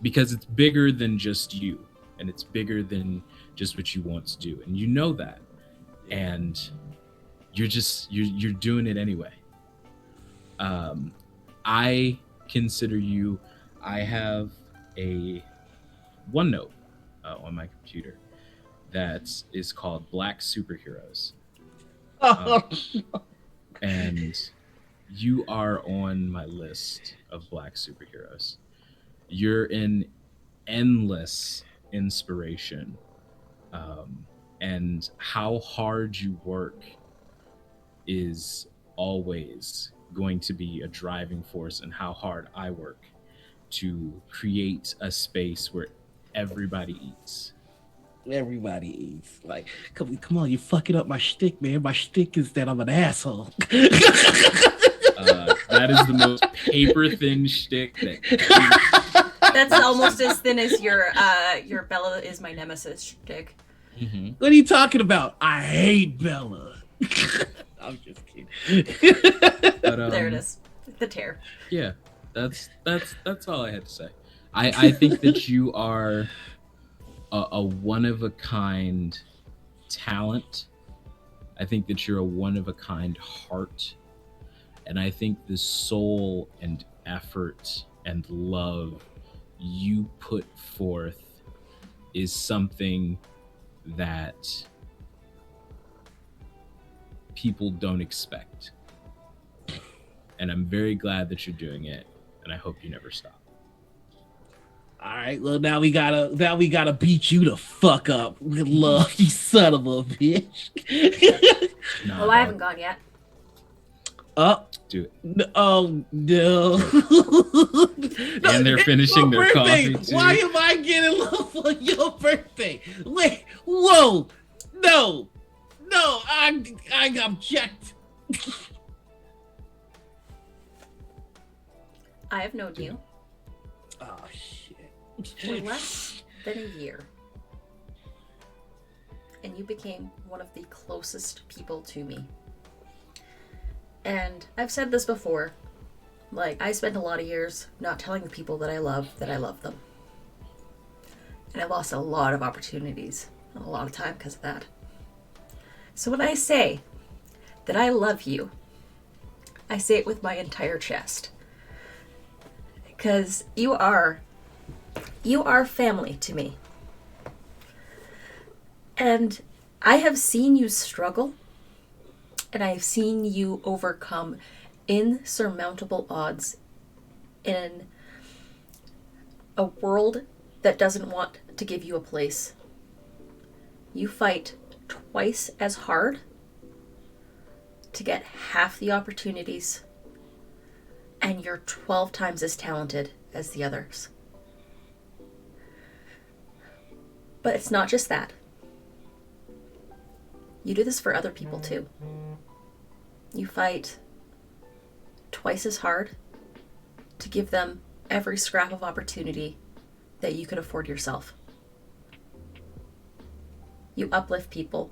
Because it's bigger than just you, and it's bigger than just what you want to do. And you know that. And you're doing it anyway. I consider you, I have a OneNote on my computer that is called Black Superheroes. And you are on my list of Black superheroes. You're an endless inspiration. And how hard you work is always going to be a driving force in how hard I work to create a space where everybody eats. Everybody eats. Like, come on, you fucking up my shtick, man. My shtick is that I'm an asshole. That is the most paper thin shtick that. That's almost as thin as your Bella is my nemesis shtick. Mm-hmm. What are you talking about? I hate Bella. I'm just kidding. But, there it is. The tear. Yeah, that's all I had to say. I think that you are a one of a kind talent. I think that you're a one of a kind heart. And I think the soul and effort and love you put forth is something that people don't expect. And I'm very glad that you're doing it, and I hope you never stop. All right, well now we gotta beat you the fuck up with love, you son of a bitch. Nah, Oh, I haven't gone yet. Oh, do it. oh no. And they're finishing their birthday. coffee too. Why am I getting love on your birthday? Wait, whoa, no, I object. I have known you Oh shit. for less than a year. And you became one of the closest people to me. And I've said this before, like, I spent a lot of years not telling the people that I love them. And I lost a lot of opportunities and a lot of time because of that. So when I say that I love you, I say it with my entire chest. Because you are family to me. And I have seen you struggle, and I have seen you overcome insurmountable odds in a world that doesn't want to give you a place. You fight twice as hard to get half the opportunities, and you're 12 times as talented as the others. But it's not just that. You do this for other people too. You fight twice as hard to give them every scrap of opportunity that you could afford yourself. You uplift people.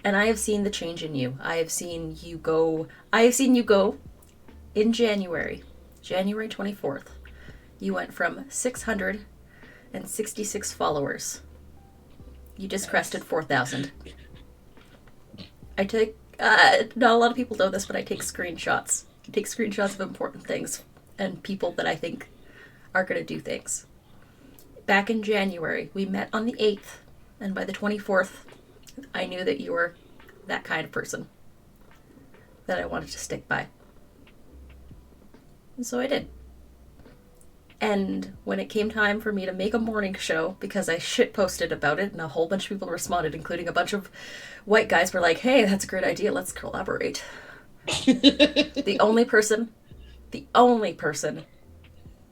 And I have seen the change in you. I have seen you go in January 24th. You went from 666 followers. You just crested 4,000. I take, not a lot of people know this, but I take screenshots. I take screenshots of important things and people that I think are going to do things. Back in January, we met on the 8th, And by the 24th, I knew that you were that kind of person that I wanted to stick by. And so I did. And when it came time for me to make a morning show, because I shitposted about it and a whole bunch of people responded, including a bunch of white guys were like, hey, that's a great idea, let's collaborate. The only person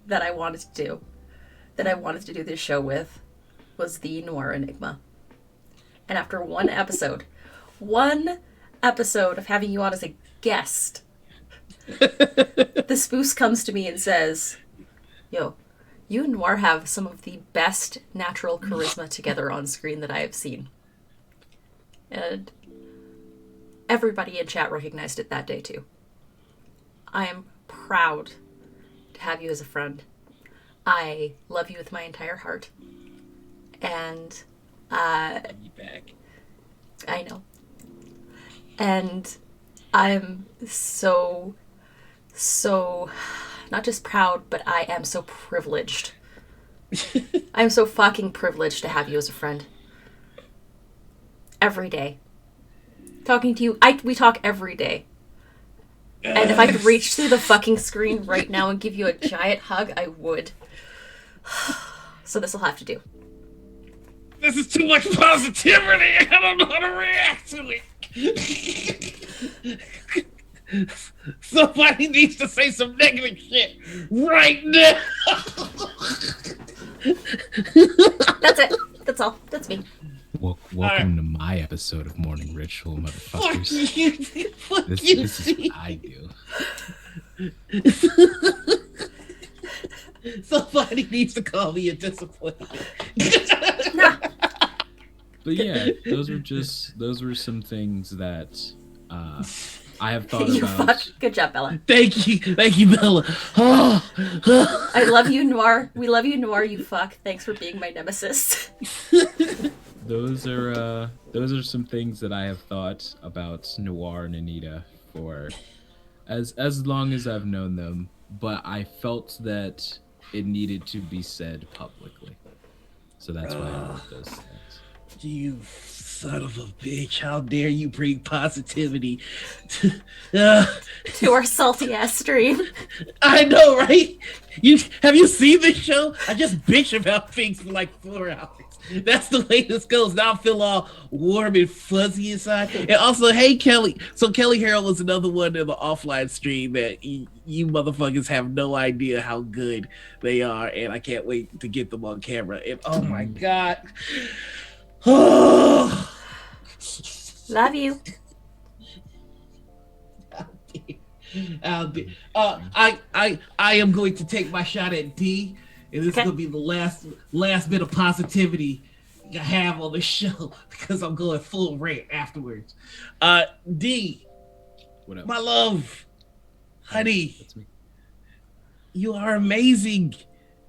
that I wanted to do this show with was the Noir Enigma. And after one episode of having you on as a guest, the spoos comes to me and says, yo, you and Noir have some of the best natural charisma together on screen that I have seen. And everybody in chat recognized it that day too. I am proud to have you as a friend. I love you with my entire heart. And back. I know. And I'm so not just proud, but I am so privileged. I'm so fucking privileged to have you as a friend. Every day. Talking to you, we talk every day. And if I could reach through the fucking screen right now and give you a giant hug, I would. So this will have to do. This is too much positivity. I don't know how to react to it. Somebody needs to say some negative shit right now. That's it. That's all. That's me. Welcome to my episode of Morning Ritual, motherfuckers. This is what I do. Somebody needs to call me a disappointment. But yeah, those were some things that I have thought You about. fuck. Good job, Bella. Thank you, Bella. I love you, Noir. We love you, Noir. You fuck. Thanks for being my nemesis. Those are some things that I have thought about Noir and Anita for as long as I've known them, but I felt that it needed to be said publicly. So that's why I wrote those things. You son of a bitch. How dare you bring positivity to our salty ass stream. I know, right? Have you seen this show? I just bitch about things for like 4 hours. That's the way this goes. Now I feel all warm and fuzzy inside. And also, hey, Kelly. So Kelly Harrell was another one in the offline stream that you motherfuckers have no idea how good they are. And I can't wait to get them on camera. And oh my God. Love you. I am going to take my shot at D, and this is gonna be the last bit of positivity I have on the show because I'm going full rant afterwards. D, What up? my love, honey, That's me. you are amazing.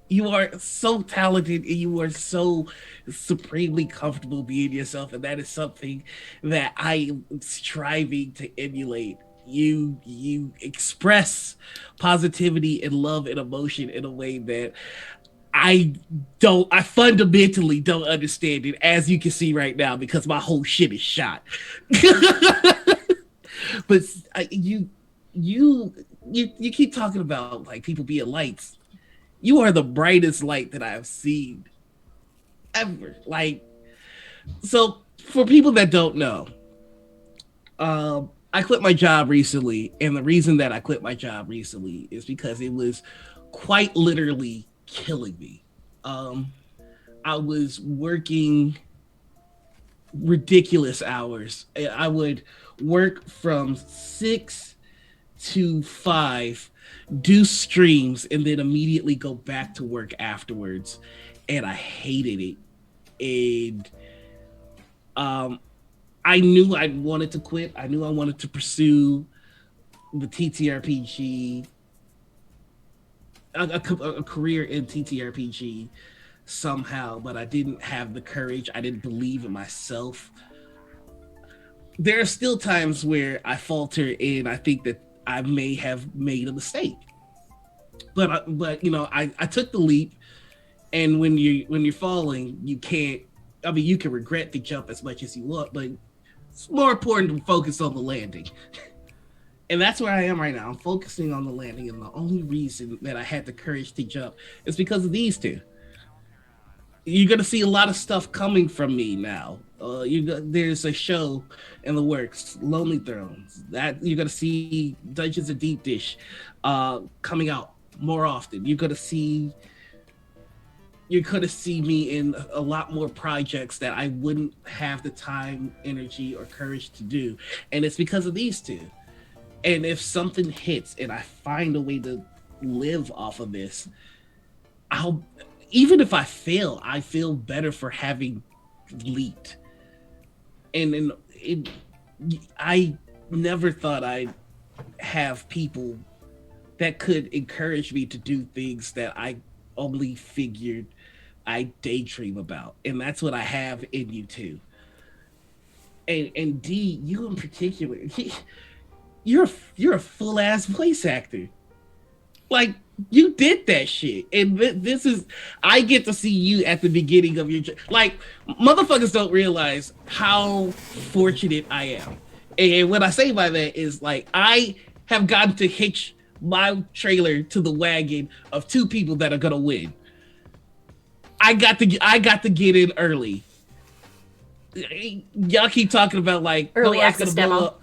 You are so talented and you are so supremely comfortable being yourself, and that is something that I am striving to emulate. You express positivity and love and emotion in a way that I fundamentally don't understand it, as you can see right now, because my whole shit is shot. But you keep talking about like people being lights. You are the brightest light that I have seen ever. Like, so for people that don't know, I quit my job recently, and the reason that I quit my job recently is because it was quite literally killing me. I was working ridiculous hours. I would work from 6 to 5, do streams, and then immediately go back to work afterwards. And I hated it. And I knew I wanted to quit. I knew I wanted to pursue the TTRPG, a career in TTRPG somehow, but I didn't have the courage. I didn't believe in myself. There are still times where I falter and I think that I may have made a mistake. But you know, I took the leap, and when you're falling, you can't I mean, you can regret the jump as much as you want, but it's more important to focus on the landing. And that's where I am right now. I'm focusing on the landing, and the only reason that I had the courage to jump is because of these 2. You're gonna see a lot of stuff coming from me now. There's a show in the works, Lonely Thrones. That you're gonna see Dungeons of Deep Dish coming out more often. You're gonna see me in a lot more projects that I wouldn't have the time, energy, or courage to do, and it's because of these 2. And if something hits and I find a way to live off of this, even if I fail, I feel better for having leaped. And I never thought I'd have people that could encourage me to do things that I only figured I daydream about. And that's what I have in you too. And D, you in particular, you're a full ass voice actor. Like, you did that shit, and this is, I get to see you at the beginning of your, like, motherfuckers don't realize how fortunate I am. And what I say by that is, like, I have gotten to hitch my trailer to the wagon of 2 people that are gonna win. I got to get in early. Y'all keep talking about, like, early access demo.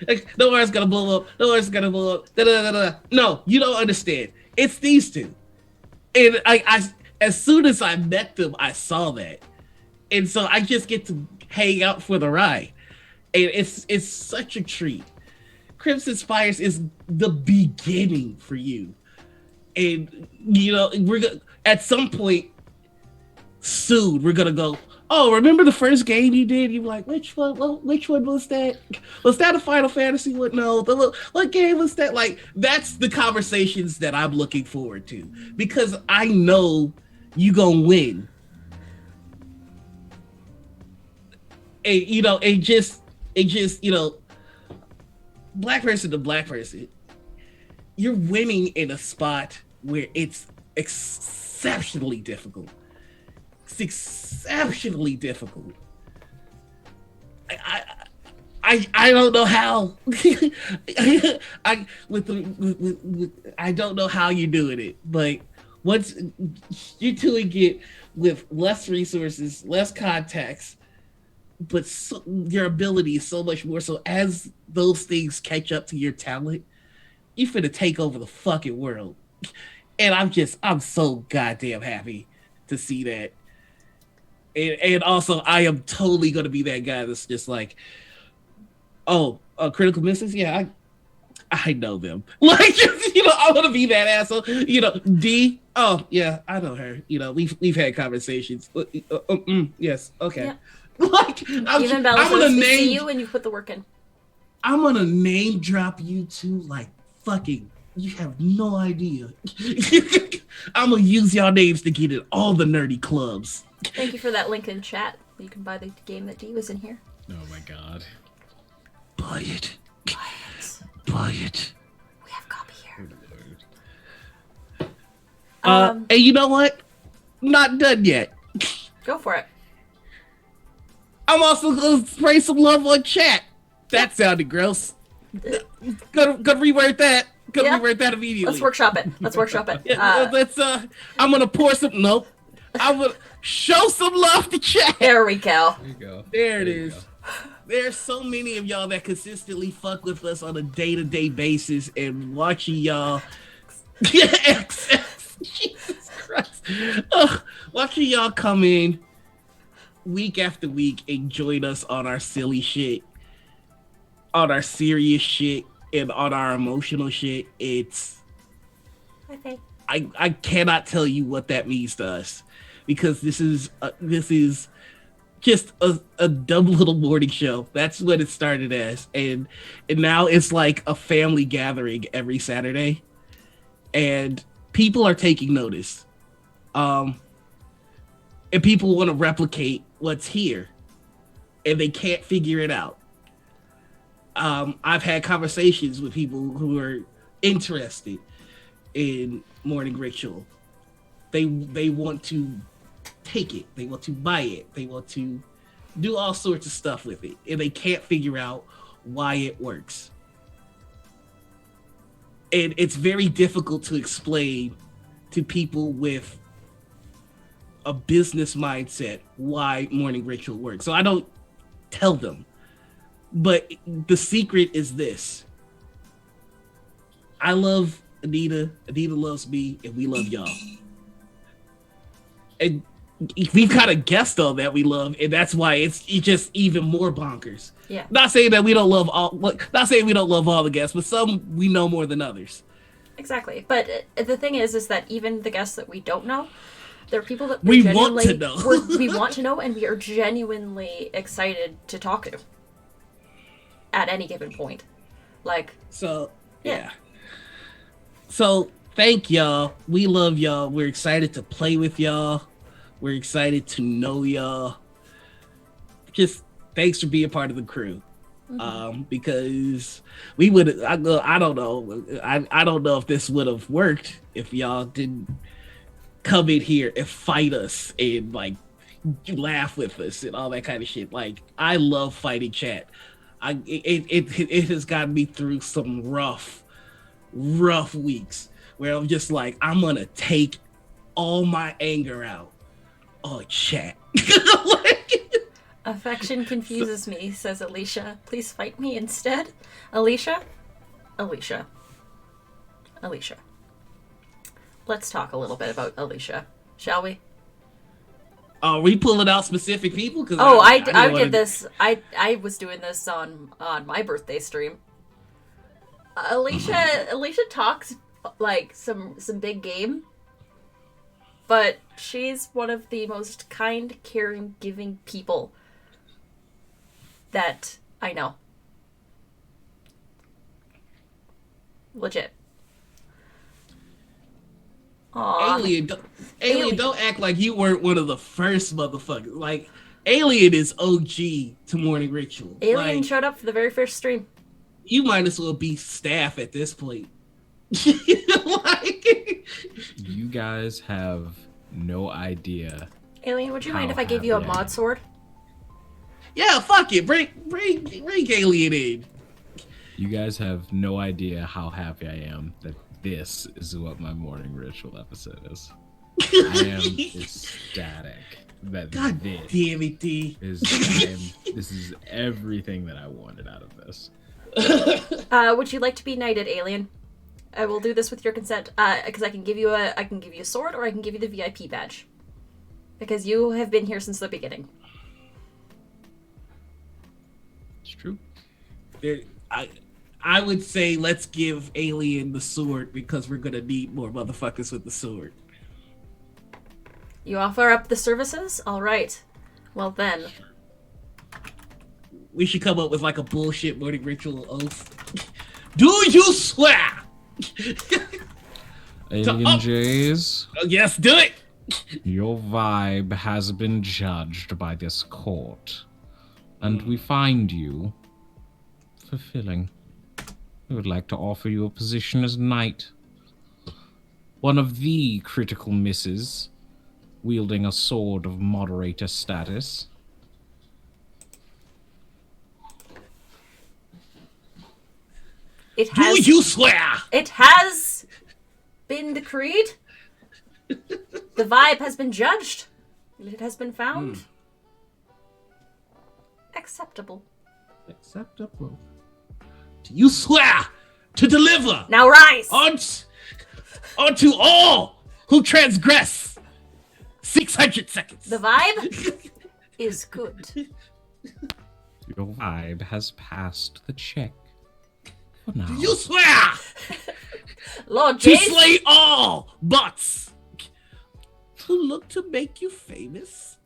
Like, no one's gonna blow up. No one's gonna blow up. Da, da, da, da. No, you don't understand. It's these 2. And I as soon as I met them, I saw that. And so I just get to hang out for the ride. And it's such a treat. Crimson Spires is the beginning for you. And, you know, at some point soon, we're gonna go, oh, remember the first game you did? You're like, which one was that? Was that a Final Fantasy one? No. What game was that? Like, that's the conversations that I'm looking forward to, because I know you gonna win. And, you know, it just, you know, black person to black person, you're winning in a spot where it's exceptionally difficult. It's exceptionally difficult. I don't know how. I don't know how you're doing it, but once you're doing it with less resources, less contacts, but your ability is so much more. So as those things catch up to your talent, you're finna take over the fucking world. And I'm so goddamn happy to see that. And also, I am totally gonna be that guy that's just like, oh, critical misses? Yeah, I know them. Like, you know, I want to be that asshole. You know, D. Oh yeah, I know her. You know, we've had conversations. Yes, okay. Yeah. Like, Even Bella says we see you and you put the work in. I'm gonna name drop you two like fucking. You have no idea. I'm gonna use y'all names to get in all the nerdy clubs. Thank you for that link in chat. You can buy the game that D was in here. Oh my god. Buy it. Buy it. Buy it. We have copy here. And you know what? Not done yet. Go for it. I'm also gonna spray some love on chat. That sounded gross. Gonna reword that. Reword that immediately. Let's workshop it. I'm gonna pour some. Nope. I'm gonna show some love to chat. There we go. There you go. There it is. There's so many of y'all that consistently fuck with us on a day-to-day basis, and watching y'all. Jesus Christ. Watching y'all come in week after week and join us on our silly shit, on our serious shit, and on our emotional shit. It's Okay. I cannot tell you what that means to us, because this is just a dumb little morning show. That's what it started as, and now it's like a family gathering every Saturday, and people are taking notice, and people want to replicate what's here, and they can't figure it out. I've had conversations with people who are interested in Morning Ritual. They want to take it. They want to buy it. They want to do all sorts of stuff with it. And they can't figure out why it works. And it's very difficult to explain to people with a business mindset why morning ritual works. So I don't tell them. But the secret is this. I love Anita. Anita loves me, and we love y'all. And we've kind of guessed all that we love, and that's why it's just even more bonkers. Yeah. Not saying that we don't love all. Not saying we don't love all the guests, but some we know more than others. Exactly. But the thing is that even the guests that we don't know, there are people that We want to know. we want to know, and we are genuinely excited to talk to at any given point. Like, So, yeah. So, thank y'all. We love y'all. We're excited to play with y'all. We're excited to know y'all. Just thanks for being part of the crew. Because we would, I don't know. I don't know if this would have worked if y'all didn't come in here and fight us and like laugh with us and all that kind of shit. Like, I love fighting chat. It has gotten me through some rough weeks where I'm just like, I'm gonna take all my anger out on chat. affection confuses me, says Alicia. Please fight me instead. Alicia. Let's talk a little bit about Alicia, shall we? Are we pulling out specific people? Cause I didn't did this. I was doing this on my birthday stream. Alicia talks like some big game, but she's one of the most kind, caring, giving people that I know. Legit. Aww. Alien, don't act like you weren't one of the first motherfuckers. Like, Alien is OG to Morning Ritual. Alien like, showed up for the very first stream. You might as well be staff at this point. Like, You guys have no idea. Alien, would you mind How if I gave you a happy I mod am. sword? yeah, fuck it. Bring Alien in. You guys have no idea how happy I am that this is what my morning ritual episode is. I am ecstatic that God this damn it, D. this is everything that I wanted out of this. Would you like to be knighted, Alien? I will do this with your consent, because I can give you a sword, or I can give you the VIP badge, because you have been here since the beginning. It's true. I would say let's give Alien the sword because we're gonna need more motherfuckers with the sword. You offer up the services? All right. Well then. We should come up with like a bullshit morning ritual oath. Do you swear? Alien Jays, Yes, do it. your vibe has been judged by this court, and we find you fulfilling. We would like to offer you a position as knight. One of the critical misses, wielding a sword of moderator status. It Do has you swear? It has been decreed. The vibe has been judged. It has been found acceptable. Acceptable. Do you swear to deliver Now rise. unto all who transgress 600 seconds? The vibe is good. Your vibe has passed the check. For now. Do you swear Lord to Jace. slay all bots who look to make you famous?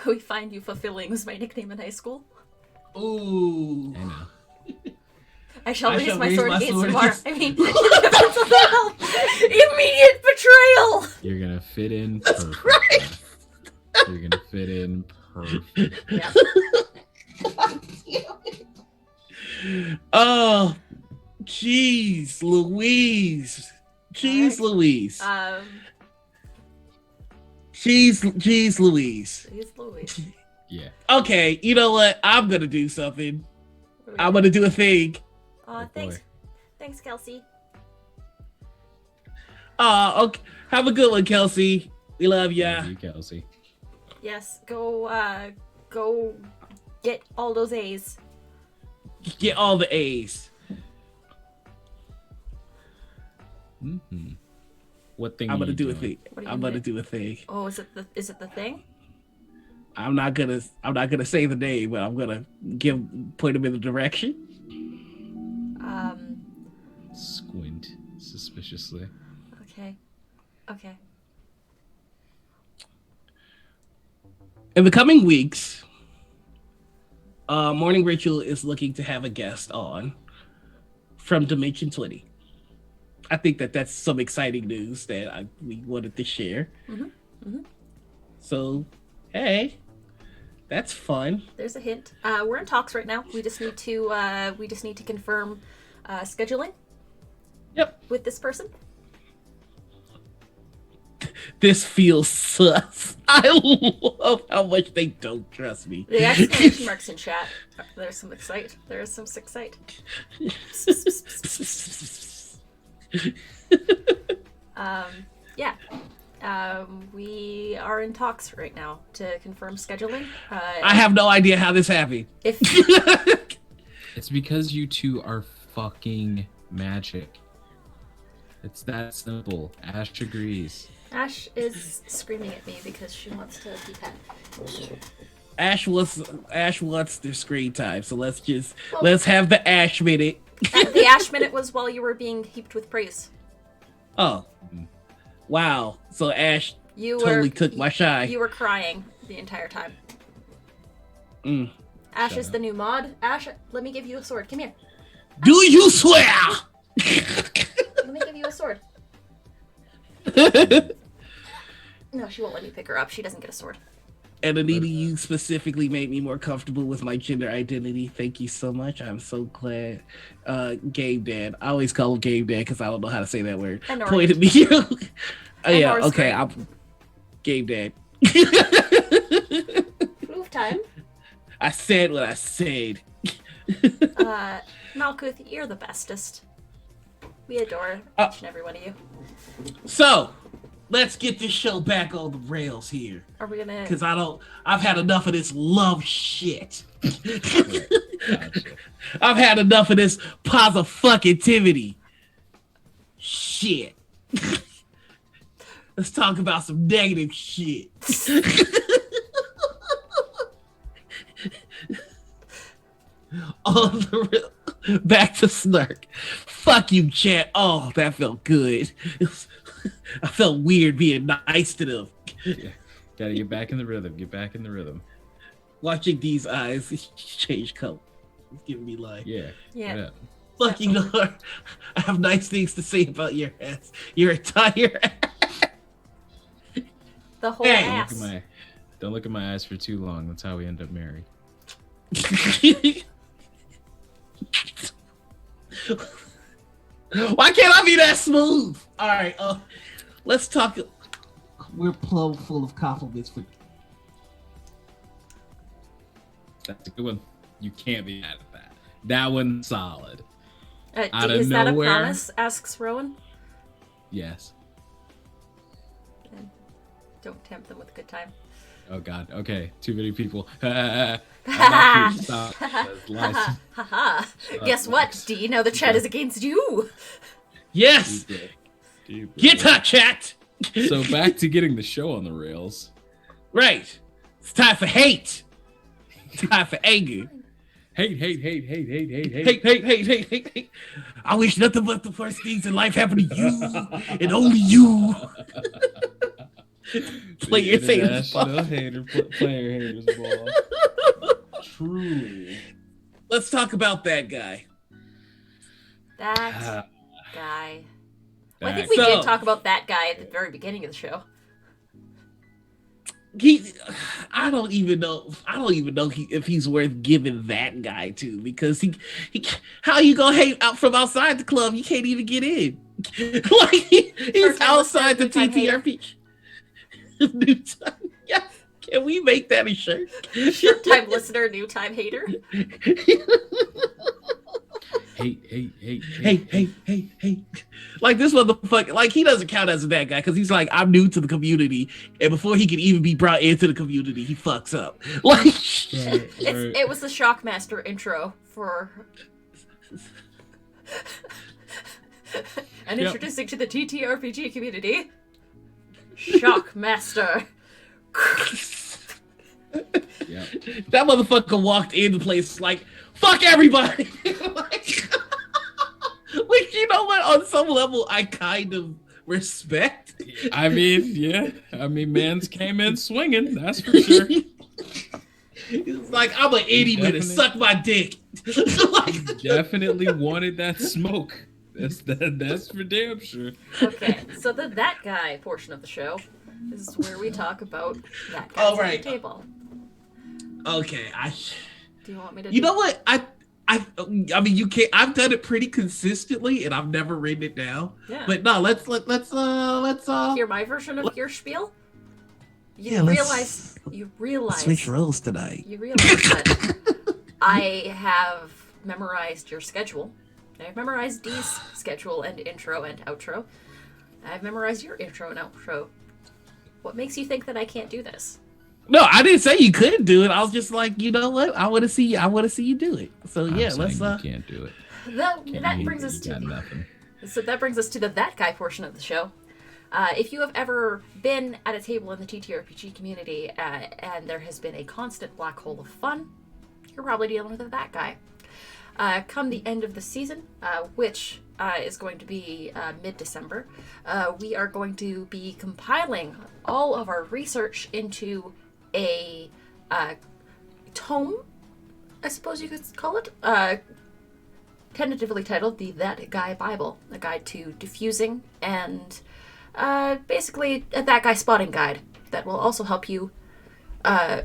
We find you fulfilling was my nickname in high school. Ooh. I know. I shall I raise shall my raise sword my against sword Mar. against- I mean, that's what the hell. Immediate betrayal. You're gonna fit in perfect. right. You're gonna fit in perfect. Yeah. Oh, jeez, Louise. Jeez Louise. Um, Jeez Louise. Jeez Louise. Yeah. Okay, you know what? I'm gonna do something. What are we I'm doing? gonna do a thing. Aw, Oh, thanks. boy. Thanks, Kelsey. Okay. Have a good one, Kelsey. We love ya. Love you, Kelsey. Yes, go get all those A's. Get all the A's. Mm-hmm. What thing? I'm are gonna you do a doing? thing. What are you I'm gonna gonna do a thing. Oh, is it the thing? I'm not gonna say the name, but I'm gonna point him in the direction. Squint suspiciously. Okay. In the coming weeks, Morning Ritual is looking to have a guest on from Dimension 20. I think that's some exciting news that we wanted to share. So, hey, that's fun. There's a hint. We're in talks right now. We just need to confirm scheduling Yep. with this person. This feels sus. I love how much they don't trust me. The exclamation marks in chat. There's some excite. There is some excite. Yeah. We are in talks right now to confirm scheduling. I have no idea how this happened. If It's because you two are fucking magic. It's that simple. Ash agrees. Ash is screaming at me because she wants to be pet. Ash wants their screen time, so let's have the Ash minute. The Ash minute was while you were being heaped with praise. Oh, wow! So Ash You totally were took my shy. You were crying the entire time. Ash Shut is up. the new mod. Ash, let me give you a sword. Come here. Do you swear? Let me give you a sword. No, she won't let me pick her up. She doesn't get a sword. And Anita, you specifically made me more comfortable with my gender identity. Thank you so much. I'm so glad. Game Dad. I always call him Game Dad because I don't know how to say that word. And Pointed me. Oh, yeah, Norris okay. Gray. I'm Game Dad. Move time. I said what I said. Malkuth, you're the bestest. We adore each and every one of you. So, let's get this show back on the rails here. Are we gonna? Because I've had enough of this love shit. Gotcha. I've had enough of this positivity. Shit. Let's talk about some negative shit. On the real, back to Snark. Fuck you, chat. Oh, that felt good. I felt weird being nice to them. Yeah. Gotta get back in the rhythm. Get back in the rhythm. Watching these eyes change color. It's giving me life. Yeah. Yeah. Fuck you, Lord. I have nice things to say about your ass. Your entire ass. The whole Hey. ass. Don't look at my eyes for too long. That's how we end up married. Why can't I be that smooth? All right, let's talk. We're plumb full of compliments for. That's a good one. You can't be mad at that. That one's solid. Out of Is that a nowhere. promise? Asks Rowan. Yes. Don't tempt them with a good time. Oh God. Okay. Too many people. Stop. That's lies. Haha. Guess what, D? Now the chat is against you. Yes, Deep get her, chat. So back to getting the show on the rails. Right. It's time for hate. It's time for anger. Hate. Hate. I wish nothing but the worst things in life happen to you and only you. Player The haters ball. player haters ball. Truly. Let's talk about that guy. That guy. Well, I think we So- did talk about that guy at the very beginning of the show. he I don't even know. If he's worth giving that guy to, because he how you gonna hate out from outside the club? You can't even get in. Like Short he's time listener, outside the new time hater. TTRP. New time. Yeah, can we make that a shirt? Short time listener, new time hater. Hey. Like this motherfucker, like he doesn't count as a bad guy because he's like, I'm new to the community, and before he can even be brought into the community, he fucks up. Like, It was the Shockmaster intro for. And introducing to the TTRPG community, Shockmaster. Yep. that motherfucker walked in the place like, fuck everybody. Like, you know what? On some level, I kind of respect. I mean, yeah. I mean, man's came in swinging. That's for sure. It's like, I'm an idiot and suck my dick. Like, Definitely wanted that smoke. That's for damn sure. Okay, so that guy portion of the show is where we talk about that guy right. at the table. Okay, Do you want me to? You know what? I mean, you can't. I've done it pretty consistently, and I've never written it down. Yeah. But no, let's hear my version of your spiel. You realize switch roles tonight. You realize that I have memorized your schedule. I've memorized Dee's schedule and intro and outro. I've memorized your intro and outro. What makes you think that I can't do this? No, I didn't say you couldn't do it. I was just like, you know what? I want to see you do it. So I'm yeah, saying let's. You can't do it. That brings us to nothing. So that brings us to that guy portion of the show. If you have ever been at a table in the TTRPG community and there has been a constant black hole of fun, you're probably dealing with that guy. Come the end of the season, which is going to be mid-December, we are going to be compiling all of our research into a tome, I suppose you could call it, tentatively titled the That Guy Bible, a guide to diffusing and basically a that guy spotting guide that will also help you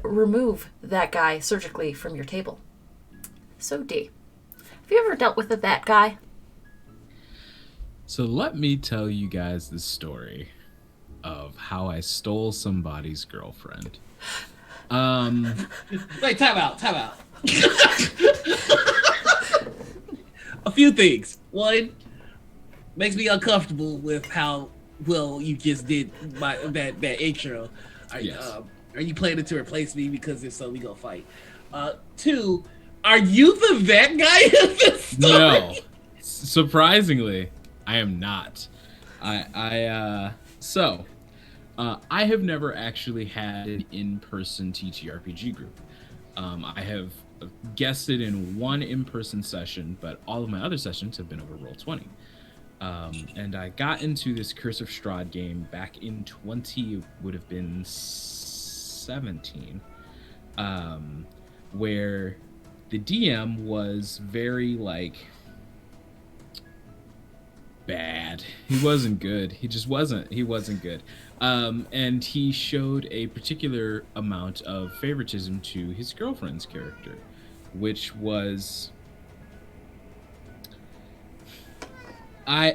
remove that guy surgically from your table. So D, have you ever dealt with that guy? So let me tell you guys the story of how I stole somebody's girlfriend. Wait, time out. A few things. One, makes me uncomfortable with how well you just did that intro. Are you planning to replace me? Because if so, we gonna fight. Two, are you that guy in this story? No, surprisingly, I am not. I have never actually had an in-person TTRPG group. I have guested in one in-person session, but all of my other sessions have been over Roll20. And I got into this Curse of Strahd game back in 2017, where the DM was very bad. He wasn't good. He just wasn't. He wasn't good. And he showed a particular amount of favoritism to his girlfriend's character, which was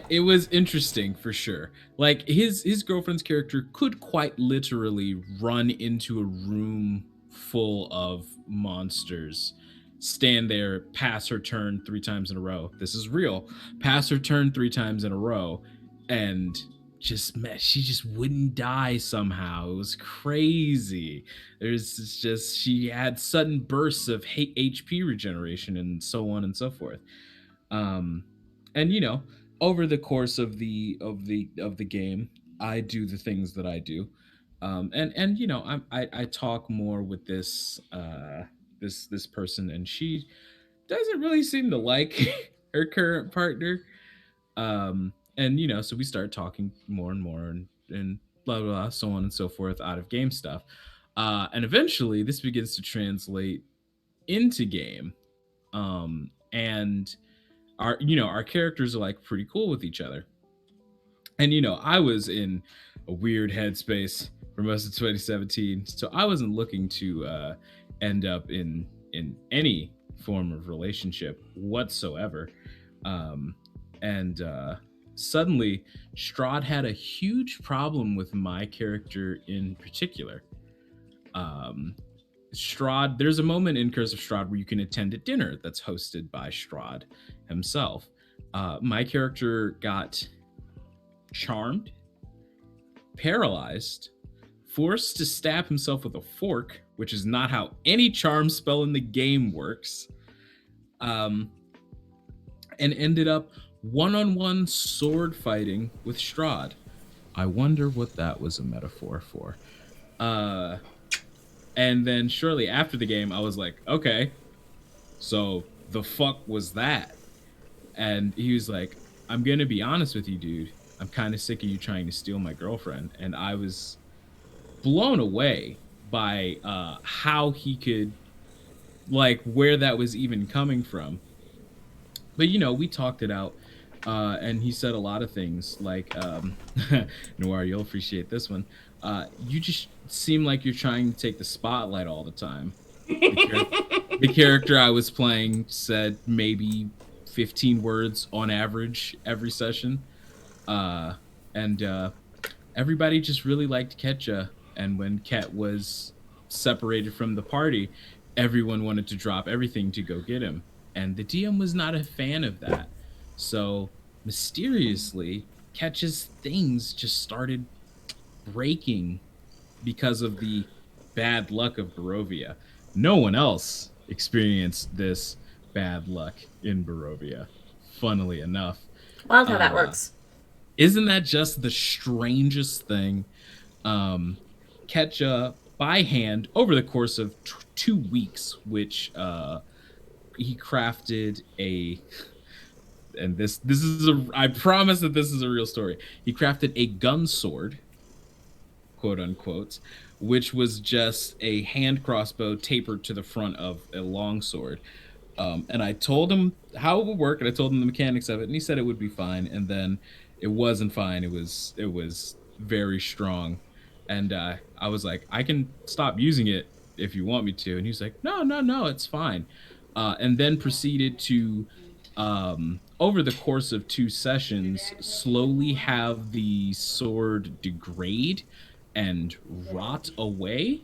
it was interesting for sure. Like his girlfriend's character could quite literally run into a room full of monsters, stand there, pass her turn 3 times in a row. This is real. Pass her turn 3 times in a row, and she just wouldn't die somehow. It was crazy. She had sudden bursts of HP regeneration and so on and so forth. And over the course of the game, I do the things that I do. I talk more with this person, and she doesn't really seem to like her current partner. So we start talking more and more, and blah blah blah, so on and so forth, out of game stuff. And eventually this begins to translate into game. And our characters are like pretty cool with each other. And I was in a weird headspace for most of 2017. So I wasn't looking to end up in any form of relationship whatsoever. And suddenly, Strahd had a huge problem with my character in particular. Strahd, there's a moment in Curse of Strahd where you can attend a dinner that's hosted by Strahd himself. My character got charmed, paralyzed, forced to stab himself with a fork, which is not how any charm spell in the game works, and ended up one-on-one sword fighting with Strahd. I wonder what that was a metaphor for. And then shortly after the game, I was like, okay, so the fuck was that? And he was like, I'm gonna be honest with you, dude. I'm kind of sick of you trying to steal my girlfriend. And I was blown away by how he could, like, where that was even coming from. But, you know, we talked it out. And he said a lot of things like, Noir, you'll appreciate this one. You just seem like you're trying to take the spotlight all the time. The character I was playing said maybe 15 words on average every session. And everybody just really liked Ketcha. And when Ket was separated from the party, everyone wanted to drop everything to go get him. And the DM was not a fan of that. So mysteriously, Ketch's things just started breaking because of the bad luck of Barovia. No one else experienced this bad luck in Barovia, funnily enough. Wild how that works. Isn't that just the strangest thing? Ketcha, by hand, over the course of 2 weeks, which he crafted a... And this is I promise that this is a real story. He crafted a gun sword, quote unquote, which was just a hand crossbow tapered to the front of a long sword. And I told him how it would work, and I told him the mechanics of it, and he said it would be fine. And then it wasn't fine. It was very strong. And I was like, I can stop using it if you want me to. And he was like, no, it's fine. And then proceeded to, over the course of 2 sessions, slowly have the sword degrade and rot away,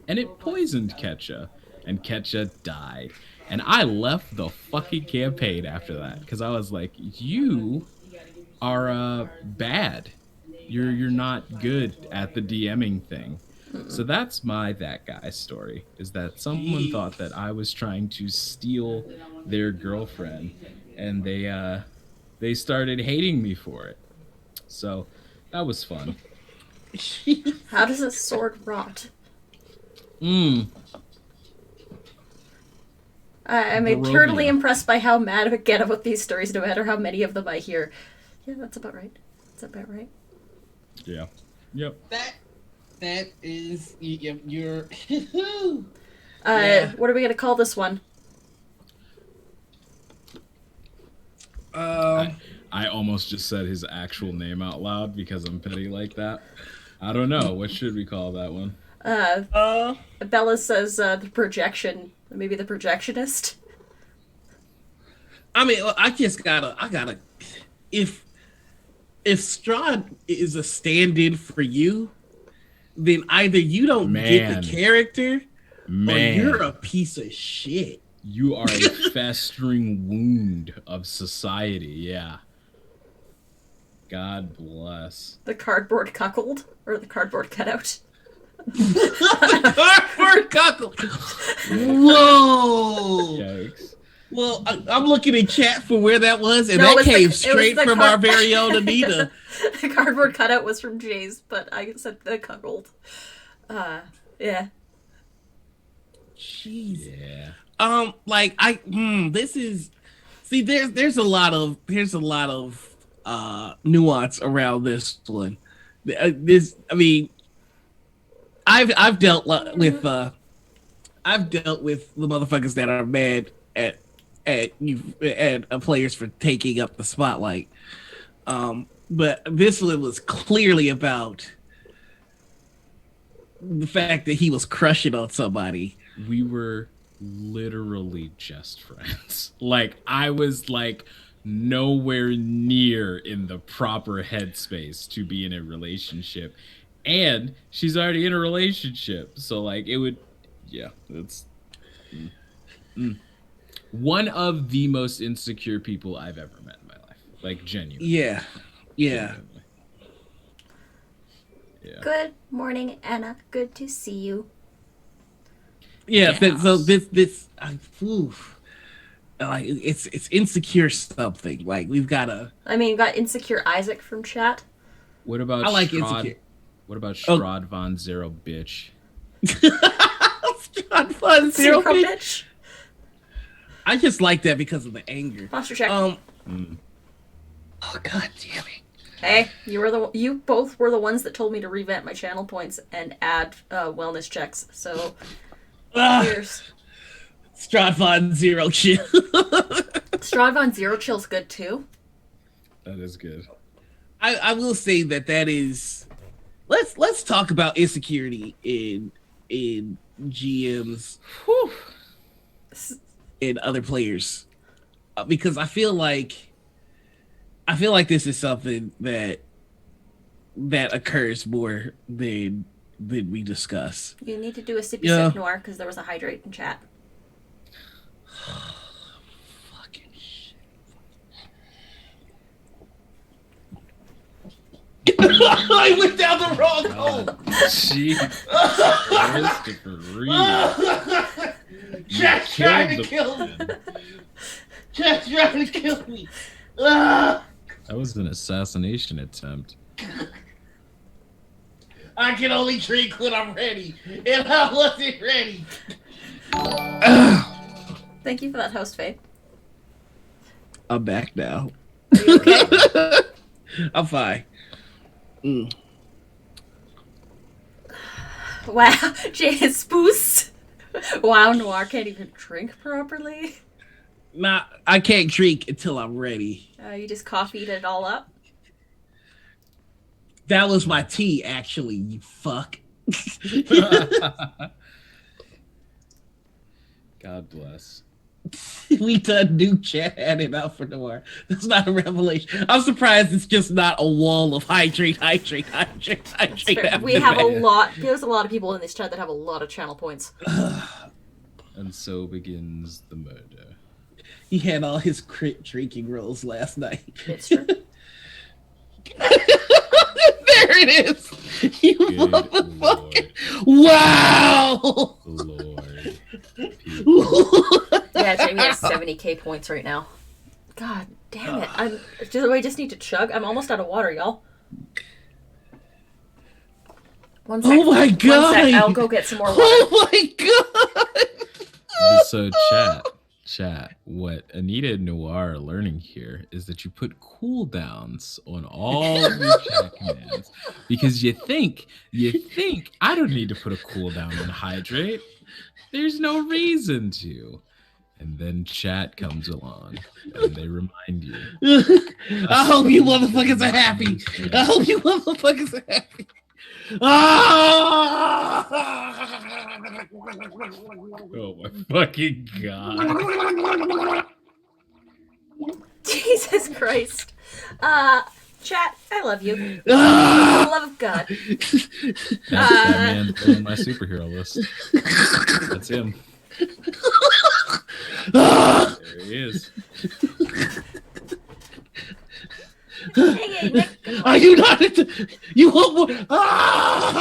and it poisoned Ketcha, and Ketcha died. And I left the fucking campaign after that because I was like, you are bad. You're not good at the DMing thing. So that's my that guy story, is that someone thought that I was trying to steal their girlfriend, and they started hating me for it. So that was fun. How does a sword rot? I'm eternally impressed by how mad I get about these stories, no matter how many of them I hear. Yeah, that's about right. Yeah. Yep. That is you're. What are we gonna call this one? I almost just said his actual name out loud because I'm petty like that. I don't know. What should we call that one? Bella says the projection. Maybe the projectionist. I mean, I gotta. If Strahd is a stand-in for you, then either you don't get the character, or you're a piece of shit. You are a festering wound of society. Yeah. God bless. The cardboard cuckold or the cardboard cutout. Cardboard cuckold. Whoa. Yikes. Well, I'm looking in chat for where that was, and that came straight from our very own Anita. The cardboard cutout was from Jay's, but I said the cuckold. Yeah. Jeez. Yeah. This is, see, there's a lot of nuance around this one. I've dealt with the motherfuckers that are mad at players for taking up the spotlight. But this one was clearly about the fact that he was crushing on somebody. We were literally just friends. Like, I was like nowhere near in the proper headspace to be in a relationship. And she's already in a relationship. So like it would it's one of the most insecure people I've ever met in my life. Like genuinely. Yeah. Genuinely. Yeah. Good morning, Anna. Good to see you. Yeah, Yes. so like it's insecure something. Like we've got to. I mean, got Insecure Isaac from chat. What about I like Strahd? insecure. What about Strahd von Zero bitch? Strahd von Zero Zero bitch. bitch. I just like that because of the anger. Posture check. Oh god damn it. Hey, you both were the ones that told me to revamp my channel points and add wellness checks. So cheers. Strahd von Zero chill. Strahd von Zero chill's good too. That is good. I will say that is. Let's talk about insecurity in GMs and other players, because I feel like this is something that occurs more than we discuss. You need to do a sippy sip noir because there was a hydrate in chat. Fucking shit. I went down the wrong hole. Jeez. Christopher Reed. Chat's trying to kill me. Chat's trying to kill me. Ah! That was an assassination attempt. I can only drink when I'm ready, and I wasn't ready. Thank you for that host, Faye. I'm back now. Are you okay? I'm fine. Wow, Jay is spoos. Wow, Noir can't even drink properly. Nah, I can't drink until I'm ready. You just coffeed it all up. That was my tea, actually, you fuck. God bless. We done new chat added out for Noir. That's not a revelation. I'm surprised it's just not a wall of hydrate. We have a lot. There's a lot of people in this chat that have a lot of channel points. And so begins the murder. He had all his crit drinking rolls last night. It's true. There it is. You Good motherfucker. Lord. Wow. Lord. Yeah, Jamie has 70k points right now. God damn it! I just need to chug. I'm almost out of water, y'all. One sec. Oh my god! 1 sec. I'll go get some more water. Oh my god! So chat, what Anita and Noir are learning here is that you put cooldowns on all of your chat commands because you think I don't need to put a cooldown on hydrate. There's no reason to. And then chat comes along and they remind you. I hope you motherfuckers are happy. I hope you motherfuckers are happy. Ah! Oh my fucking god. Jesus Christ. Chat, I love you. For Ah! the love of God. That's that man on my superhero list. That's him. Ah! There he is. Hey, Nick. Are you not? You want more? Ah!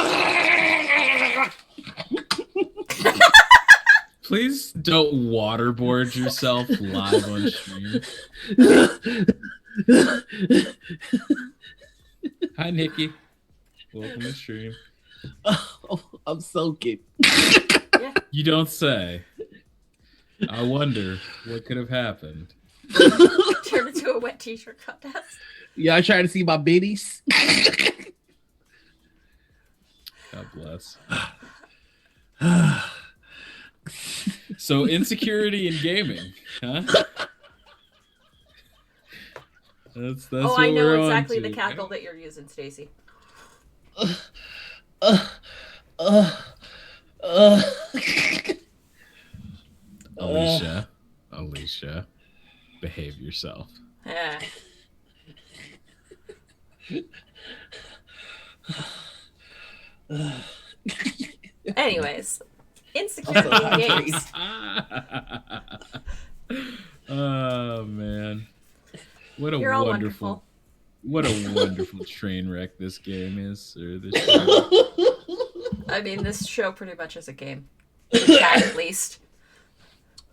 Please don't waterboard yourself live on stream. Hi, Nikki. Welcome to stream. Oh, I'm soaking. Yeah. You don't say. I wonder what could have happened. Turn into a wet t-shirt contest. Y'all trying to see my biddies? God bless. So insecurity in gaming, huh? That's Oh, what I know we're on exactly to. the cackle that you're using, Stacy. Uh, uh, Alicia, behave yourself. Eh. Anyways, insecurity Also in games. Oh man, what a You're all wonderful, wonderful. what a wonderful train wreck this game is, or this show. I mean, this show pretty much is a game. The chat, at least.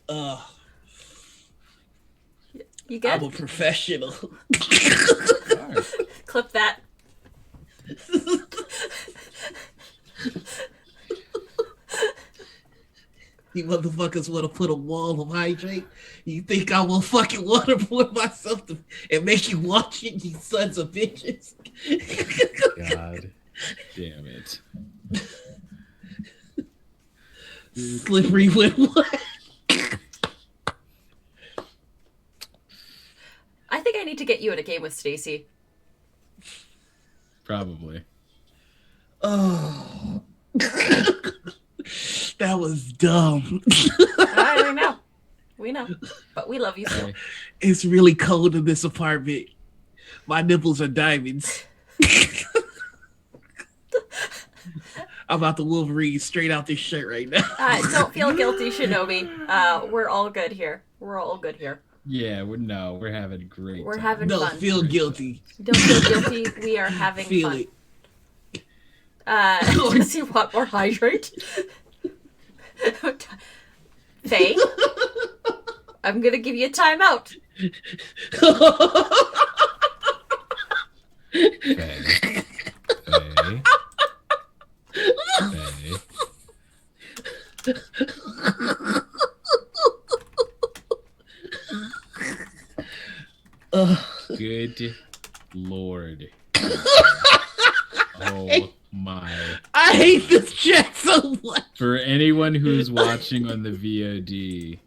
uh, You good? I'm a professional. Clip that. You motherfuckers want to put a wall of hydrate? You think I will fucking waterboard myself and make you watch it, you sons of bitches? God damn it. Slippery when what? I think I need to get you in a game with Stacy. Probably. Oh. That was dumb. I know. We know. But we love you still. Hey, It's really cold in this apartment. My nipples are diamonds. I'm about to Wolverine straight out this shirt right now. Don't feel guilty, Shinobi. We're all good here. We're all good here. yeah, we're having a great. We're time. having No, fun. feel guilty. Don't feel guilty. We are having Feel fun. it. Does he want more hydrate? Faye, I'm gonna give you a timeout. Faye. Faye. Good Lord. Oh my. I hate this chat so much. For anyone who's watching on the VOD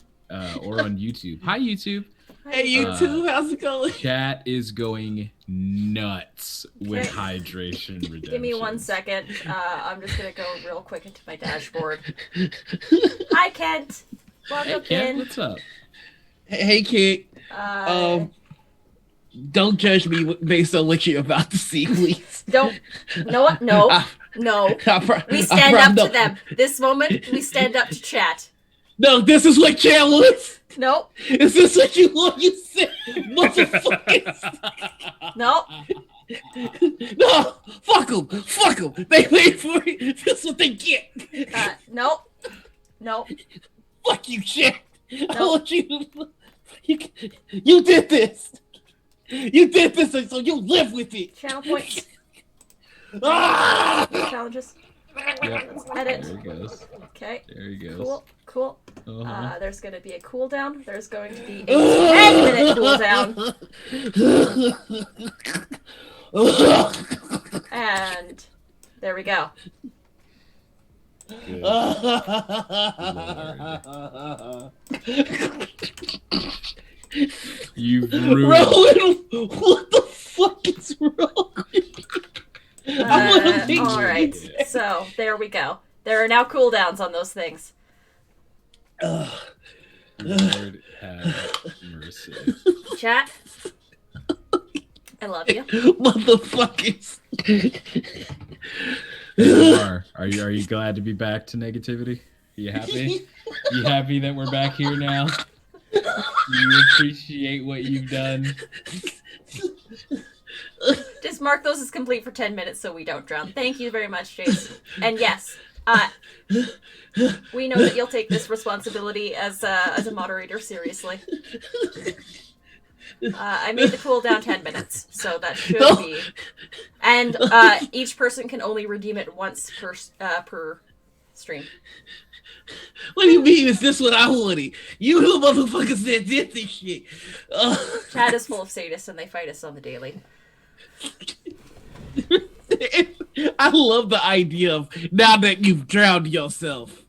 or on YouTube. Hi, YouTube. Hey, YouTube, how's it going? Chat is going nuts with Okay. hydration redemption. Give me 1 second. I'm just gonna go real quick into my dashboard. Hi, Kent. Hey, Welcome Ken, in. what's up? Hey, kid. Don't judge me based on what you're about to see, please. Don't. No. No. We stand up to them. This moment, we stand up to chat. No, this is what chat wants. Nope. Is this what you want? You said, motherfuckers. Nope. No, fuck them. Fuck them. They paid for it. That's what they get. Nope. Nope. Fuck you, chat. I Nope. want you to. You did this. You did this, so you live with it. Channel points. Ah! Challenges. Yep. Let's edit. There he goes. Okay. There he goes. Cool. Uh-huh. There's going to be a cooldown. There's going to be a 10-minute cooldown. And there we go. Good. You've ruined. Rowan, what the fuck is wrong with you? All right. So there we go. There are now cooldowns on those things. Lord have mercy. Chat. I love you. Motherfuckers. Are you glad to be back to negativity? Are you happy? You happy that we're back here now? You appreciate what you've done? Just mark those as complete for 10 minutes so we don't drown. Thank you very much, Jason. And yes, we know that you'll take this responsibility as a moderator seriously. I made the cooldown 10 minutes, so that should be. And each person can only redeem it once per stream. What do you mean? Is this what I wanted? You the motherfuckers that did this shit. Chat is full of sadists and they fight us on the daily. I love the idea of now that you've drowned yourself.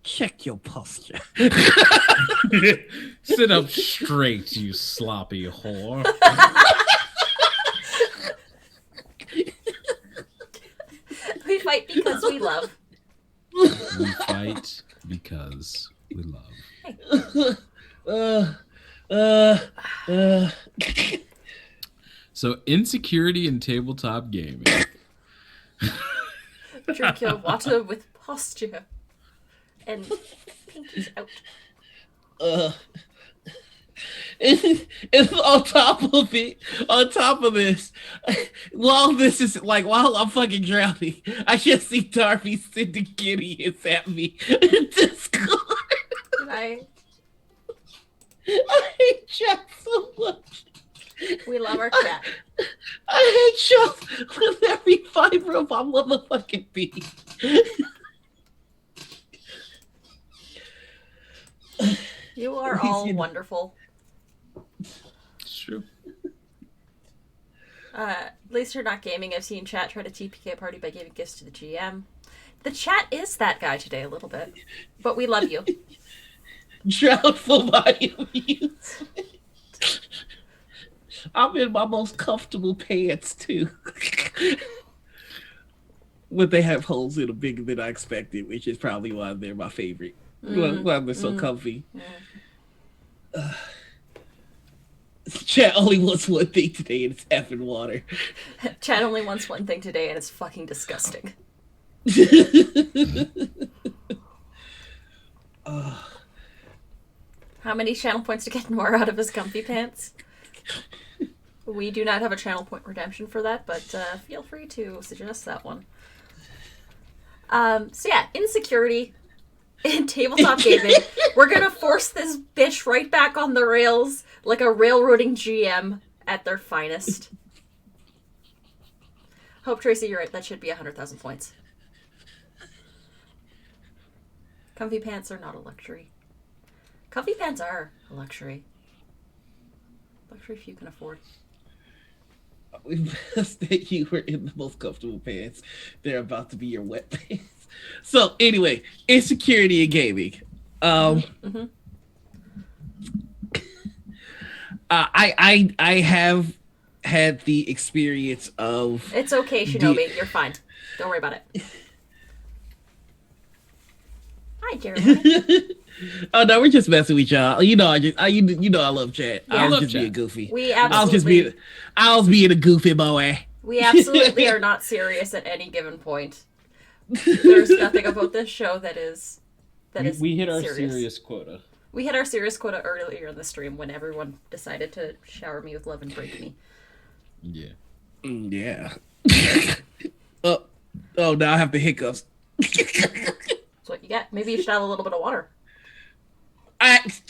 Check your posture. Sit up straight, you sloppy whore. We fight because we love. We fight because we love. uh, uh, uh. So insecurity in tabletop gaming. Drink your water with posture. And pinkies out. And on top of this, while I'm fucking drowning, I just see Darby sending Gideons at me in Discord. I hate chat so much. We love our chat. I hate chat with every fiber of my motherfucking being. You are all wonderful. It's true. At least you're not gaming. I've seen chat try to TPK a party by giving gifts to the GM. The chat is that guy today a little bit. But we love you. Drowned for my amusement. I'm in my most comfortable pants too. But they have holes in them bigger than I expected, which is probably why they're my favorite. Why they're so comfy. Chat only wants one thing today, and it's effing water. Chat only wants one thing today, and it's fucking disgusting. How many channel points to get more out of his comfy pants? We do not have a channel point redemption for that, but feel free to suggest that one. So yeah, insecurity in tabletop gaming. We're gonna force this bitch right back on the rails like a railroading GM at their finest. Hope Tracy, you're right. That should be 100,000 points. Comfy pants are not a luxury. Comfy pants are a luxury. Luxury few can afford. We must that you were in the most comfortable pants. They're about to be your wet pants. So anyway, insecurity in gaming. I have had the experience of. It's okay, Shinobi. You're fine. Don't worry about it. Hi, Jeremy. Oh no, we're just messing with y'all. You know, I love chat. Yeah. I'll just being goofy. We absolutely. I was being a goofy boy. We absolutely are not serious at any given point. There's nothing about this show that is. We hit our serious. serious quota. We hit our serious quota earlier in the stream when everyone decided to shower me with love and break me. Yeah. Yeah. Oh, now I have the hiccups. That's what you get. Maybe you should have a little bit of water. I was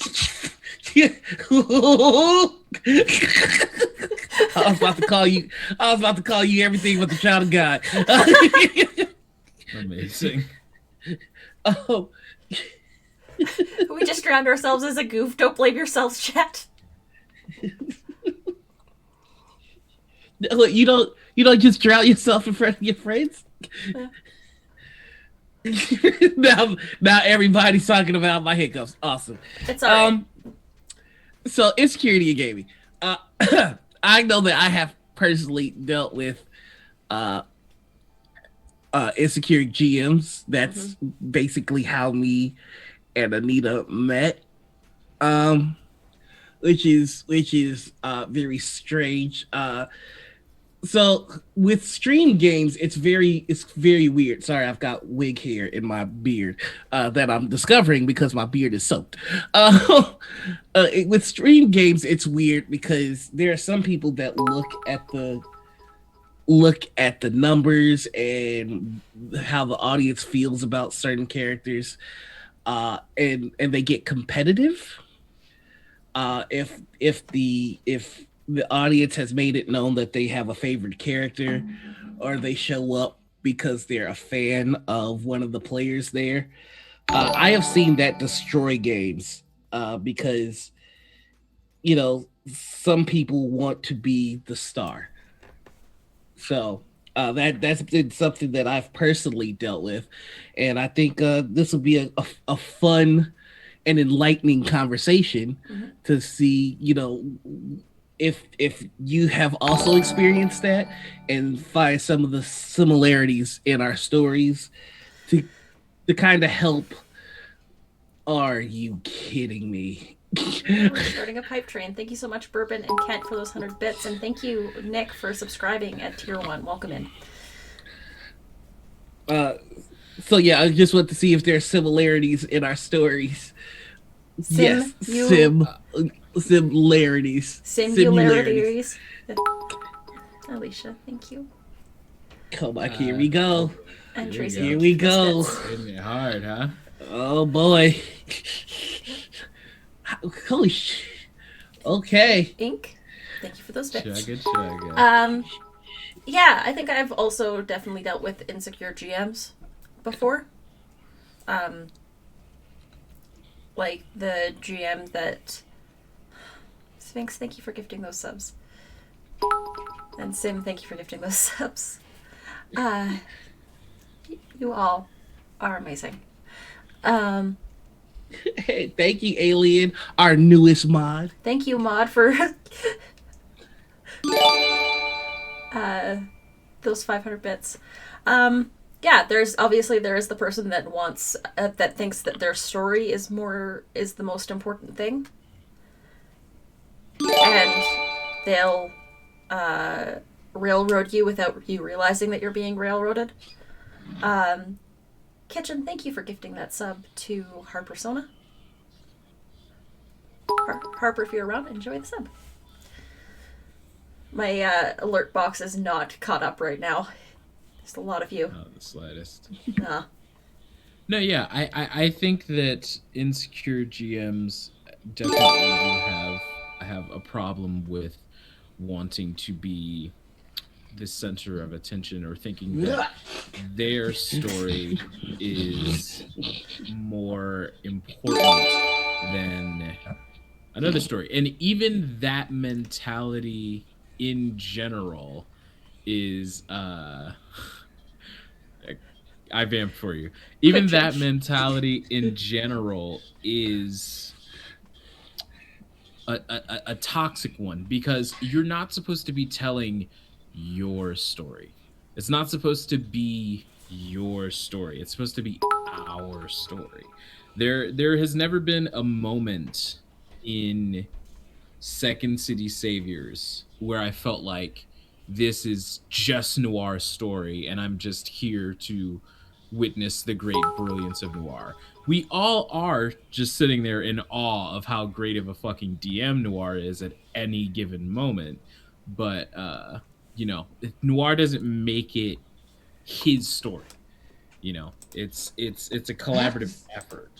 about to call you everything but the child of God. Amazing. Oh. We just drowned ourselves as a goof. Don't blame yourselves, chat. Look, you don't just drown yourself in front of your friends. Yeah. now everybody's talking about my hiccups. Awesome. It's alright. So insecurity in gaming. I know that I have personally dealt with insecure GMs. That's basically how me and Anita met. Which is very strange. So with stream games, it's very weird. Sorry, I've got wig hair in my beard that I'm discovering because my beard is soaked. With stream games, it's weird because there are some people that look at the numbers and how the audience feels about certain characters, and they get competitive. If the audience has made it known that they have a favorite character, or they show up because they're a fan of one of the players there, I have seen that destroy games because, you know, some people want to be the star. So that's been something that I've personally dealt with, and I think this will be a fun and enlightening conversation to see, you know, if you have also experienced that and find some of the similarities in our stories the kind of help. Are you kidding me? We're starting a pipe train. Thank you so much, Bourbon and Kent, for those 100 bits, and thank you, Nick, for subscribing at Tier 1. Welcome in. So yeah, I just want to see if there are similarities in our stories. Yes, similarities. Singularities. Alicia, thank you. Come on, here we go. And Tracy, Here we go. Hitting it hard, huh? Oh boy. Holy shit. Okay. Ink, thank you for those bits. Chugga. Yeah, I think I've also definitely dealt with insecure GMs before. Like the GM that... Sphinx, thank you for gifting those subs. And Sim, thank you for gifting those subs. You all are amazing. Hey, thank you, Alien, our newest mod. Thank you, Mod, for those 500 bits. Yeah, there is the person that wants that thinks that their story is the most important thing, and they'll railroad you without you realizing that you're being railroaded. Kitchen, thank you for gifting that sub to Harpersona. Harper, if you're around, enjoy the sub. My alert box is not caught up right now. There's a lot of you. Not the slightest. Nah. No, yeah, I think that insecure GMs definitely have a problem with wanting to be the center of attention or thinking that their story is more important than another story. And even that mentality in general is I vamped for you. Even that mentality in general is a toxic one, because you're not supposed to be telling your story. It's not supposed to be your story. It's supposed to be our story. There has never been a moment in Second City Saviors where I felt like this is just Noir's story and I'm just here to witness the great brilliance of Noir. We all are just sitting there in awe of how great of a fucking DM Noir is at any given moment. But Noir doesn't make it his story. It's a collaborative effort.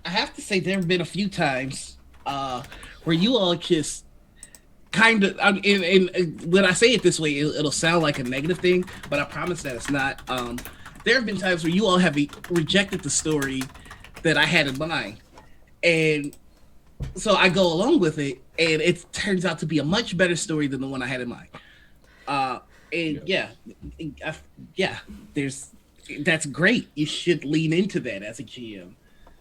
I have to say there have been a few times where you all just kind of, and when I say it this way, it'll sound like a negative thing, but I promise that it's not. There have been times where you all have rejected the story that I had in mind, and so I go along with it, and it turns out to be a much better story than the one I had in mind. That's great. You should lean into that as a GM.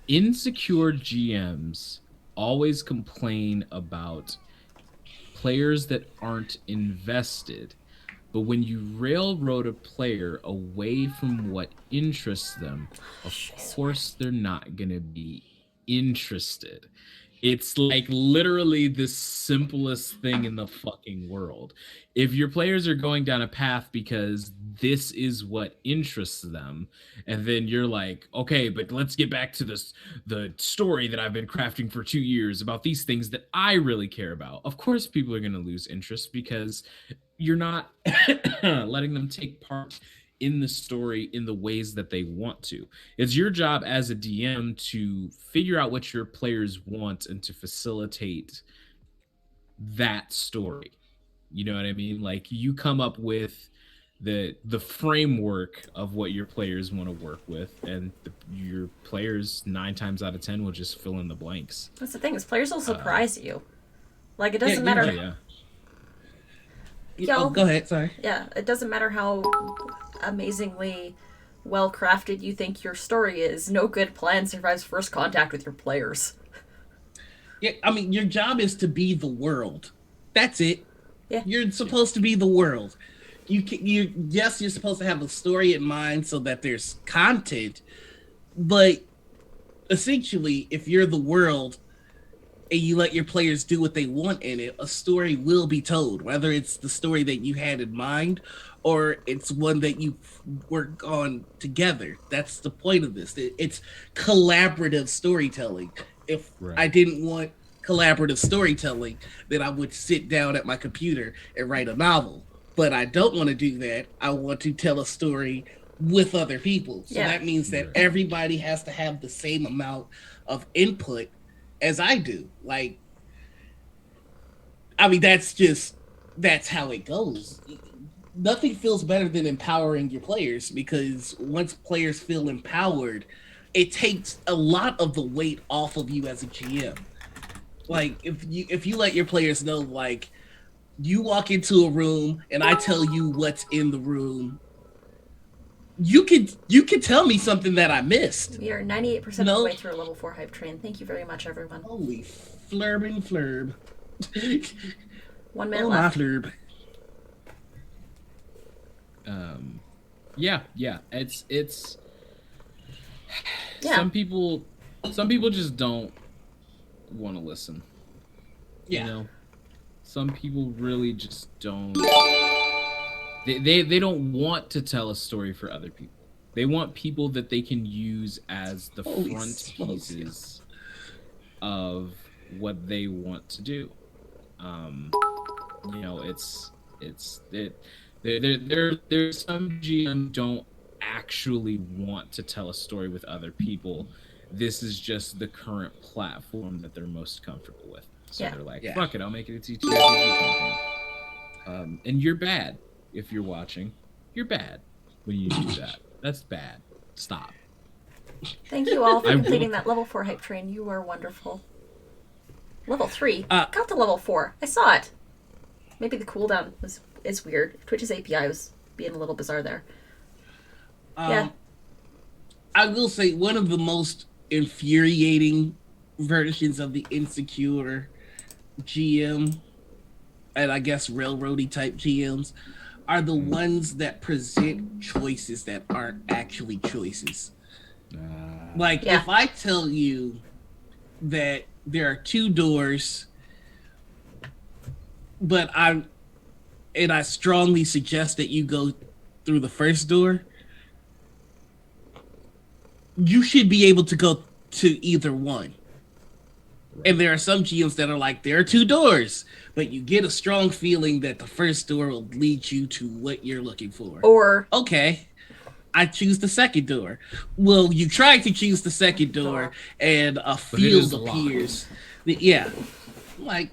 Insecure GMs always complain about players that aren't invested, but when you railroad a player away from what interests them, of course they're not gonna be interested. It's like literally the simplest thing in the fucking world. If your players are going down a path because this is what interests them, and then you're like, okay, but let's get back to the story that I've been crafting for 2 years about these things that I really care about. Of course people are going to lose interest because you're not letting them take part in the story in the ways that they want to. It's your job as a DM to figure out what your players want and to facilitate that story. You know what I mean? Like, you come up with the framework of what your players want to work with, and your players 9 times out of 10 will just fill in the blanks. That's the thing, is players will surprise you. Like, it doesn't matter. Oh, go ahead. Sorry. Yeah, it doesn't matter how amazingly well crafted you think your story is. No good plan survives first contact with your players. Yeah, I mean, your job is to be the world. That's it. Yeah. You're supposed to be the world. You're supposed to have a story in mind so that there's content, But essentially, if you're the world and you let your players do what they want in it, a story will be told, whether it's the story that you had in mind or it's one that you work on together. That's the point of this. It's collaborative storytelling. If I Right. didn't want collaborative storytelling, then I would sit down at my computer and write a novel. But I don't want to do that. I want to tell a story with other people. So Yeah. that means that Right. everybody has to have the same amount of input as I do. Like, I mean, that's how it goes. Nothing feels better than empowering your players because once players feel empowered, it takes a lot of the weight off of you as a GM. Like if you let your players know, like, you walk into a room and I tell you what's in the room, you can tell me something that I missed. We are 98% You of the know? way through level 4 hype train. Thank you very much, everyone. Holy flurb and flurb. 1 minute Oh my left. flurb. Yeah, yeah. It's Yeah. some people just don't want to listen. Yeah. You know, some people really just don't. They don't want to tell a story for other people. They want people that they can use as the Holy front smokes, yeah. pieces of what they want to do. Um, you know, it's it. There's some GM don't actually want to tell a story with other people. This is just the current platform that they're most comfortable with. So Yeah. they're like, Yeah. fuck it, I'll make it a TTRPG campaign. And you're bad if you're watching. You're bad when you do that. That's bad. Stop. Thank you all for I completing will. that level 4 hype train. You are wonderful. Level 3? Uh, Got to level 4. I saw it. Maybe the cooldown is weird. Twitch's API was being a little bizarre there. Yeah. I will say one of the most infuriating versions of the insecure GM and I guess railroady type GMs are the ones that present choices that aren't actually choices. Like Yeah. if I tell you that there are two doors, but I strongly suggest that you go through the first door, you should be able to go to either one. And there are some GMs that are like, there are two doors, but you get a strong feeling that the first door will lead you to what you're looking for. Or Okay, I choose the second door. Well, you try to choose the second door, and a But it is field locked. appears. Yeah, like,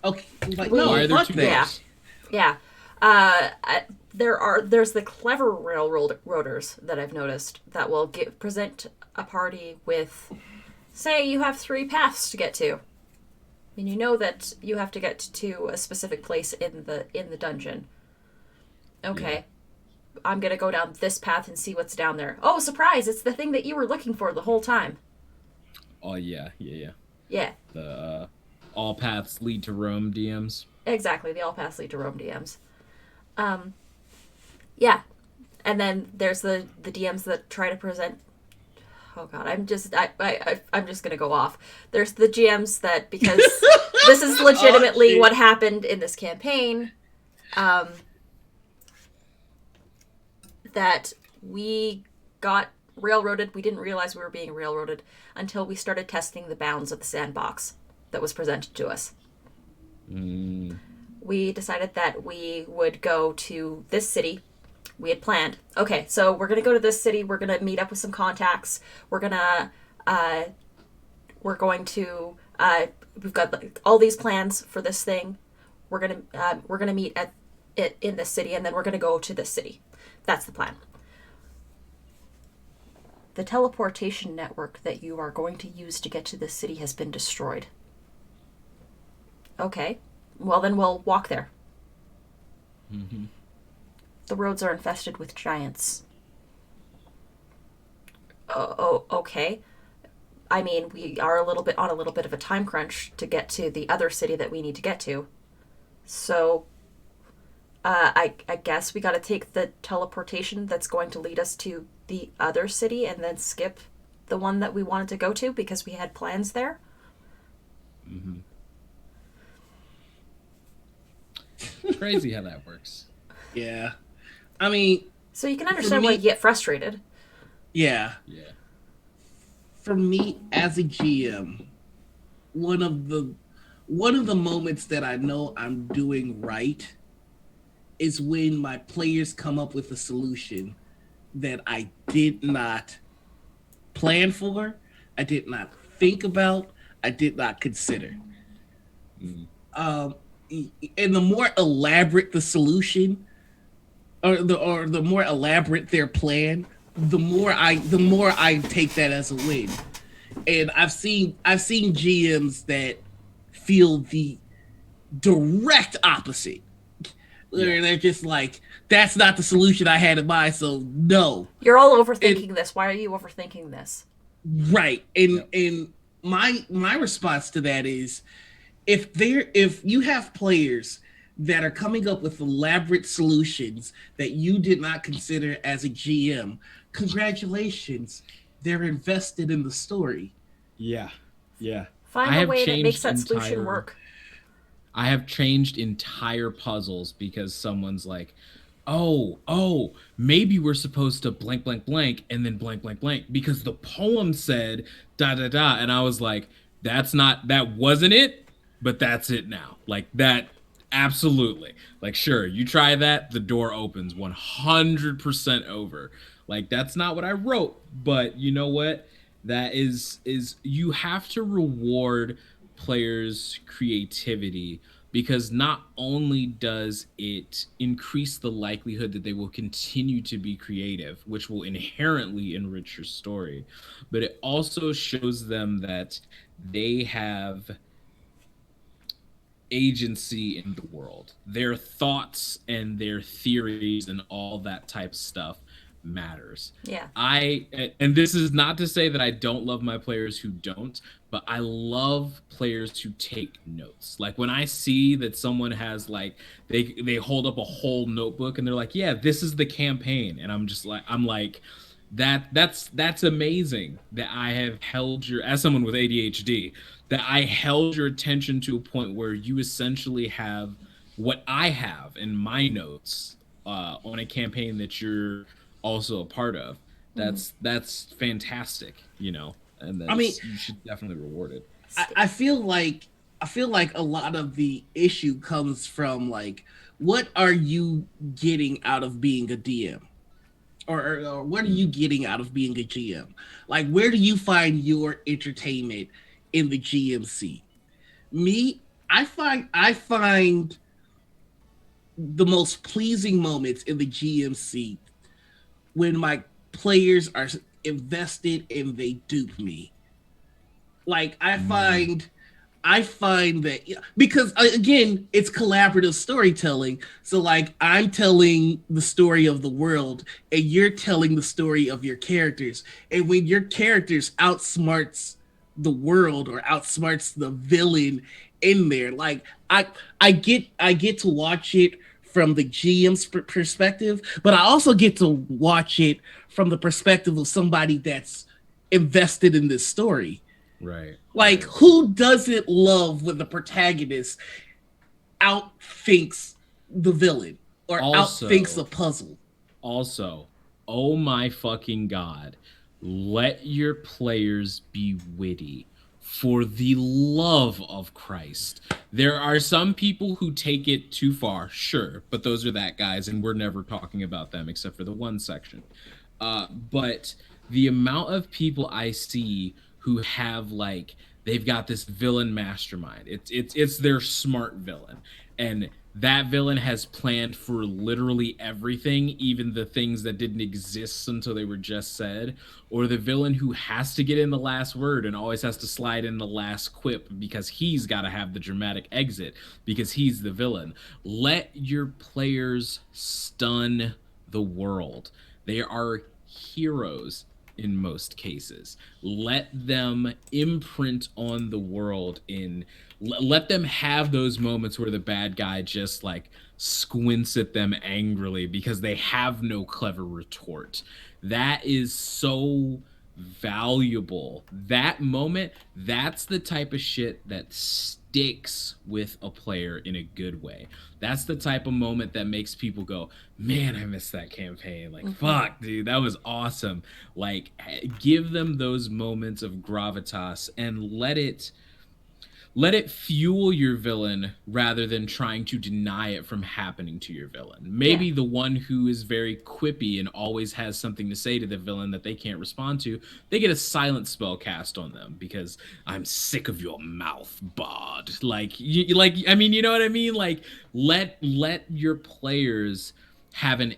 okay, like, We- no, Why are there fuck two that. doors? yeah. There's the clever railroaders that I've noticed that will present a party with, say you have 3 paths to get to. And you know that you have to get to a specific place in the dungeon. Okay. I'm going to go down this path and see what's down there. Oh, surprise, it's the thing that you were looking for the whole time. Oh yeah, yeah, yeah. Yeah, The all paths lead to Rome DMs. exactly. They all paths lead to Rome DMs. Yeah. And then there's the DMs that try to present. Oh god, I'm just gonna go off. There's the GMs that, because this is legitimately what happened in this campaign, that we got railroaded. We didn't realize we were being railroaded until we started testing the bounds of the sandbox that was presented to us. We decided that we would go to this city. We had planned, okay, so we're gonna go to this city. We're gonna meet up with some contacts. We're going to we've got all these plans for this thing. We're gonna meet at it in this city, and then we're gonna go to this city. That's the plan. The teleportation network that you are going to use to get to this city has been destroyed. Okay, well then we'll walk there. The roads are infested with giants. Oh, okay. I mean, we are a little bit of a time crunch to get to the other city that we need to get to. So, I guess we got to take the teleportation that's going to lead us to the other city and then skip the one that we wanted to go to because we had plans there. Mm-hmm. Crazy how that works. Yeah. I mean, So you can understand why you get frustrated. yeah. Yeah. For me as a GM, one of the moments that I know I'm doing right is when my players come up with a solution that I did not plan for, I did not think about, I did not consider. Mm. Um, and the more elaborate the solution, or the more elaborate their plan, the more I take that as a win. And I've seen GMs that feel the direct opposite. Yeah. They're just like, that's not the solution I had in mind, so no. You're all And overthinking this. Why are you overthinking this? right. And Yep. and my response to that is, if you have players that are coming up with elaborate solutions that you did not consider as a GM, congratulations. They're invested in the story. Yeah. Yeah. Find I a have way that makes changed that solution entire work. I have changed entire puzzles because someone's like, "Oh, maybe we're supposed to blank blank blank and then blank blank blank because the poem said da da da." And I was like, that wasn't it, but that's it now. Like that absolutely. Like sure, you try that, the door opens 100% over. Like that's not what I wrote, but you know what? That is you have to reward players' creativity because not only does it increase the likelihood that they will continue to be creative, which will inherently enrich your story, but it also shows them that they have agency in the world. Their thoughts and their theories and all that type of stuff matters. Yeah. And this is not to say that I don't love my players who don't, but I love players who take notes. Like when I see that someone has like they hold up a whole notebook and they're like, "Yeah, this is the campaign." And I'm like that's amazing that I have held your as someone with ADHD that I held your attention to a point where you essentially have what I have in my notes on a campaign that you're also a part of. That's fantastic, and I mean, you should definitely reward it. I feel like a lot of the issue comes from like, what are you getting out of being a DM? Or what are you getting out of being a GM? Like, where do you find your entertainment in the GMC? Me, I find the most pleasing moments in the GMC when my players are invested and they dupe me. Like I find that, because again, it's collaborative storytelling. So like, I'm telling the story of the world and you're telling the story of your characters. And when your characters outsmarts the world or outsmarts the villain in there, like I get to watch it from the GM's perspective, but I also get to watch it from the perspective of somebody that's invested in this story. Right. Like, who doesn't love when the protagonist outthinks the villain or outthinks Also, a puzzle? Also, oh my fucking god, let your players be witty. For the love of Christ. There are some people who take it too far, sure, but those are that guys, and we're never talking about them except for the one section. But the amount of people I see who have like they've got this villain mastermind. It's their smart villain, and that villain has planned for literally everything, even the things that didn't exist until they were just said. Or the villain who has to get in the last word and always has to slide in the last quip because he's got to have the dramatic exit because he's the villain. Let your players stun the world. They are heroes in most cases. Let them imprint on the world let them have those moments where the bad guy just like squints at them angrily because they have no clever retort. That is so valuable. That moment, that's the type of shit that sticks with a player in a good way. That's the type of moment that makes people go, man, I missed that campaign. Like, fuck, dude, that was awesome. Like, give them those moments of gravitas and let it fuel your villain rather than trying to deny it from happening to your villain. Maybe Yeah. the one who is very quippy and always has something to say to the villain that they can't respond to, they get a silent spell cast on them because I'm sick of your mouth, bard. Like, I mean, you know what I mean? Like, let your players have an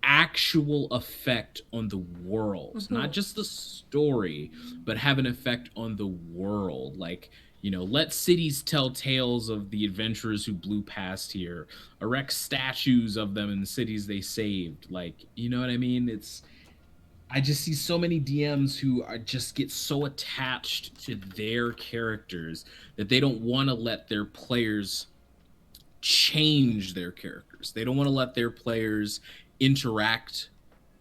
actual effect on the world, not just the story, but have an effect on the world. Like, let cities tell tales of the adventurers who blew past here, erect statues of them in the cities they saved. Like, you know what I mean? I just see so many DMs who just get so attached to their characters that they don't want to let their players change their characters. They don't want to let their players interact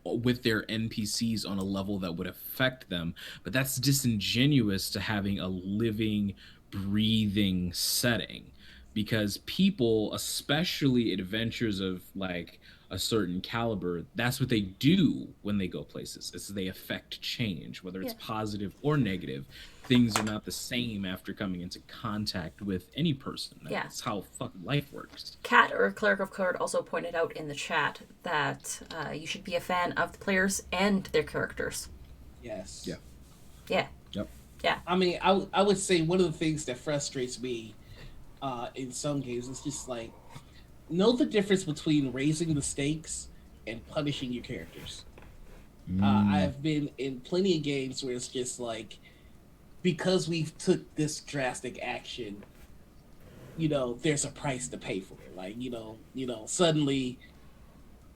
with their NPCs on a level that would affect them. But that's disingenuous to having a living, breathing setting, because people, especially adventures of like a certain caliber, that's what they do when they go places. Is they affect change, whether it's Yeah. positive or negative. Things are not the same after coming into contact with any person. Yeah. That's how fucking life works. Kat, or Cleric of Card, also pointed out in the chat that you should be a fan of the players and their characters. Yes. Yeah. Yeah. Yep. Yeah. I mean, I would say one of the things that frustrates me in some games is just like, know the difference between raising the stakes and punishing your characters. I have been in plenty of games where it's just like, because we've took this drastic action, there's a price to pay for it. Like, suddenly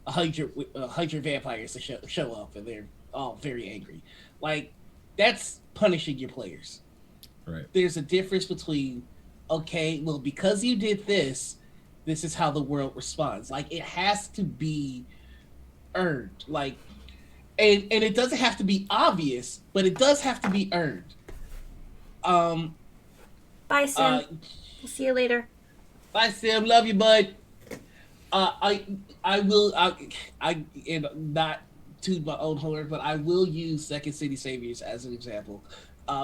100 vampires to show up and they're all very angry. Like, that's punishing your players. Right. There's a difference between, okay, well, because you did this, this is how the world responds. Like, it has to be earned. Like, and it doesn't have to be obvious, but it does have to be earned. Bye, Sim. We'll see you later. Bye, Sim. Love you, bud. I will I and not toot my own horn, but I will use Second City Saviors as an example,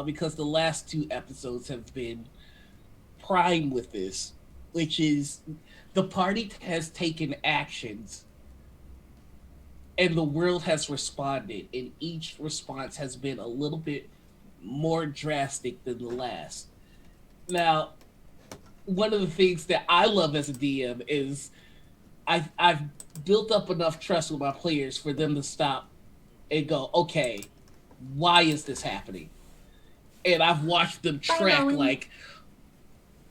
because the last two episodes have been prime with this, which is the party has taken actions and the world has responded, and each response has been a little bit more drastic than the last. Now, one of the things that I love as a DM is I've built up enough trust with my players for them to stop and go, okay, why is this happening? And I've watched them track like,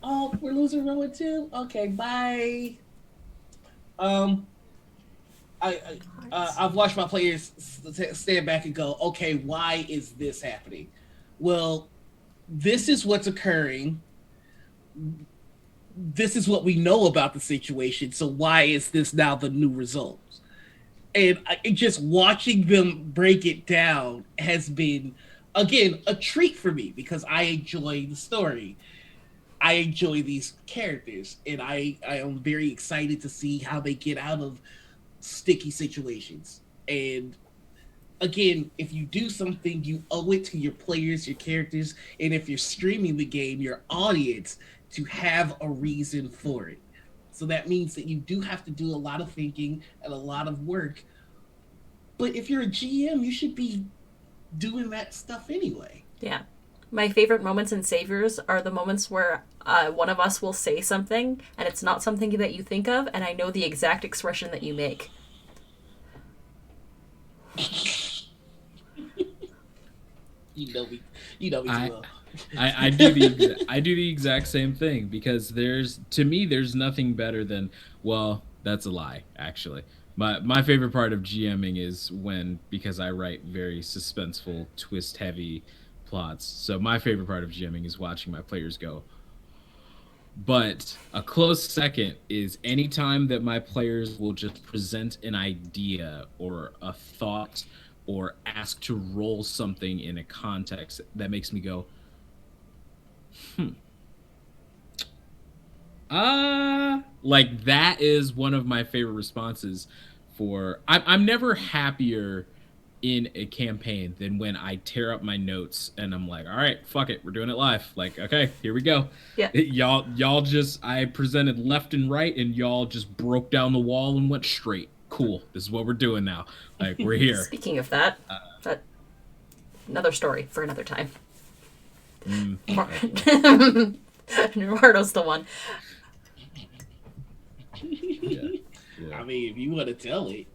oh, we're losing Rowan too. Okay, bye. I've watched my players stand back and go, okay, why is this happening? Well, this is what's occurring. This is what we know about the situation. So why is this now the new result? And just watching them break it down has been, again, a treat for me because I enjoy the story. I enjoy these characters, and I am very excited to see how they get out of sticky situations. And again, if you do something, you owe it to your players, your characters, and if you're streaming the game, your audience, to have a reason for it. So that means that you do have to do a lot of thinking and a lot of work. But if you're a GM, you should be doing that stuff anyway. Yeah. My favorite moments in Saviors are the moments where one of us will say something and it's not something that you think of, and I know the exact expression that you make. You know me too well. I do the exact same thing, because to me there's nothing better than, well, that's a lie actually. My favorite part of GMing is because I write very suspenseful, twist heavy plots. So my favorite part of GMing is watching my players go. But a close second is anytime that my players will just present an idea or a thought or asked to roll something in a context that makes me go, like that is one of my favorite responses for I'm never happier in a campaign than when I tear up my notes and I'm like, all right, fuck it, we're doing it live. Like, okay, here we go. Yeah. Y'all just I presented left and right and y'all just broke down the wall and went straight. Cool. This is what we're doing now. Like, we're here. Speaking of that, another story for another time. Eduardo's the one. Yeah. I mean, if you want to tell it.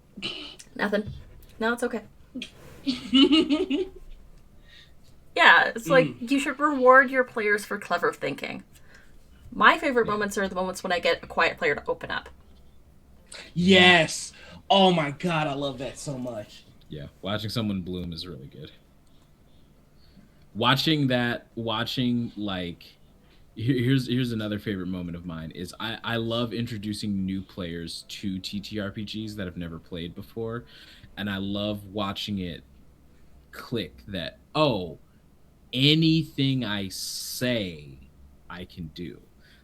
Nothing. No, it's okay. Yeah, it's like you should reward your players for clever thinking. My favorite moments are the moments when I get a quiet player to open up. Yes. Oh my god, I love that so much. Yeah, watching someone bloom is really good. Watching like here's another favorite moment of mine is I love introducing new players to TTRPGs that have never played before, and I love watching it click that, oh, anything I say I can do.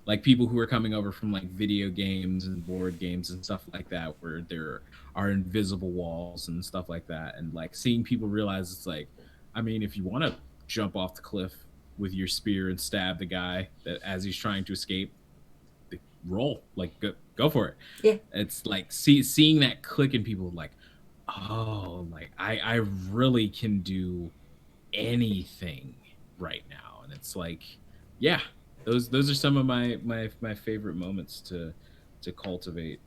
Like people who are coming over from like video games and board games and stuff like that, where there are invisible walls and stuff like that, and like seeing people realize it's like, I mean, if you want to jump off the cliff with your spear and stab the guy that as he's trying to escape, roll, like go for it. Yeah. It's like seeing that click in people, like, oh, like I really can do anything right now, and it's like, yeah, those are some of my favorite moments to cultivate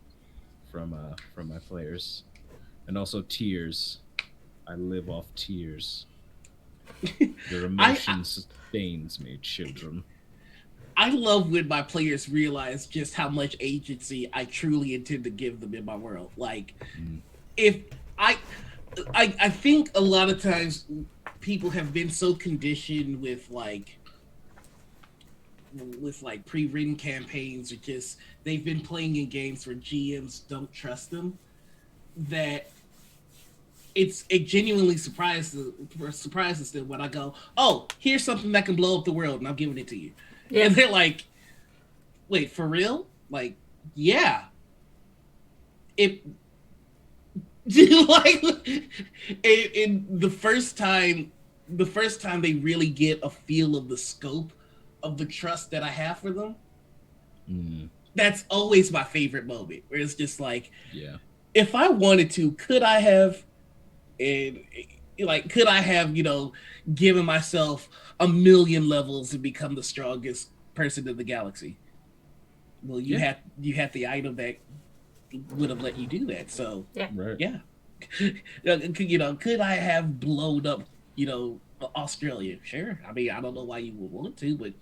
from my players. And also tears. I live off tears. Your emotion sustains me, children. I love when my players realize just how much agency I truly intend to give them in my world. Like, if I think a lot of times people have been so conditioned with pre-written campaigns, or just they've been playing in games where GMs don't trust them, that it genuinely surprises them when I go, oh, here's something that can blow up the world, and I'm giving it to you. Yeah. And they're like, wait, for real? Like, yeah. It like in the first time they really get a feel of the scope of the trust that I have for them. That's always my favorite moment, where it's just like, yeah, if I wanted to, could I have given myself 1,000,000 levels and become the strongest person in the galaxy? Well, you had the item that would have let you do that. So right. Yeah. Could I have blown up, Australia? Sure. I mean, I don't know why you would want to, but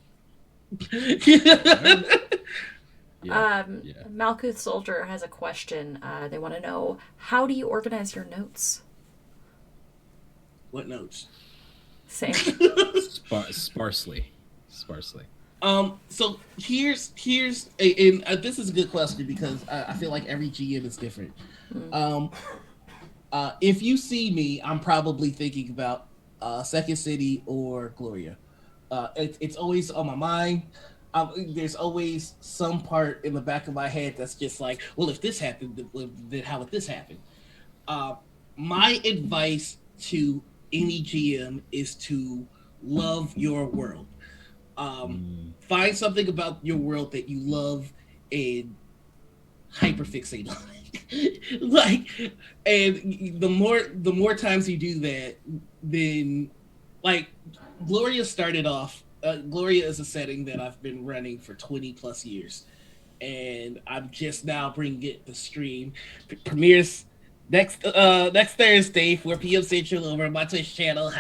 Malkuth Soldier has a question. They want to know, how do you organize your notes? What notes? Same. Sparsely. So here's this is a good question, because I feel like every GM is different. If you see me, I'm probably thinking about Second City or Gloria. It's always on my mind. There's always some part in the back of my head that's just like, well, if this happened, then how would this happen? My advice to any GM is to love your world. Find something about your world that you love and hyperfixate on it. Like, and the more times you do that, then, like, Gloria started off. Gloria is a setting that I've been running for 20 plus years, and I'm just now bringing it to stream. Premieres next Thursday, 4 p.m. Central, over on my Twitch channel.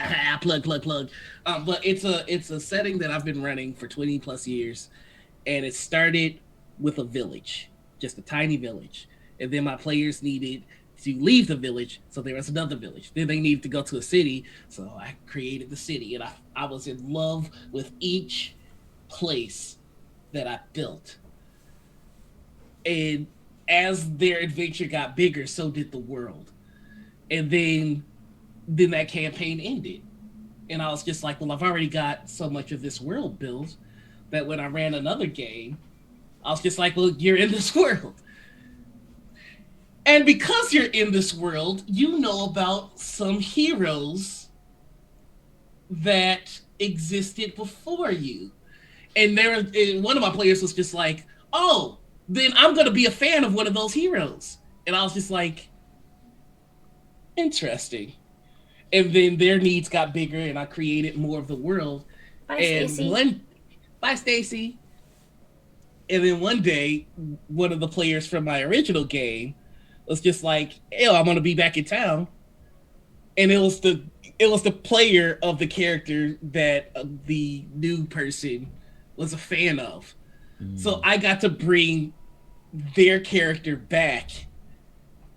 plug. But it's a setting that I've been running for 20 plus years, and it started with a village, just a tiny village, and then my players needed to leave the village, so there was another village. Then they needed to go to a city, so I created the city, and I was in love with each place that I built. And as their adventure got bigger, so did the world. And then then that campaign ended. And I was just like, well, I've already got so much of this world built that when I ran another game, I was just like, well, you're in this world. And because you're in this world, you know about some heroes that existed before you. And one of my players was just like, oh, then I'm going to be a fan of one of those heroes. And I was just like, interesting. And then their needs got bigger, and I created more of the world. Bye, And Stacy. bye, Stacy. And then one day, one of the players from my original game was just like, "Ew, I'm gonna be back in town," and it was the player of the character that the new person was a fan of. So I got to bring their character back,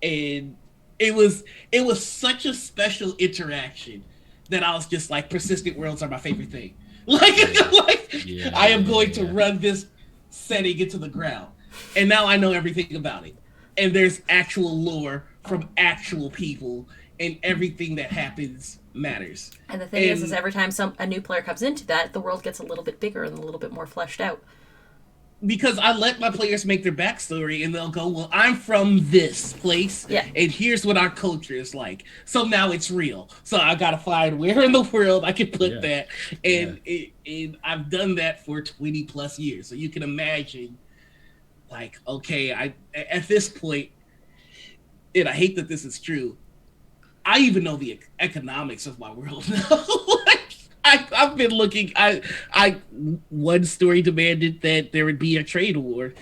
and it was such a special interaction that I was just like, persistent worlds are my favorite thing. I am going to run this setting into the ground, and now I know everything about it. And there's actual lore from actual people, and everything that happens matters. And the thing is every time a new player comes into that, the world gets a little bit bigger and a little bit more fleshed out. Because I let my players make their backstory, and they'll go, well, I'm from this place, and here's what our culture is like. So now it's real. So I got to find where in the world I can put that. And, and I've done that for 20 plus years. So you can imagine, like, okay, at this point, and I hate that this is true, I even know the economics of my world now. I've been looking. One story demanded that there would be a trade war,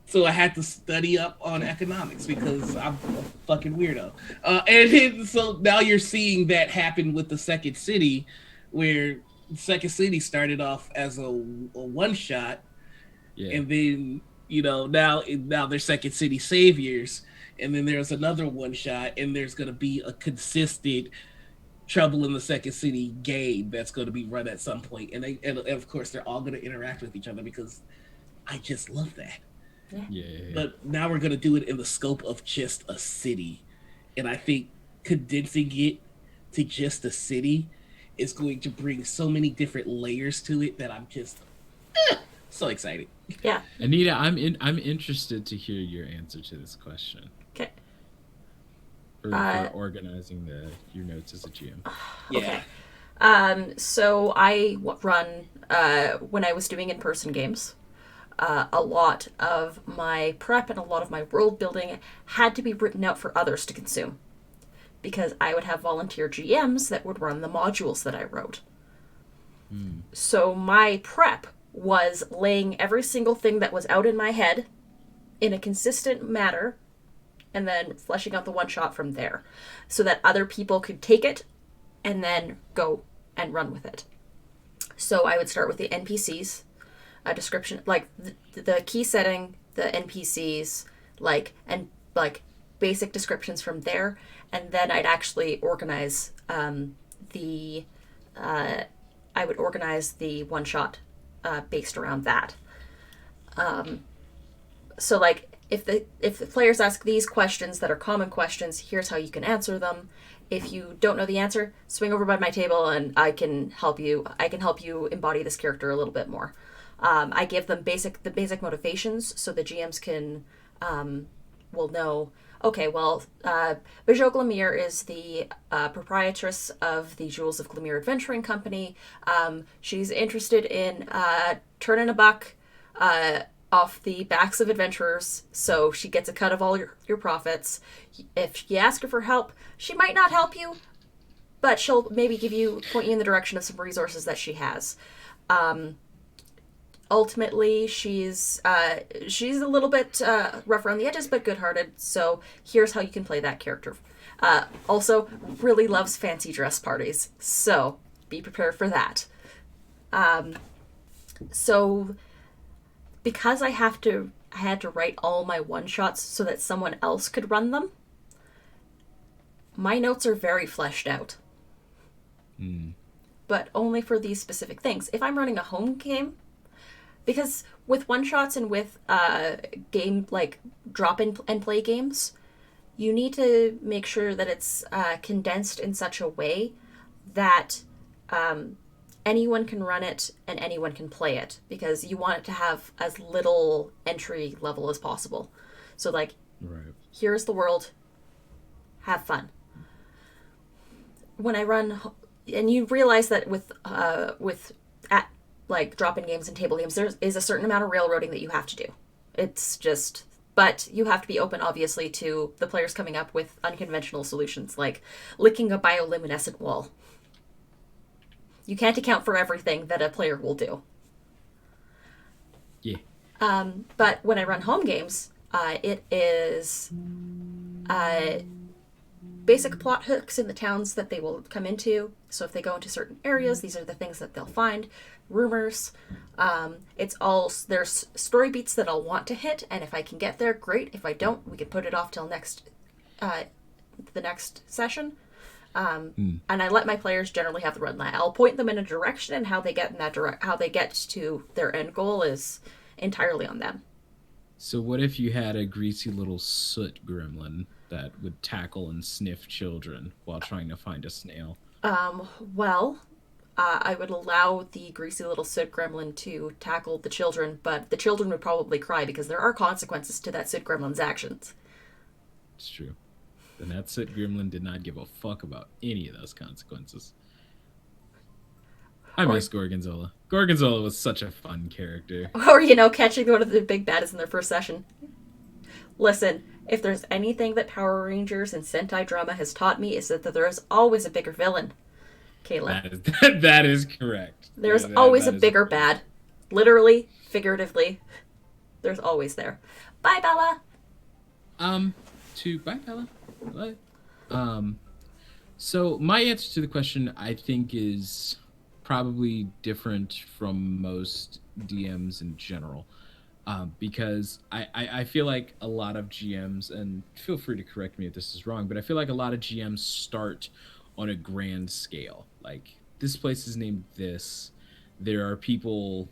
so I had to study up on economics because I'm a fucking weirdo. So now you're seeing that happen with the Second City, where Second City started off as a one shot, and then now they're Second City saviors, and then there's another one shot, and there's gonna be a consistent Trouble in the Second City game that's going to be run at some point. And of course they're all going to interact with each other because I just love that. But now we're going to do it in the scope of just a city. And I think condensing it to just a city is going to bring so many different layers to it that I'm just so excited. Yeah. Anita, I'm interested to hear your answer to this question. Okay. For organizing your notes as a GM. Okay. So I run, when I was doing in-person games, a lot of my prep and a lot of my world building had to be written out for others to consume. Because I would have volunteer GMs that would run the modules that I wrote. So my prep was laying every single thing that was out in my head in a consistent manner, and then fleshing out the one shot from there so that other people could take it and then go and run with it. So I would start with the NPCs, a description, like the key setting, the NPCs, and basic descriptions from there. And then I'd actually organize I would organize the one shot based around that. So if the players ask these questions that are common questions, here's how you can answer them. If you don't know the answer, swing over by my table and I can help you. I can help you embody this character a little bit more. I give them the basic motivations so the GMs can will know. Okay, well, Bijou Glamir is the proprietress of the Jewels of Glamir Adventuring Company. She's interested in turning a buck off the backs of adventurers, so she gets a cut of all your profits. If you ask her for help, she might not help you, but she'll maybe point you in the direction of some resources that she has. Ultimately, she's a little bit rough around the edges, but good-hearted, so here's how you can play that character. Also, really loves fancy dress parties, so be prepared for that. So because I had to write all my one-shots so that someone else could run them, my notes are very fleshed out. But only for these specific things. If I'm running a home game, because with one-shots and with game, drop-in and play games, you need to make sure that it's condensed in such a way that anyone can run it and anyone can play it, because you want it to have as little entry level as possible. So, like, Right. here's the world, have fun. When I run, and you realize that with at like drop-in games and table games, there is a certain amount of railroading that you have to do. It's just, but you have to be open, obviously, to the players coming up with unconventional solutions, like licking a bioluminescent wall. You can't account for everything that a player will do. Yeah. But when I run home games, it is basic plot hooks in the towns that they will come into. So if they go into certain areas, these are the things that they'll find. Rumors. It's all, there's story beats that I'll want to hit, and if I can get there, great. If I don't, we can put it off till the next session. And I let my players generally have the run. I'll point them in a direction, and how they get in that how they get to their end goal is entirely on them. So what if you had a greasy little soot gremlin that would tackle and sniff children while trying to find a snail? Well, I would allow the greasy little soot gremlin to tackle the children, but the children would probably cry because there are consequences to that soot gremlin's actions. It's true. And that soot gremlin did not give a fuck about any of those consequences. I miss Gorgonzola. Gorgonzola was such a fun character. Or, catching one of the big baddies in their first session. Listen, if there's anything that Power Rangers and Sentai drama has taught me, is that there is always a bigger villain. Kayla. That is correct. There's always a bigger bad. Literally, figuratively. There's always there. Bye, Bella! Bye, Bella. Bye. So my answer to the question, I think, is probably different from most DMs in general. Because I feel like a lot of GMs, and feel free to correct me if this is wrong, but I feel like a lot of GMs start on a grand scale. Like, this place is named this. There are people,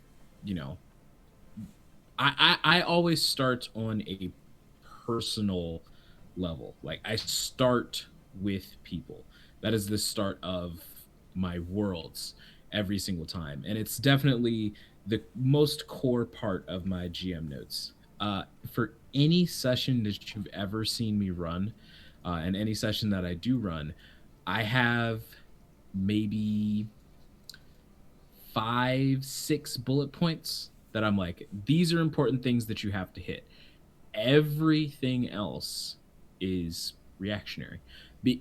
I always start on a personal level. Like, I start with people. That is the start of my worlds every single time. And it's definitely the most core part of my GM notes. For any session that you've ever seen me run, and any session that I do run, I have maybe 5-6 bullet points that I'm like, these are important things that you have to hit. Everything else is reactionary.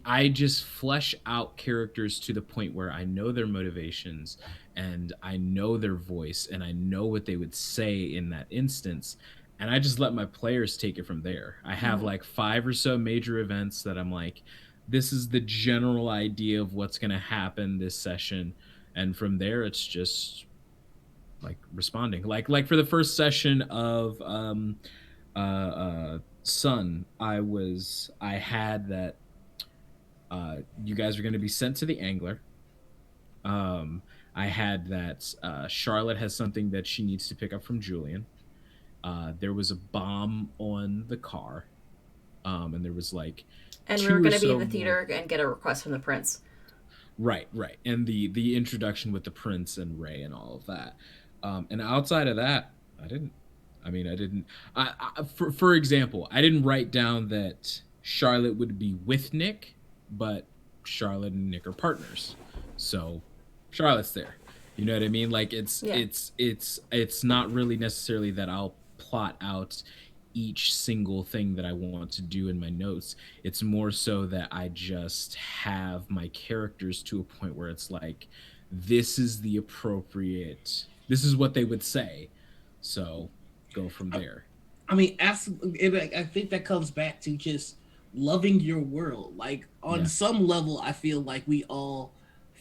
I just flesh out characters to the point where I know their motivations and I know their voice and I know what they would say in that instance. And I just let my players take it from there. I have like 5 or so major events that I'm like, this is the general idea of what's going to happen this session. And from there, it's just like responding. Like for the first session of Sun, I had that you guys are going to be sent to the Angler. I had that Charlotte has something that she needs to pick up from Julian. There was a bomb on the car, and there was like, and we were going to be in the theater and get a request from the prince. Right, and the introduction with the prince and Ray and all of that. And outside of that, for example, I didn't write down that Charlotte would be with Nick, but Charlotte and Nick are partners, so Charlotte's there. You know what I mean? Like, it's not really necessarily that I'll plot out each single thing that I want to do in my notes. It's more so that I just have my characters to a point where it's like, this is what they would say, so go from there. I mean, I think that comes back to just loving your world. Like, on some level, I feel like we all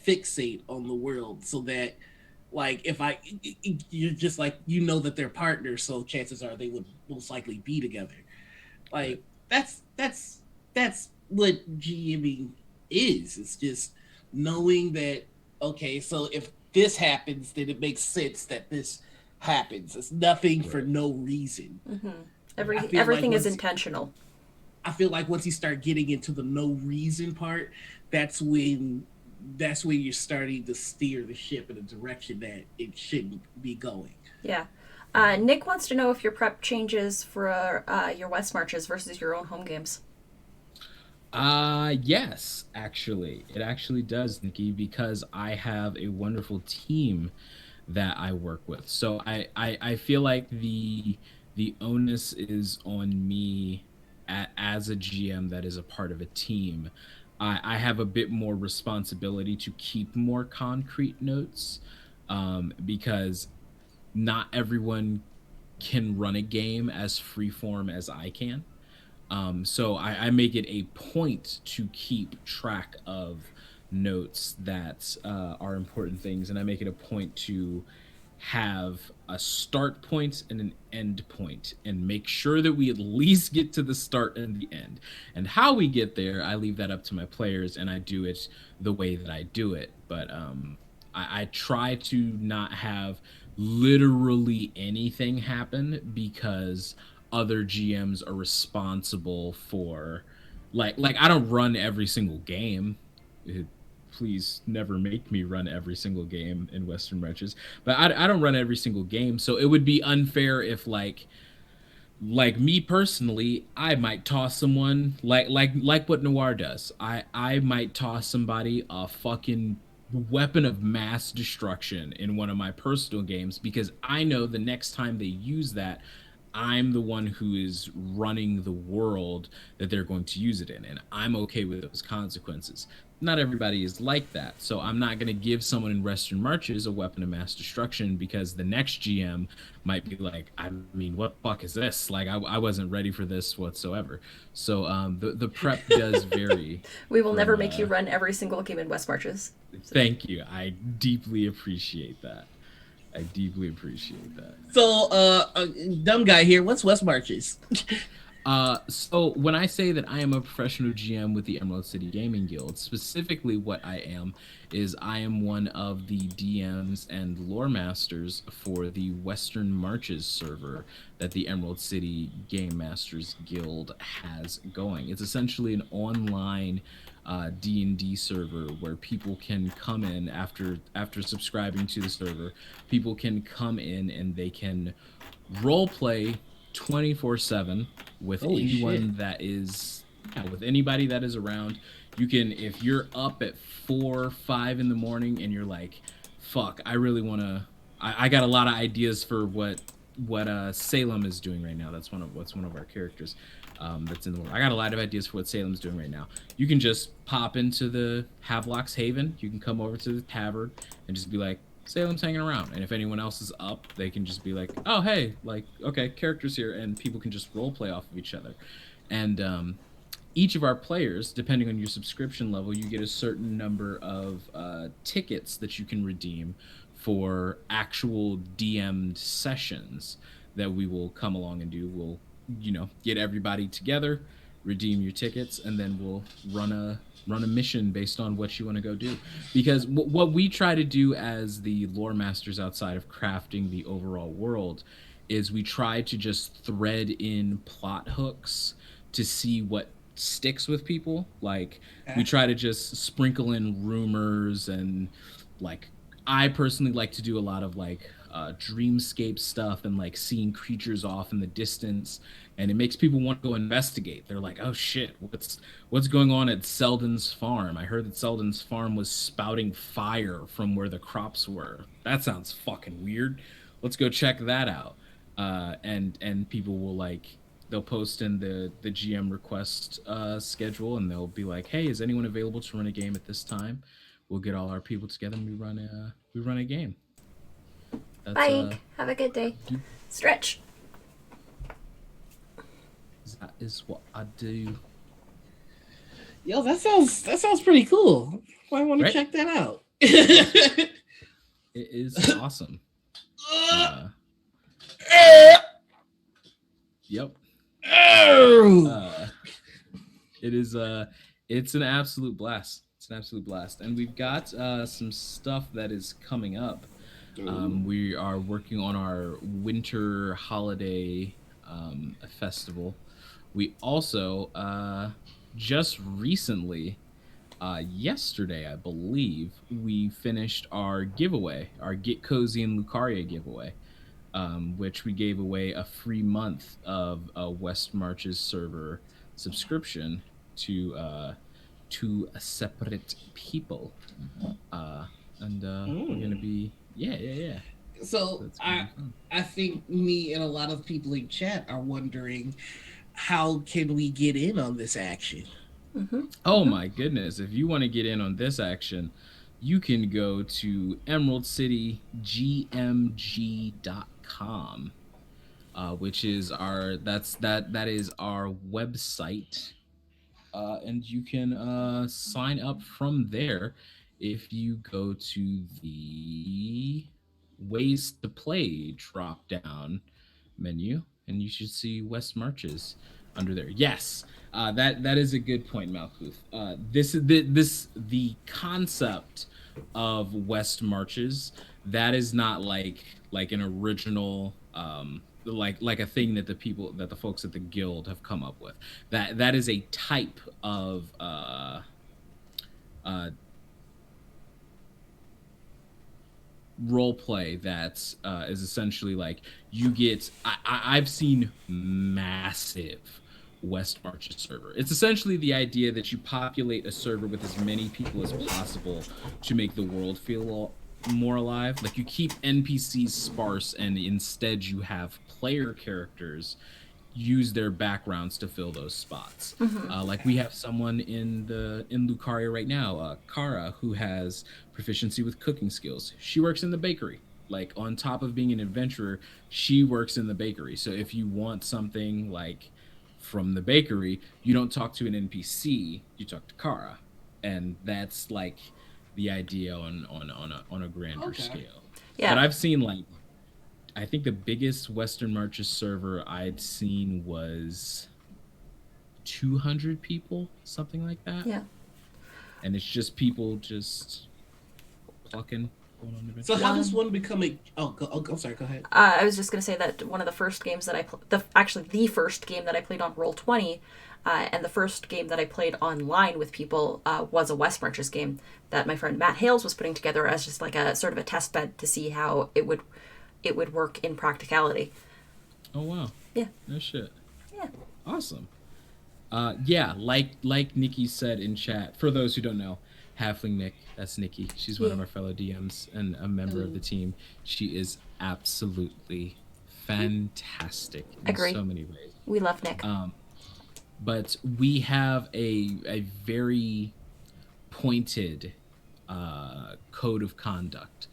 fixate on the world, so that, like, you're just like, that they're partners, so chances are they would most likely be together. Like, that's what GMing is. It's just knowing that, okay, so if this happens, then it makes sense that this happens. It's nothing for no reason. Everything is intentional. I feel like once you start getting into the no reason part, that's when you're starting to steer the ship in a direction that it shouldn't be going. Yeah. Nick wants to know if your prep changes for your West marches versus your own home games. Yes, actually. It actually does, Nikki, because I have a wonderful team that I work with. So I feel like the onus is on me as a GM that is a part of a team. I have a bit more responsibility to keep more concrete notes, because not everyone can run a game as freeform as I can. So I make it a point to keep track of notes that are important things, and I make it a point to have a start point and an end point and make sure that we at least get to the start and the end. And how we get there, I leave that up to my players, and I do it the way that I do it. But I try to not have literally anything happen, because other GMs are responsible for, like I don't run every single game. Please never make me run every single game in Western Marches, but I don't run every single game, so it would be unfair if like me personally, I might toss someone like what Noir does. I might toss somebody a fucking weapon of mass destruction in one of my personal games, because I know the next time they use that, I'm the one who is running the world that they're going to use it in, and I'm okay with those consequences. Not everybody is like that, so I'm not going to give someone in Western Marches a weapon of mass destruction, because the next GM might be like, I mean, what the fuck is this? Like, I wasn't ready for this whatsoever. So the prep does vary. We will never make you run every single game in West marches. Thank you. I deeply appreciate that. I deeply appreciate that. So, dumb guy here. What's West Marches? So when I say that I am a professional GM with the Emerald City Gaming Guild, specifically what I am is I am one of the DMs and lore masters for the Western Marches server that the Emerald City Game Masters Guild has going. It's essentially an online D&D server where people can come in after subscribing to the server. People can come in and they can role play 24/7 with Holy anyone shit. that is, yeah, with anybody that is around. You can, if you're up at 4-5 in the morning and you're like, fuck, I really want to, I got a lot of ideas for what Salem is doing right now. That's one of our characters that's in the world. I got a lot of ideas for what Salem's doing right now. You can just pop into the Havelock's Haven. You can come over to the tavern and just be like, Salem's hanging around, and if anyone else is up, they can just be like, oh hey, like, okay, characters here, and people can just role play off of each other. And each of our players, depending on your subscription level, you get a certain number of tickets that you can redeem for actual DM'd sessions that we will come along and do. We'll, get everybody together, redeem your tickets, and then we'll run a mission based on what you want to go do. Because what we try to do as the lore masters, outside of crafting the overall world, is we try to just thread in plot hooks to see what sticks with people. Like, we try to just sprinkle in rumors, and like, I personally like to do a lot of like dreamscape stuff and like seeing creatures off in the distance, and it makes people want to go investigate. They're like, oh shit, what's going on at Selden's farm? I heard that Selden's farm was spouting fire from where the crops were. That sounds fucking weird. Let's go check that out. And people will like, they'll post in the GM request schedule, and they'll be like, hey, is anyone available to run a game at this time? We'll get all our people together and we run a game. That's, Bye, Ink. Have a good day. Stretch. That is what I do. Yo, that sounds pretty cool. I want to check that out. It is awesome. Yep. It is it's an absolute blast. It's an absolute blast. And we've got some stuff that is coming up. We are working on our winter holiday festival We also just recently, yesterday, I believe, we finished our giveaway, our Get Cozy and Lucaria giveaway, which we gave away a free month of West March's server subscription to a separate people, uh, and we're gonna Mm. be yeah. So So it's gonna be fun. I think me and a lot of people in chat are wondering how can we get in on this action? Mm-hmm. Oh Mm-hmm. my goodness! If you want to get in on this action, you can go to emeraldcitygmg.com, which is that is our website, and you can sign up from there if you go to the ways to play drop down menu, and you should see West Marches under there. Yes, that is a good point, Malkuth. This is the concept of West Marches. That is not like an original like a thing that the folks at the guild have come up with. That is a type of uh role play that is essentially like you get I've seen massive West Marches server. It's essentially the idea that you populate a server with as many people as possible to make the world feel more alive. Like you keep NPCs sparse and instead you have player characters use their backgrounds to fill those spots. Mm-hmm. Like we have someone in Lucaria right now, Kara, who has proficiency with cooking skills. She works in the bakery. Like on top of being an adventurer, she works in the bakery. So if you want something like from the bakery, you don't talk to an NPC, you talk to Kara, and that's like the idea on a grander Okay. scale. But Yeah. I've seen like I think the biggest Western Marches server I'd seen was 200 people, something like that. Yeah. And it's just people just plucking, going on So adventures. how does one become a? I'm sorry. Go ahead. I was just going to say that one of the first games that actually the first game that I played on Roll20, and the first game that I played online with people was a West Marches game that my friend Matt Hales was putting together as just like a sort of a test bed to see how it would work in practicality. Oh wow. Yeah. No shit. Yeah. Awesome. Yeah, like Nikki said in chat, for those who don't know, Halfling Nick, that's Nikki. She's one of Yeah. our fellow DMs and a member of the team. She is absolutely fantastic in Agree. so many ways. We love Nick. But we have a very pointed code of conduct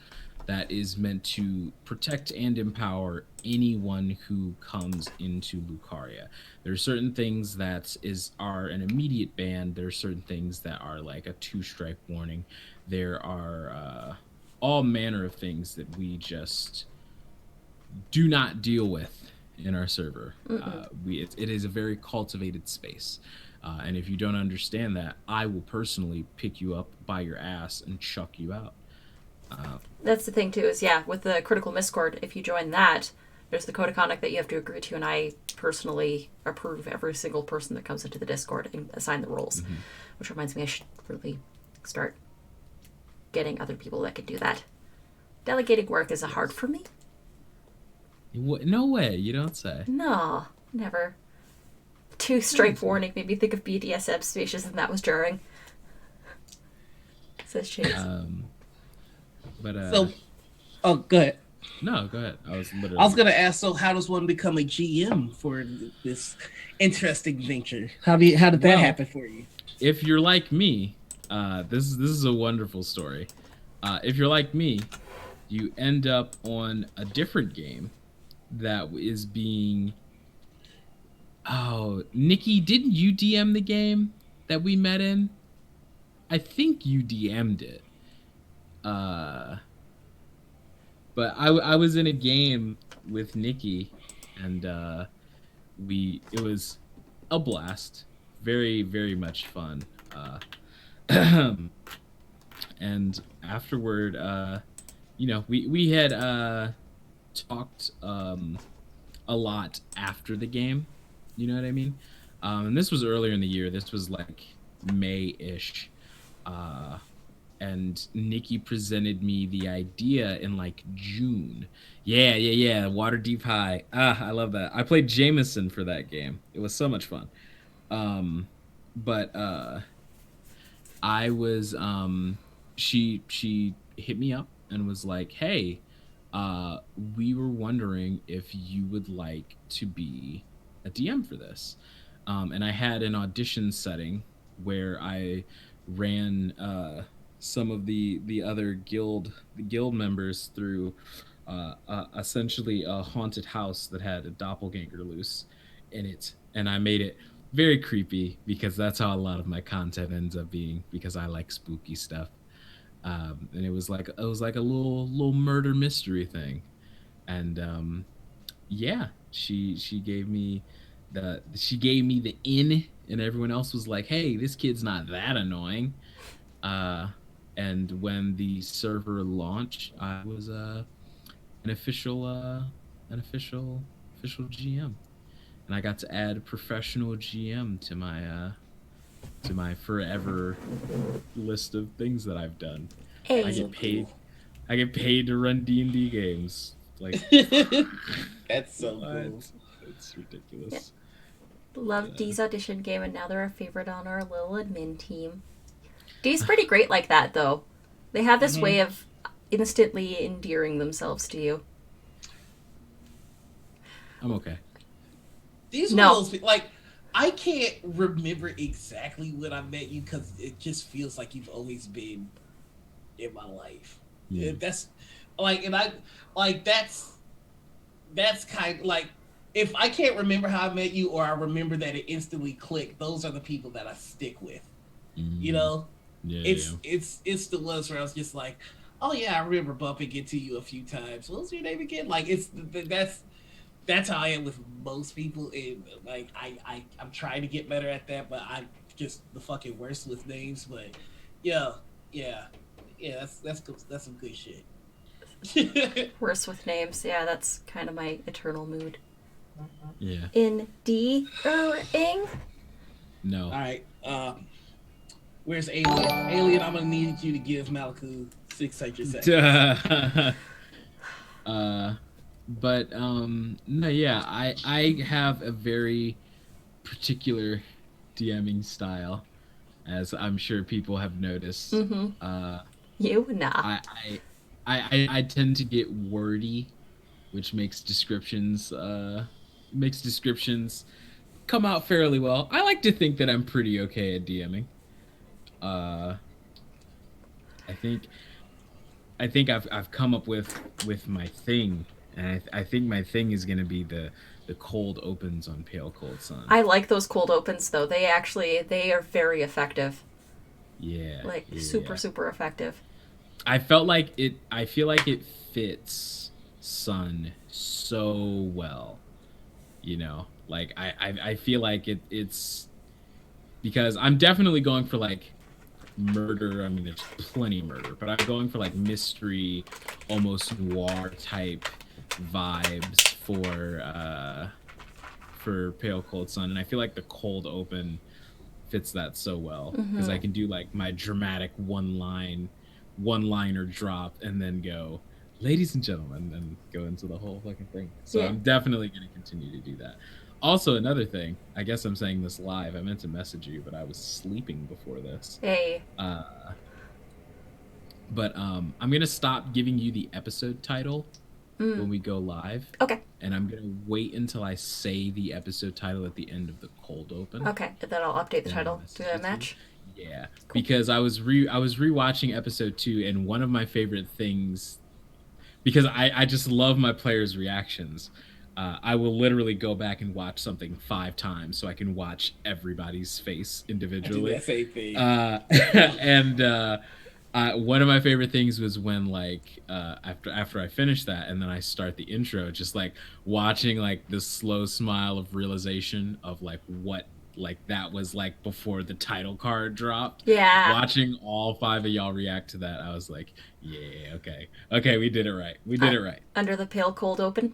that is meant to protect and empower anyone who comes into Lucaria. There are certain things that are an immediate ban. There are certain things that are like a 2-strike warning. There are all manner of things that we just do not deal with in our server. It is a very cultivated space. And if you don't understand that, I will personally pick you up by your ass and chuck you out. That's the thing too. Is yeah, with the Critical Miscord, if you join that, there's the code of conduct that you have to agree to, and I personally approve every single person that comes into the Discord and assign the roles. Mm-hmm. Which reminds me, I should really start getting other people that can do that. Delegating work is hard for me. No way, you don't say. No, never. 2-strike warning made me think of BDSM speeches, and that was jarring. Says Chase. But So, oh, go ahead. no, go ahead. I was literally. I was gonna ask. So, how does one become a GM for this interesting venture? How did that Well, happen for you? If you're like me, this is a wonderful story. If you're like me, you end up on a different game that is being. Oh, Nikki, didn't you DM the game that we met in? I think you DM'd it. But I was in a game with Nikki, and it was a blast, very very much fun. And afterward, we had talked a lot after the game. You know what I mean? And this was earlier in the year. This was like May-ish. Uh, and Nikki presented me the idea in like June. Yeah. Waterdeep High. I love that. I played Jameson for that game. It was so much fun. But I was she hit me up and was like, "Hey, we were wondering if you would like to be a DM for this." And I had an audition setting where I ran some of the other guild members through essentially a haunted house that had a doppelganger loose in it, and I made it very creepy because that's how a lot of my content ends up being because I like spooky stuff. And it was like a little murder mystery thing, and yeah, she gave me the in, and everyone else was like, "Hey, this kid's not that annoying." Uh, and when the server launched, I was an official official GM, and I got to add professional GM to my forever list of things that I've done. I Hey, get paid. I get paid to run D&D games. Like That's so what? cool. It's ridiculous. love Yeah. Dee's audition game, and now they're a favorite on our little admin team. Dee's pretty great like that, though. They have this way of instantly endearing themselves to you. I'm okay. These No. are those like I can't remember exactly when I met you because it just feels like you've always been in my life. Yeah. That's like, and I like that's kind of like if I can't remember how I met you or I remember that it instantly clicked. Those are the people that I stick with. You Mm, know, yeah. it's the ones where I was just like, oh yeah, I remember bumping into you a few times. What was your name again? Like that's how I am with most people. And like I'm trying to get better at that, but I'm just the fucking worst with names. But yeah, yeah, yeah. That's some good shit. Worse with names. Yeah, that's kind of my eternal mood. Yeah. Endearing? No. All right. Where's Alien? Alien, I'm gonna need you to give Maliku 600 seconds. uh but no, yeah, I have a very particular DMing style, as I'm sure people have noticed. Mm-hmm. uh You? Nah. I I tend to get wordy, which makes descriptions come out fairly well. I like to think that I'm pretty okay at DMing. Uh, I think I've come up with my thing, and I think my thing is gonna be the cold opens on Pale Cold Sun. I like those cold opens, though. They are very effective. Yeah, Like, yeah, super, yeah. super effective. I felt like it. I feel like it fits Sun so well. Like I feel like it's because I'm definitely going for like murder. I mean, there's plenty of murder, but I'm going for like mystery, almost noir type vibes for Pale Cold Sun, and I feel like the cold open fits that so well because I Mm-hmm. can do like my dramatic one liner drop and then go, ladies and gentlemen, and go into the whole fucking thing. So Yeah. I'm definitely going to continue to do that. Also, another thing, I guess I'm saying this live. I meant to message you, but I was sleeping before this. Hey. Uh, but I'm gonna stop giving you the episode title when Mm. we go live, Okay. and I'm gonna wait until I say the episode title at the end of the cold open. Okay. Then I'll update the Then I'll title. message Do it that to you. match? Yeah, because I was rewatching episode 2, and one of my favorite things, because I just love my players' reactions. I will literally go back and watch something 5 times so I can watch everybody's face I do individually. that same thing. And one of my favorite things was when like after I finish that and then I start the intro, just like watching like this slow smile of realization of like what like that was like before the title card dropped. Yeah. Watching all 5 of y'all react to that, I was like, yeah, okay, we did it right. We did it right. Under the pale cold open?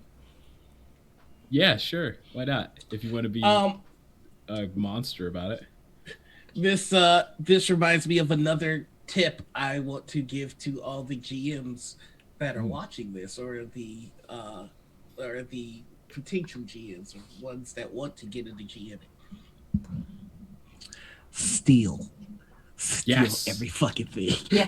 Yeah, sure. Why not? If you want to be Um, a monster about it. This reminds me of another tip I want to give to all the GMs that are watching this, or the potential GMs, or ones that want to get into GMing. Steal Yes. every fucking thing. Yeah.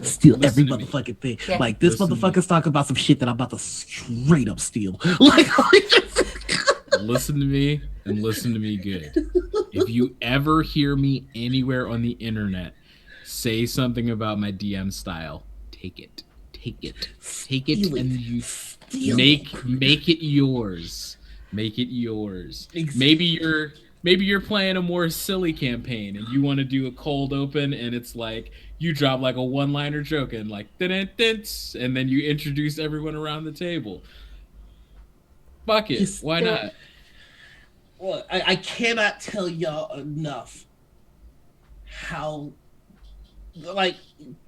Steal Listen every to me. motherfucking thing. Yeah. Like, this Listen to me. motherfucker's talking about some shit that I'm about to straight up steal. Like, Listen to me and listen to me good. If you ever hear me anywhere on the internet say something about my DM style, take it. Steal it. And you Steal make it yours. Make it yours. Exactly. Maybe you're playing a more silly campaign and you want to do a cold open, and it's like you drop like a one-liner joke and like and then you introduce everyone around the table. Fuck it. Just Why do not? it. Well, I cannot tell y'all enough how, like,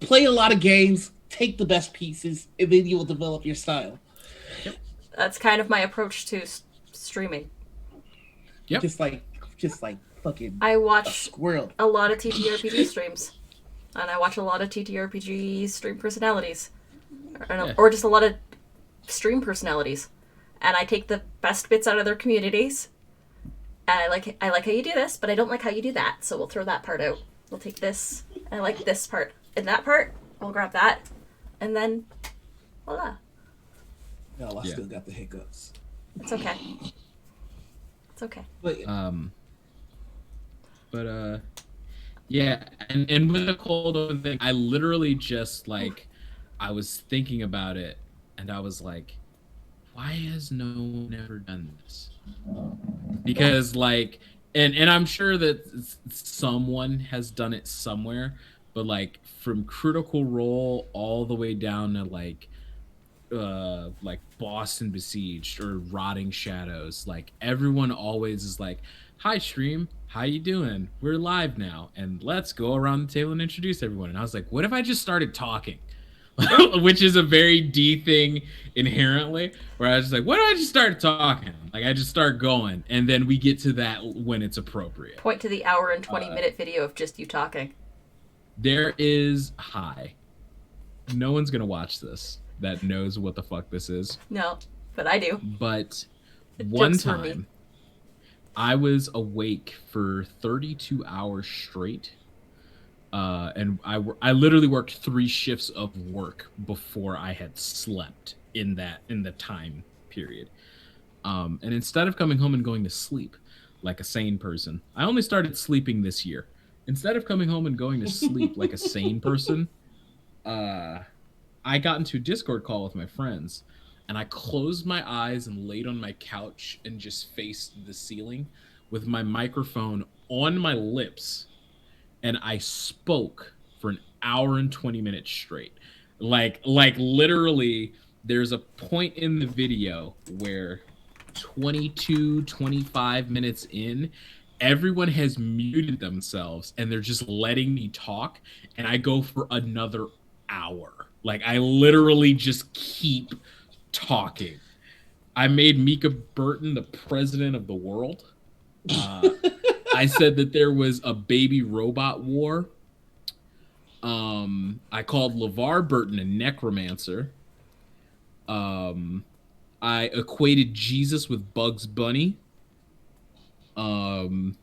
play a lot of games, take the best pieces, and then you will develop your style. That's kind of my approach to streaming. Yep. Just like fucking I a watch squirrel. a lot of TTRPG streams, and I watch a lot of TTRPG stream personalities, or just a lot of stream personalities, and I take the best bits out of their communities. And I like how you do this, but I don't like how you do that, so we'll throw that part out. We'll take this, and I like this part. And that part, we'll grab that, and then voila. No, I Yeah. still got the hiccups. It's okay. It's okay. But Yeah, and with the cold open thing, I literally just like I was thinking about it and I was like, why has no one ever done this? Because like and I'm sure that someone has done it somewhere, but like from Critical Role all the way down to like Boston Besieged or Rotting Shadows, like everyone always is like, hi stream, how you doing, we're live now and let's go around the table and introduce everyone. And I was like, what if I just started talking? Which is a very D thing inherently, where I was just like, what if I just start talking, like I just start going, and then we get to that when it's appropriate. Point to the hour and 20-minute video of just you talking. There is no one's gonna watch this that knows what the fuck this is. No, but I do. But It one jokes for me. time, I was awake for 32 hours straight, and I literally worked 3 shifts of work before I had slept in the time period. And instead of coming home and going to sleep like a sane person, I only started sleeping this year. Instead of coming home and going to sleep like a sane person, I got into a Discord call with my friends, and I closed my eyes and laid on my couch and just faced the ceiling with my microphone on my lips, and I spoke for an hour and 20 minutes straight. Like literally, there's a point in the video where 25 minutes in, everyone has muted themselves and they're just letting me talk, and I go for another hour. Like I literally just keep talking. I made Mika Burton the president of the world. I said that there was a baby robot war. I called LeVar Burton a necromancer. I equated Jesus with Bugs Bunny. There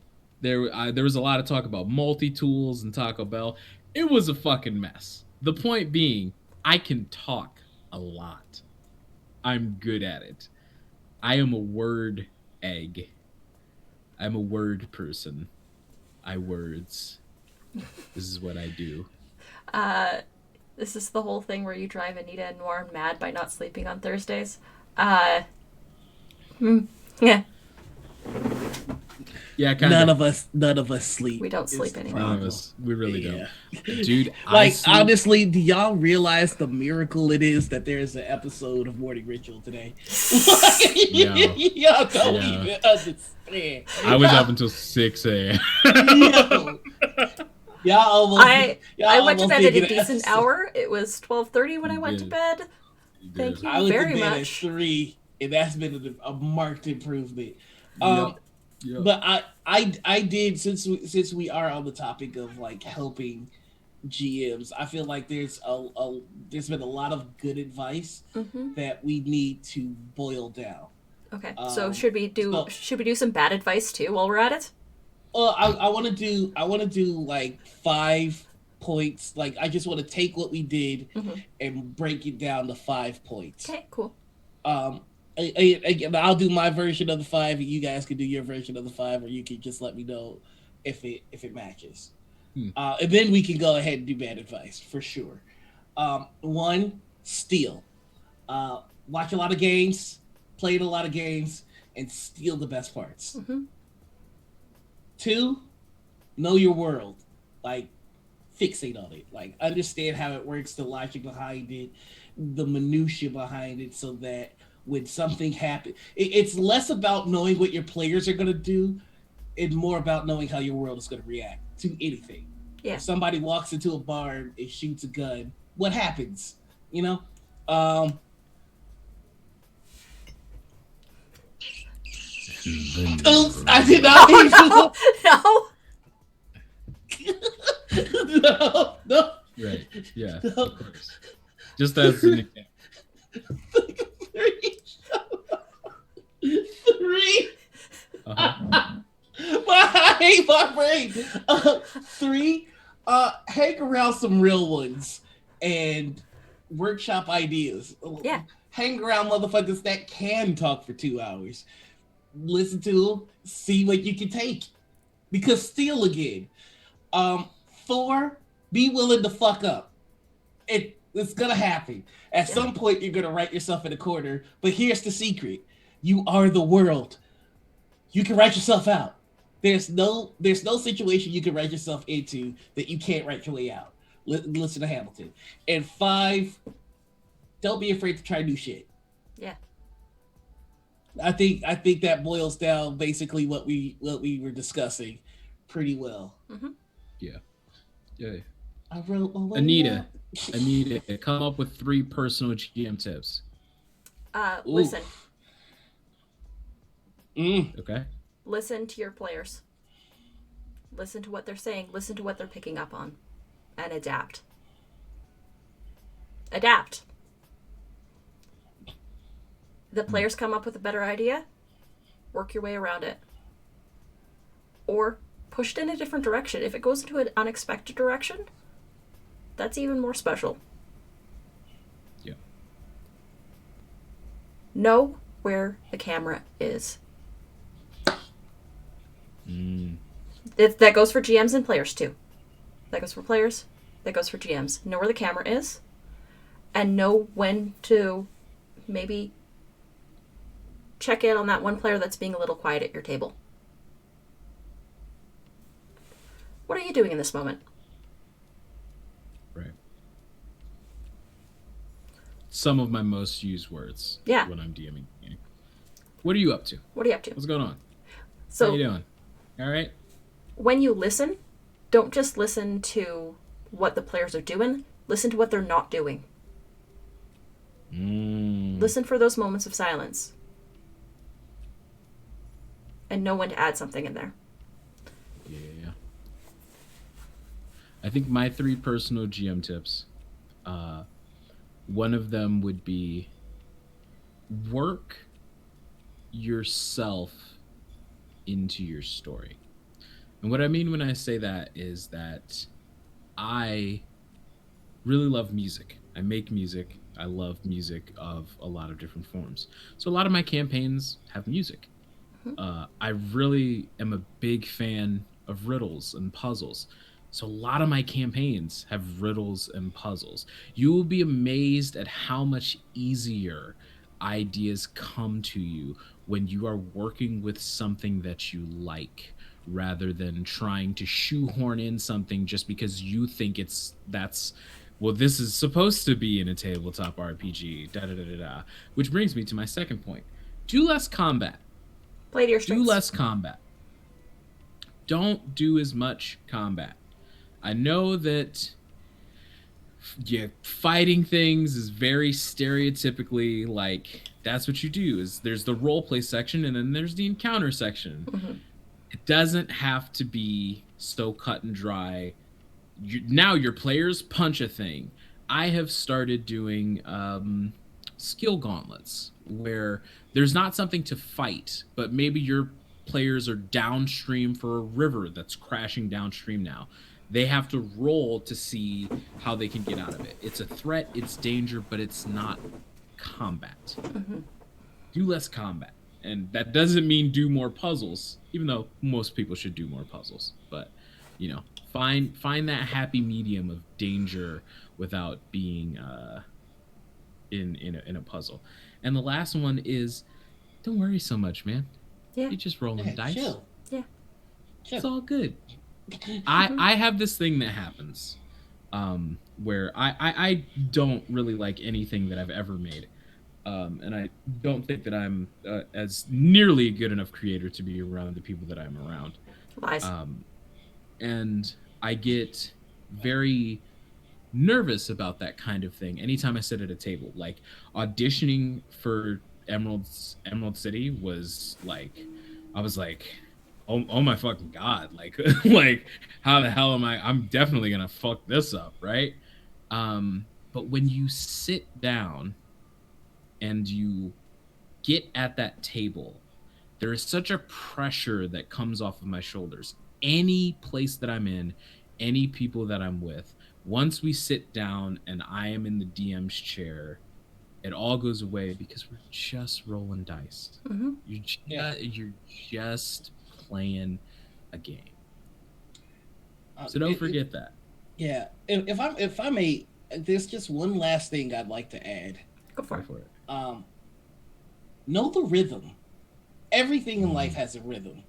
was a lot of talk about multi-tools and Taco Bell. It was a fucking mess. The point being, I can talk a lot. I'm good at it. I am a word egg. I'm a word person. I words. This is what I do. This is the whole thing where you drive Anita and Norm mad by not sleeping on Thursdays. Yeah. Yeah, kind none of us sleep. We don't is sleep the anymore. None of problem. us. We really Yeah. don't. Dude, Like, honestly, do y'all realize the miracle it is that there's an episode of Morning Ritual today? No. Y'all don't No. even understand. I was up until 6 a.m. Yo. Y'all almost. I went to almost bed did at a get an decent episode. hour. It was 12:30 when I went to did. bed. Thank you I went very to bed at much. 3, and that's been a marked improvement. Yep. Yeah. But I did, since we are on the topic of like helping GMs, I feel like there's been a lot of good advice Mm-hmm. that we need to boil down. Okay. So Um, so should we do some bad advice too while we're at it? I want to do like 5 points. Like I just want to take what we did Mm-hmm. and break it down to 5 points. Okay. Cool. Um, again, I'll do my version of the five, and you guys can do your version of the five, or you can just let me know if it matches. Hmm. And then we can go ahead and do bad advice for sure. One, steal. Watch a lot of games, play a lot of games, and steal the best parts. Mm-hmm. Two, know your world. Like, fixate on it. Like, understand how it works, the logic behind it, the minutia behind it, so that when something happens, it's less about knowing what your players are going to do and more about knowing how your world is going to react to anything. Yeah. If somebody walks into a bar and shoots a gun, what happens? You know? Um, Oops, I did not mean No. no, no. Right. Yeah. No. Of course. Just as an example. Three. Uh-huh. I hate my brain. Three. Hang around some real ones and workshop ideas. Yeah. Hang around motherfuckers that can talk for 2 hours. Listen to them. See what you can take. Because steal again. Four. Be willing to fuck up. It's gonna happen. At some point, you're gonna write yourself in a corner. But here's the secret: you are the world. You can write yourself out. There's no situation you can write yourself into that you can't write your way out. Listen to Hamilton. And five, don't be afraid to try new shit. Yeah. I think that boils down basically what we were discussing pretty well. Mm-hmm. Yeah. Yeah. I wrote my way Anita, out. Anita, come up with 3 personal GM tips. Listen. Okay. Listen to your players. Listen to what they're saying. Listen to what they're picking up on. And adapt. Adapt. The players come up with a better idea. Work your way around it. Or push it in a different direction. If it goes into an unexpected direction, that's even more special. Yeah. Know where the camera is. That goes for GMs and players too. That goes for players. That goes for GMs. Know where the camera is. And know when to maybe check in on that one player that's being a little quiet at your table. What are you doing in this moment? Right. Some of my most used words. Yeah. When I'm DMing. What are you up to? What are you up to? What's going on? So, How you doing? All right. when you listen, don't just listen to what the players are doing. Listen to what they're not doing. Listen for those moments of silence. And know when to add something in there. Yeah. I think my 3 personal GM tips. One of them would be work yourself into your story. And what I mean when I say that is that I really love music. I make music. I love music of a lot of different forms. So a lot of my campaigns have music. I really am a big fan of riddles and puzzles. So a lot of my campaigns have riddles and puzzles. You will be amazed at how much easier ideas come to you when you are working with something that you like rather than trying to shoehorn in something just because you think this is supposed to be in a tabletop RPG, Which brings me to my second point. Do less combat. Play to your strengths. Do less combat. Don't do as much combat. I know that fighting things is very stereotypically like that's what you do. Is there's the role play section and then there's the encounter section. It doesn't have to be so cut and dry. Now your players punch a thing. I have started doing skill gauntlets where there's not something to fight, but maybe your players are downstream for a river that's crashing downstream now. They have to roll to see how they can get out of it. It's a threat, it's danger, but it's not combat. Do less combat. And that doesn't mean do more puzzles, even though most people should do more puzzles. But, find that happy medium of danger without being in a puzzle. And the last one is, don't worry so much, man. Yeah. You're just rolling dice. Chill. Yeah. It's all good. I have this thing that happens where I don't really like anything that I've ever made. And I don't think that I'm as nearly a good enough creator to be around the people that I'm around. Lies. And I get very nervous about that kind of thing anytime I sit at a table. Like auditioning for Emerald City was like, I was like, oh my fucking god, like like how the hell am I'm definitely gonna fuck this up, right? But when you sit down and you get at that table, there is such a pressure that comes off of my shoulders. Any place that I'm in, any people that I'm with, once we sit down and I am in the DM's chair, it all goes away because we're just rolling dice. You're just playing a game. So don't forget that. Yeah. If I may, there's just one last thing I'd like to add. Go for it. Know the rhythm. Everything in life has a rhythm,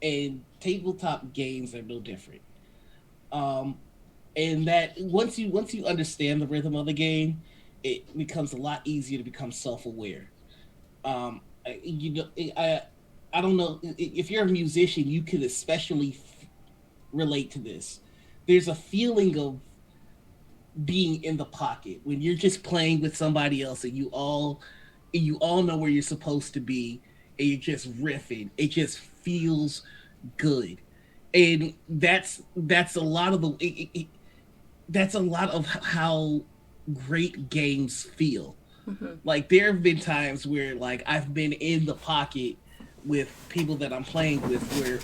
and tabletop games are no different. And that once you understand the rhythm of the game, it becomes a lot easier to become self-aware. I don't know if you're a musician, you could especially relate to this. There's a feeling of being in the pocket when you're just playing with somebody else, and you all know where you're supposed to be, and you're just riffing. It just feels good, and that's a lot of that's a lot of how great games feel. Like there have been times where like I've been in the pocket with people that I'm playing with where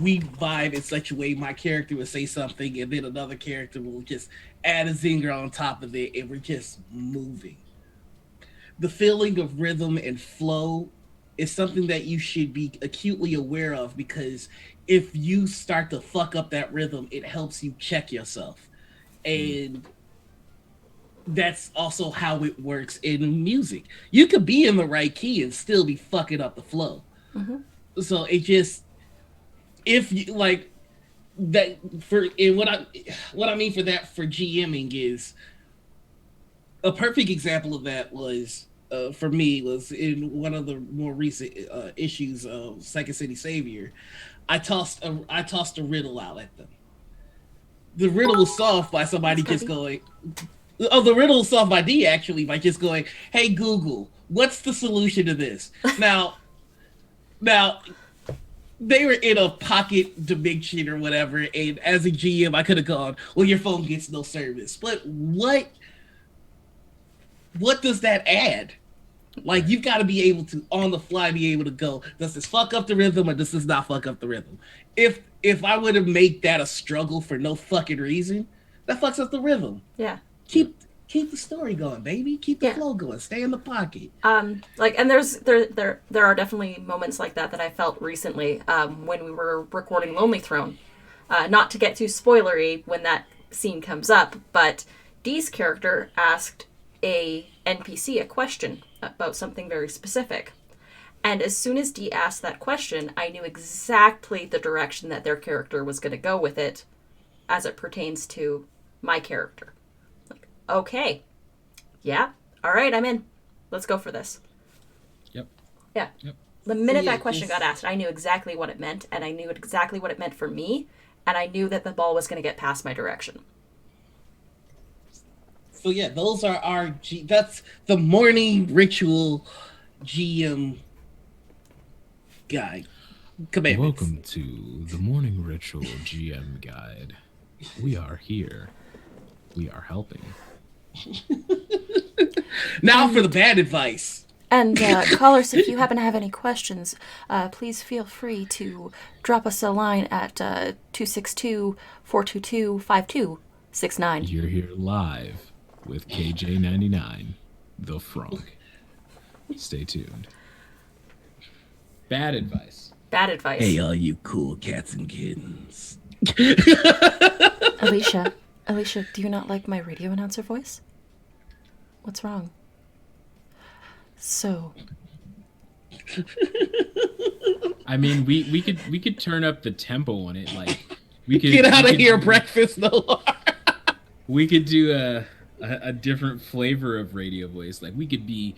we vibe in such a way my character will say something and then another character will just add a zinger on top of it, and we're just moving. The feeling of rhythm and flow is something that you should be acutely aware of, because if you start to fuck up that rhythm, it helps you check yourself. And that's also how it works in music. You could be in the right key and still be fucking up the flow. So it just, if you like that for, and what I mean for that for GMing is a perfect example of that was for me was in one of the more recent issues of Second City Savior. I tossed a riddle out at them. The riddle was solved by somebody just going. Oh, the riddle was solved by D actually by just going, "Hey Google, what's the solution to this?" Now, they were in a pocket dimension or whatever, and as a GM, I could have gone, "Well, your phone gets no service." But what does that add? Like, you've got to be able to, on the fly, be able to go, does this fuck up the rhythm or does this not fuck up the rhythm? If I would have made that a struggle for no fucking reason, that fucks up the rhythm. Yeah. Keep the story going, baby. Keep the flow going. Stay in the pocket. And there are definitely moments like that I felt recently when we were recording Lonely Throne. Not to get too spoilery when that scene comes up, but Dee's character asked a NPC a question about something very specific. And as soon as Dee asked that question, I knew exactly the direction that their character was going to go with it as it pertains to my character. Like, okay. Yeah. All right, I'm in. Let's go for this. Yep. Yeah. Yep. The minute that question got asked, I knew exactly what it meant, and I knew exactly what it meant for me, and I knew that the ball was going to get past my direction. So yeah, those are that's the morning ritual GM guide. commandments. Welcome to the Morning Ritual GM Guide. We are here. We are helping. Now for the bad advice. And callers, if you happen to have any questions, please feel free to drop us a line at 262-422-5269. You're here live with KJ99, the Frunk. Stay tuned. Bad advice. Bad advice. Hey, all you cool cats and kittens. Alicia, do you not like my radio announcer voice? What's wrong? So, I mean, we could turn up the tempo on it. Like, we could Get out we of could- here, breakfast no more. We could do a different flavor of radio voice. Like, we could be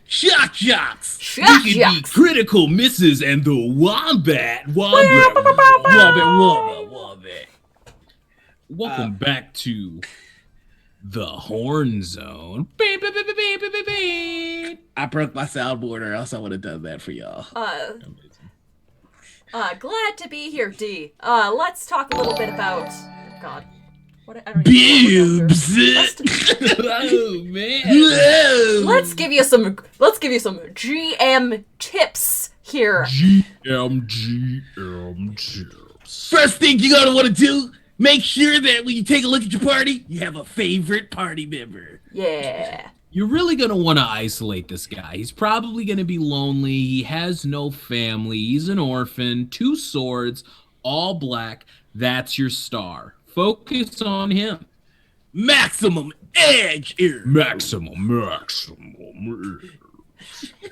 Shock jocks. Shock we could jocks. be Critical Misses and the Wombat. Welcome back to the Horn Zone. Beep, beep, beep, beep, beep, beep, beep, beep. I broke my soundboard, or else I would have done that for y'all. Glad to be here, D. Let's talk a little bit about... God. What, I don't even know what Boobs. Oh man. Whoa. Let's give you some GM tips here. GM tips. First thing you're gonna want to do, make sure that when you take a look at your party, you have a favorite party member. Yeah. You're really going to want to isolate this guy. He's probably going to be lonely. He has no family. He's an orphan. 2 swords, all black. That's your star. Focus on him. Maximum edge here. Maximum.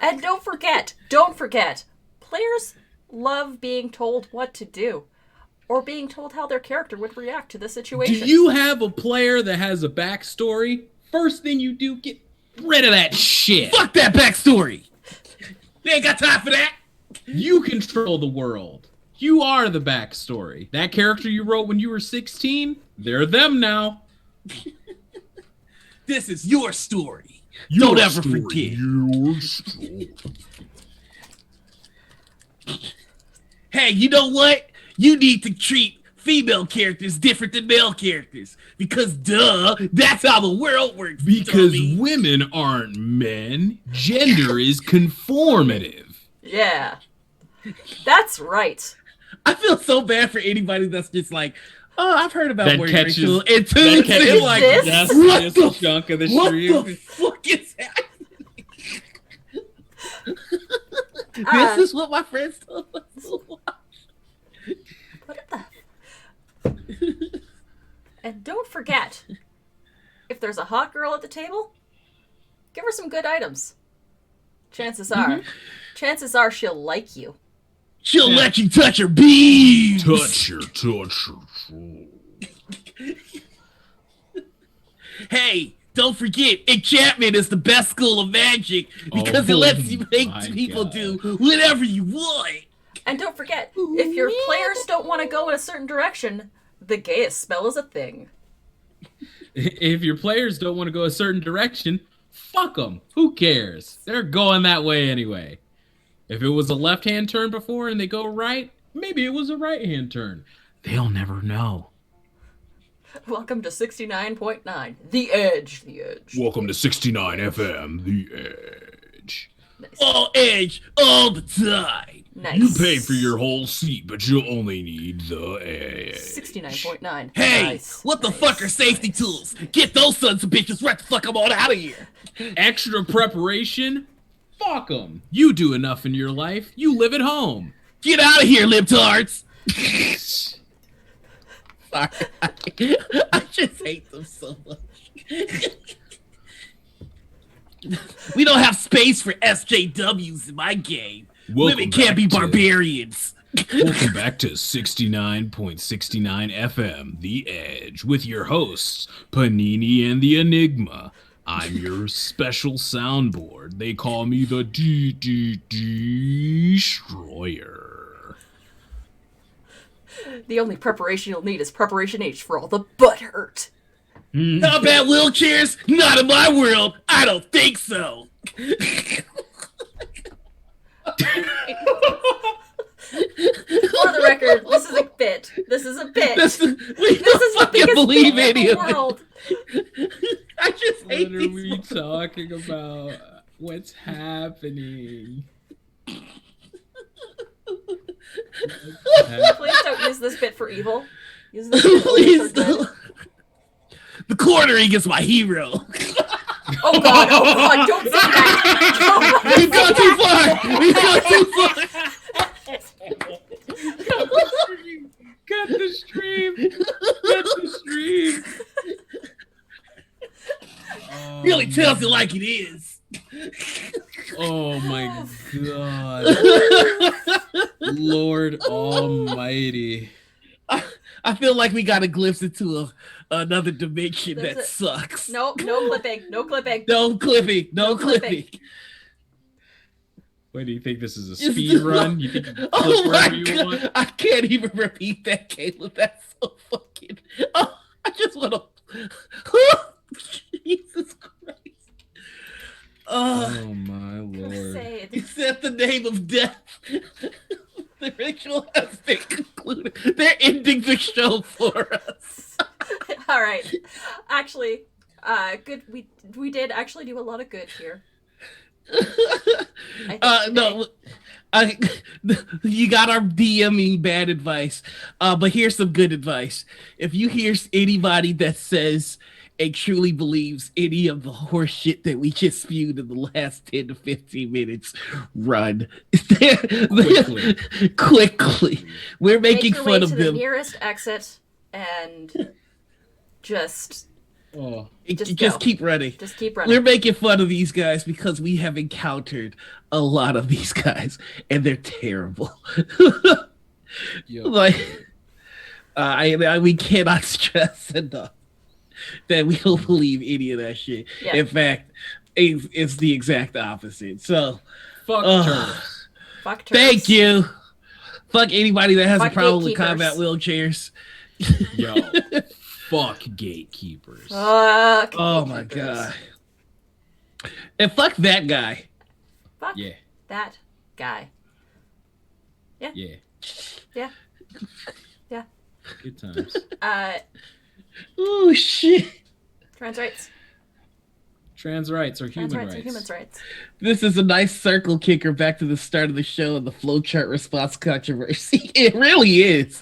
And don't forget, players love being told what to do, or being told how their character would react to the Do situation. you have a player that has a backstory? First thing you do, get rid of that shit. Fuck that backstory. They ain't got time for that. You control the world. You are the backstory. That character you wrote when you were 16, they're them now. This is your story. Don't ever forget. Your story. Hey, you know what? You need to treat female characters different than male characters. Because, duh, that's how the world works. Because dummy. women aren't men. Gender is conformative. Yeah. That's right. I feel so bad for anybody that's just like, oh, I've heard about That Morning catches- Ritual. And That tunes catches in like, this? what this the chunk of the what stream. the fuck is happening? Uh, This is what my friends told us to watch. What the? And don't forget, if there's a hot girl at the table, give her some good items. Chances are she'll like you. She'll Yeah. let you touch her bees. Touch her. Hey, don't forget, enchantment is the best school of magic because it lets you make my people God. do whatever you want. And don't forget, if your players don't want to go in a certain direction, the gayest spell is a thing. If your players don't want to go a certain direction, fuck them. Who cares? They're going that way anyway. If it was a left-hand turn before and they go right, maybe it was a right-hand turn. They'll never know. Welcome to 69.9. The Edge. Welcome to 69 FM, The Edge. Nice. All edge, all the time. Nice. You pay for your whole seat, but you only need the Edge. 69.9. Hey, Nice. what the fuck are safety tools? Get those sons of bitches right the fuck on out of here. Extra preparation? Fuck them. You do enough in your life. You live at home. Get out of here, libtards. Sorry. I just hate them so much. We don't have space for SJWs in my game. Women can't be barbarians. Welcome back to 69.69 FM, The Edge, with your hosts, Panini and the Enigma. I'm your special soundboard. They call me the Destroyer. The only preparation you'll need is Preparation H for all the butt hurt. How about wheelchairs? Not in my world. I don't think so. This is a bit. We This don't is the fucking biggest believe bit any in of the world. it. I just hate What are these. we talking about? What's happening? Please don't use this bit for evil. Use this bit only for Please good. don't. The quartering is my hero. Oh god, don't say that. We've gone too far. We've gone too far. Cut the stream. Cut the stream. Really tells it like it is. Oh my god. Lord Almighty. I feel like we got a glimpse into another dimension There's that sucks. No clipping. No clipping. No clipping. No clipping. clipping. What do you think this is a speed run? You think you can Oh clip my wherever you god! want? I can't even repeat that, Caleb. That's so fucking. Oh, I just want to. Jesus Christ! Oh my lord. Crusade. Except the name of death. The ritual has been concluded. They're ending the show for us. All right. Actually, good. We did actually do a lot of good here. No, you got our DMing bad advice. But here's some good advice. If you hear anybody that says and truly believes any of the horse shit that we just spewed in the last 10 to 15 minutes, run. Quickly. We're making Make your fun way of to them. the nearest exit and just Oh, Just go. keep running. Just keep running. We're making fun of these guys because we have encountered a lot of these guys, and they're terrible. yep. Like, we cannot stress enough that we don't believe any of that shit. Yeah. In fact, it's the exact opposite. So, Fuck turtles. Fuck turds. thank you. Fuck anybody that has Fuck a problem with gatekeepers. combat wheelchairs. Yo. Fuck gatekeepers. Fuck Oh my gatekeepers. god. And fuck that guy. Fuck Yeah. that guy. Yeah. Yeah. Yeah. Good times. Oh shit. Trans rights. Trans rights are Trans human rights rights. and human rights. This is a nice circle kicker back to the start of the show and the flowchart response controversy. It really is.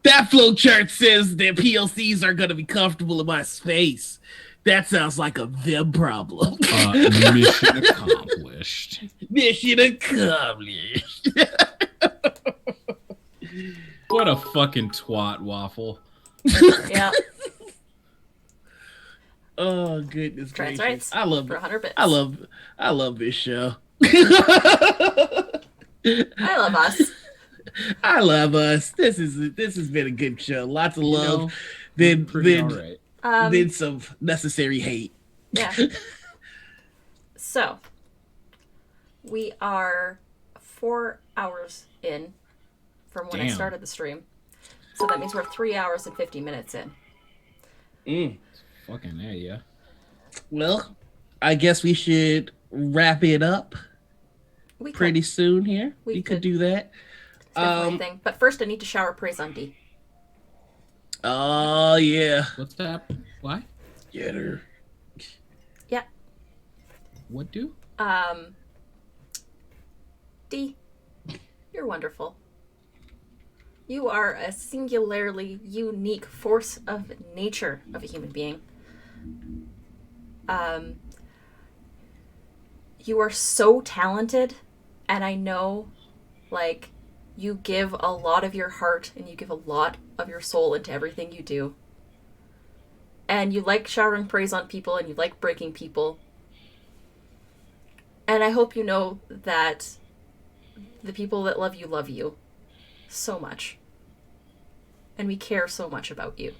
That flowchart says that PLCs are going to be comfortable in my space. That sounds like a them problem. Mission accomplished. Mission accomplished. What a fucking twat, Waffle. Yeah. Oh goodness Trans gracious! rights. I love For it. 100 bits. I love this show. I love us. I love us. This has been a good show. Lots of love. Pretty Then alright. then some necessary hate. Yeah. So, we are 4 hours in from when I Damn. started the stream. So that means we're 3 hours and 50 minutes in. Fucking A, yeah. Well, I guess we should wrap it up We could. pretty soon here. We We could could. do that. It's definitely a thing. But first, I need to shower praise on D. Oh yeah. What's that? Why? Get her. Yeah. What do? D, you're wonderful. You are a singularly unique force of nature of a human being. You are so talented, and I know, like, you give a lot of your heart and you give a lot of your soul into everything you do. And you like showering praise on people and you like breaking people. And I hope you know that the people that love you so much. And we care so much about you.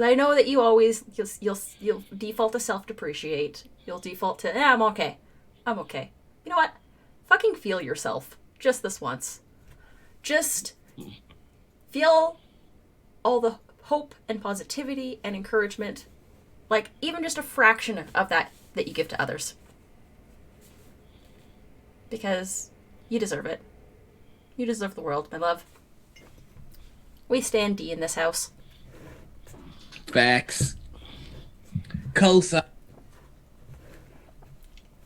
I know that you always, you'll default to self-depreciate. You'll default to, I'm okay. I'm okay. You know what? Fucking feel yourself. Just this once. Just feel all the hope and positivity and encouragement. Like, even just a fraction of that you give to others. Because you deserve it. You deserve the world, my love. We stand D in this house. Facts. Cosign.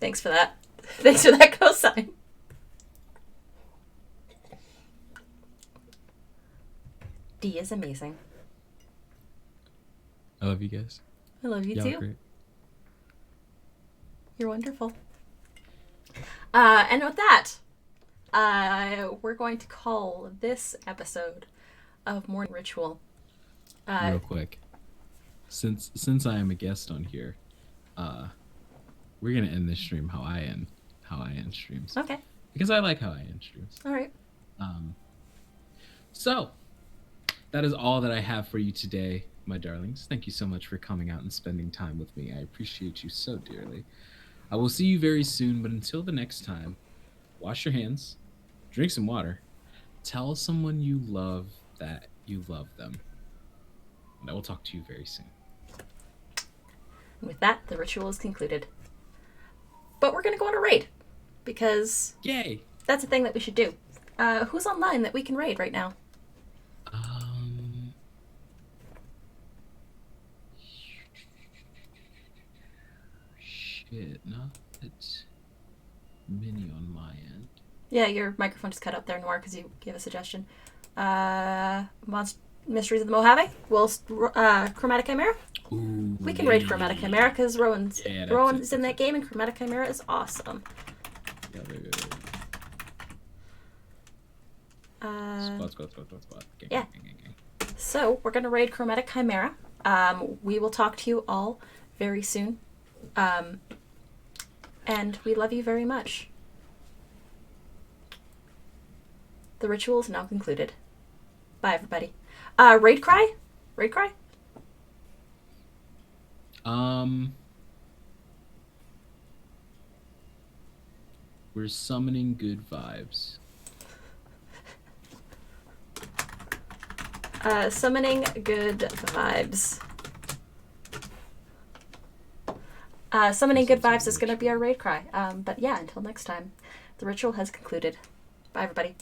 Thanks for that. Thanks for that cosign. D is amazing. I love you guys. I love you Y'all too. great. You're wonderful. And with that, we're going to call this episode of Morning Ritual. Real quick, since I am a guest on here, we're gonna end this stream how I end streams. Okay. Because I like how I end streams. All right. So that is all that I have for you today, my darlings. Thank you so much for coming out and spending time with me. I appreciate you so dearly. I will see you very soon, but until the next time, wash your hands, drink some water, tell someone you love that you love them. And I will talk to you very soon. And with that, the ritual is concluded. But we're going to go on a raid, because Yay! that's a thing that we should do. Who's online that we can raid right now? Shit, not many on my end. Yeah, your microphone just cut out there, Noir, because you gave a suggestion. Mysteries of the Mojave? Chromatic Chimera? Ooh, We can raid Chromatic Chimera, because Rowan's that's in that game, and Chromatic Chimera is awesome. Yeah, Squad. Yeah. So, we're going to raid Chromatic Chimera. We will talk to you all very soon. And we love you very much. The ritual is now concluded. Bye, everybody. Raid cry? Raid cry? We're summoning good vibes. Summoning good vibes. Summoning good vibes is going to be our raid cry. But yeah, until next time, the ritual has concluded. Bye, everybody.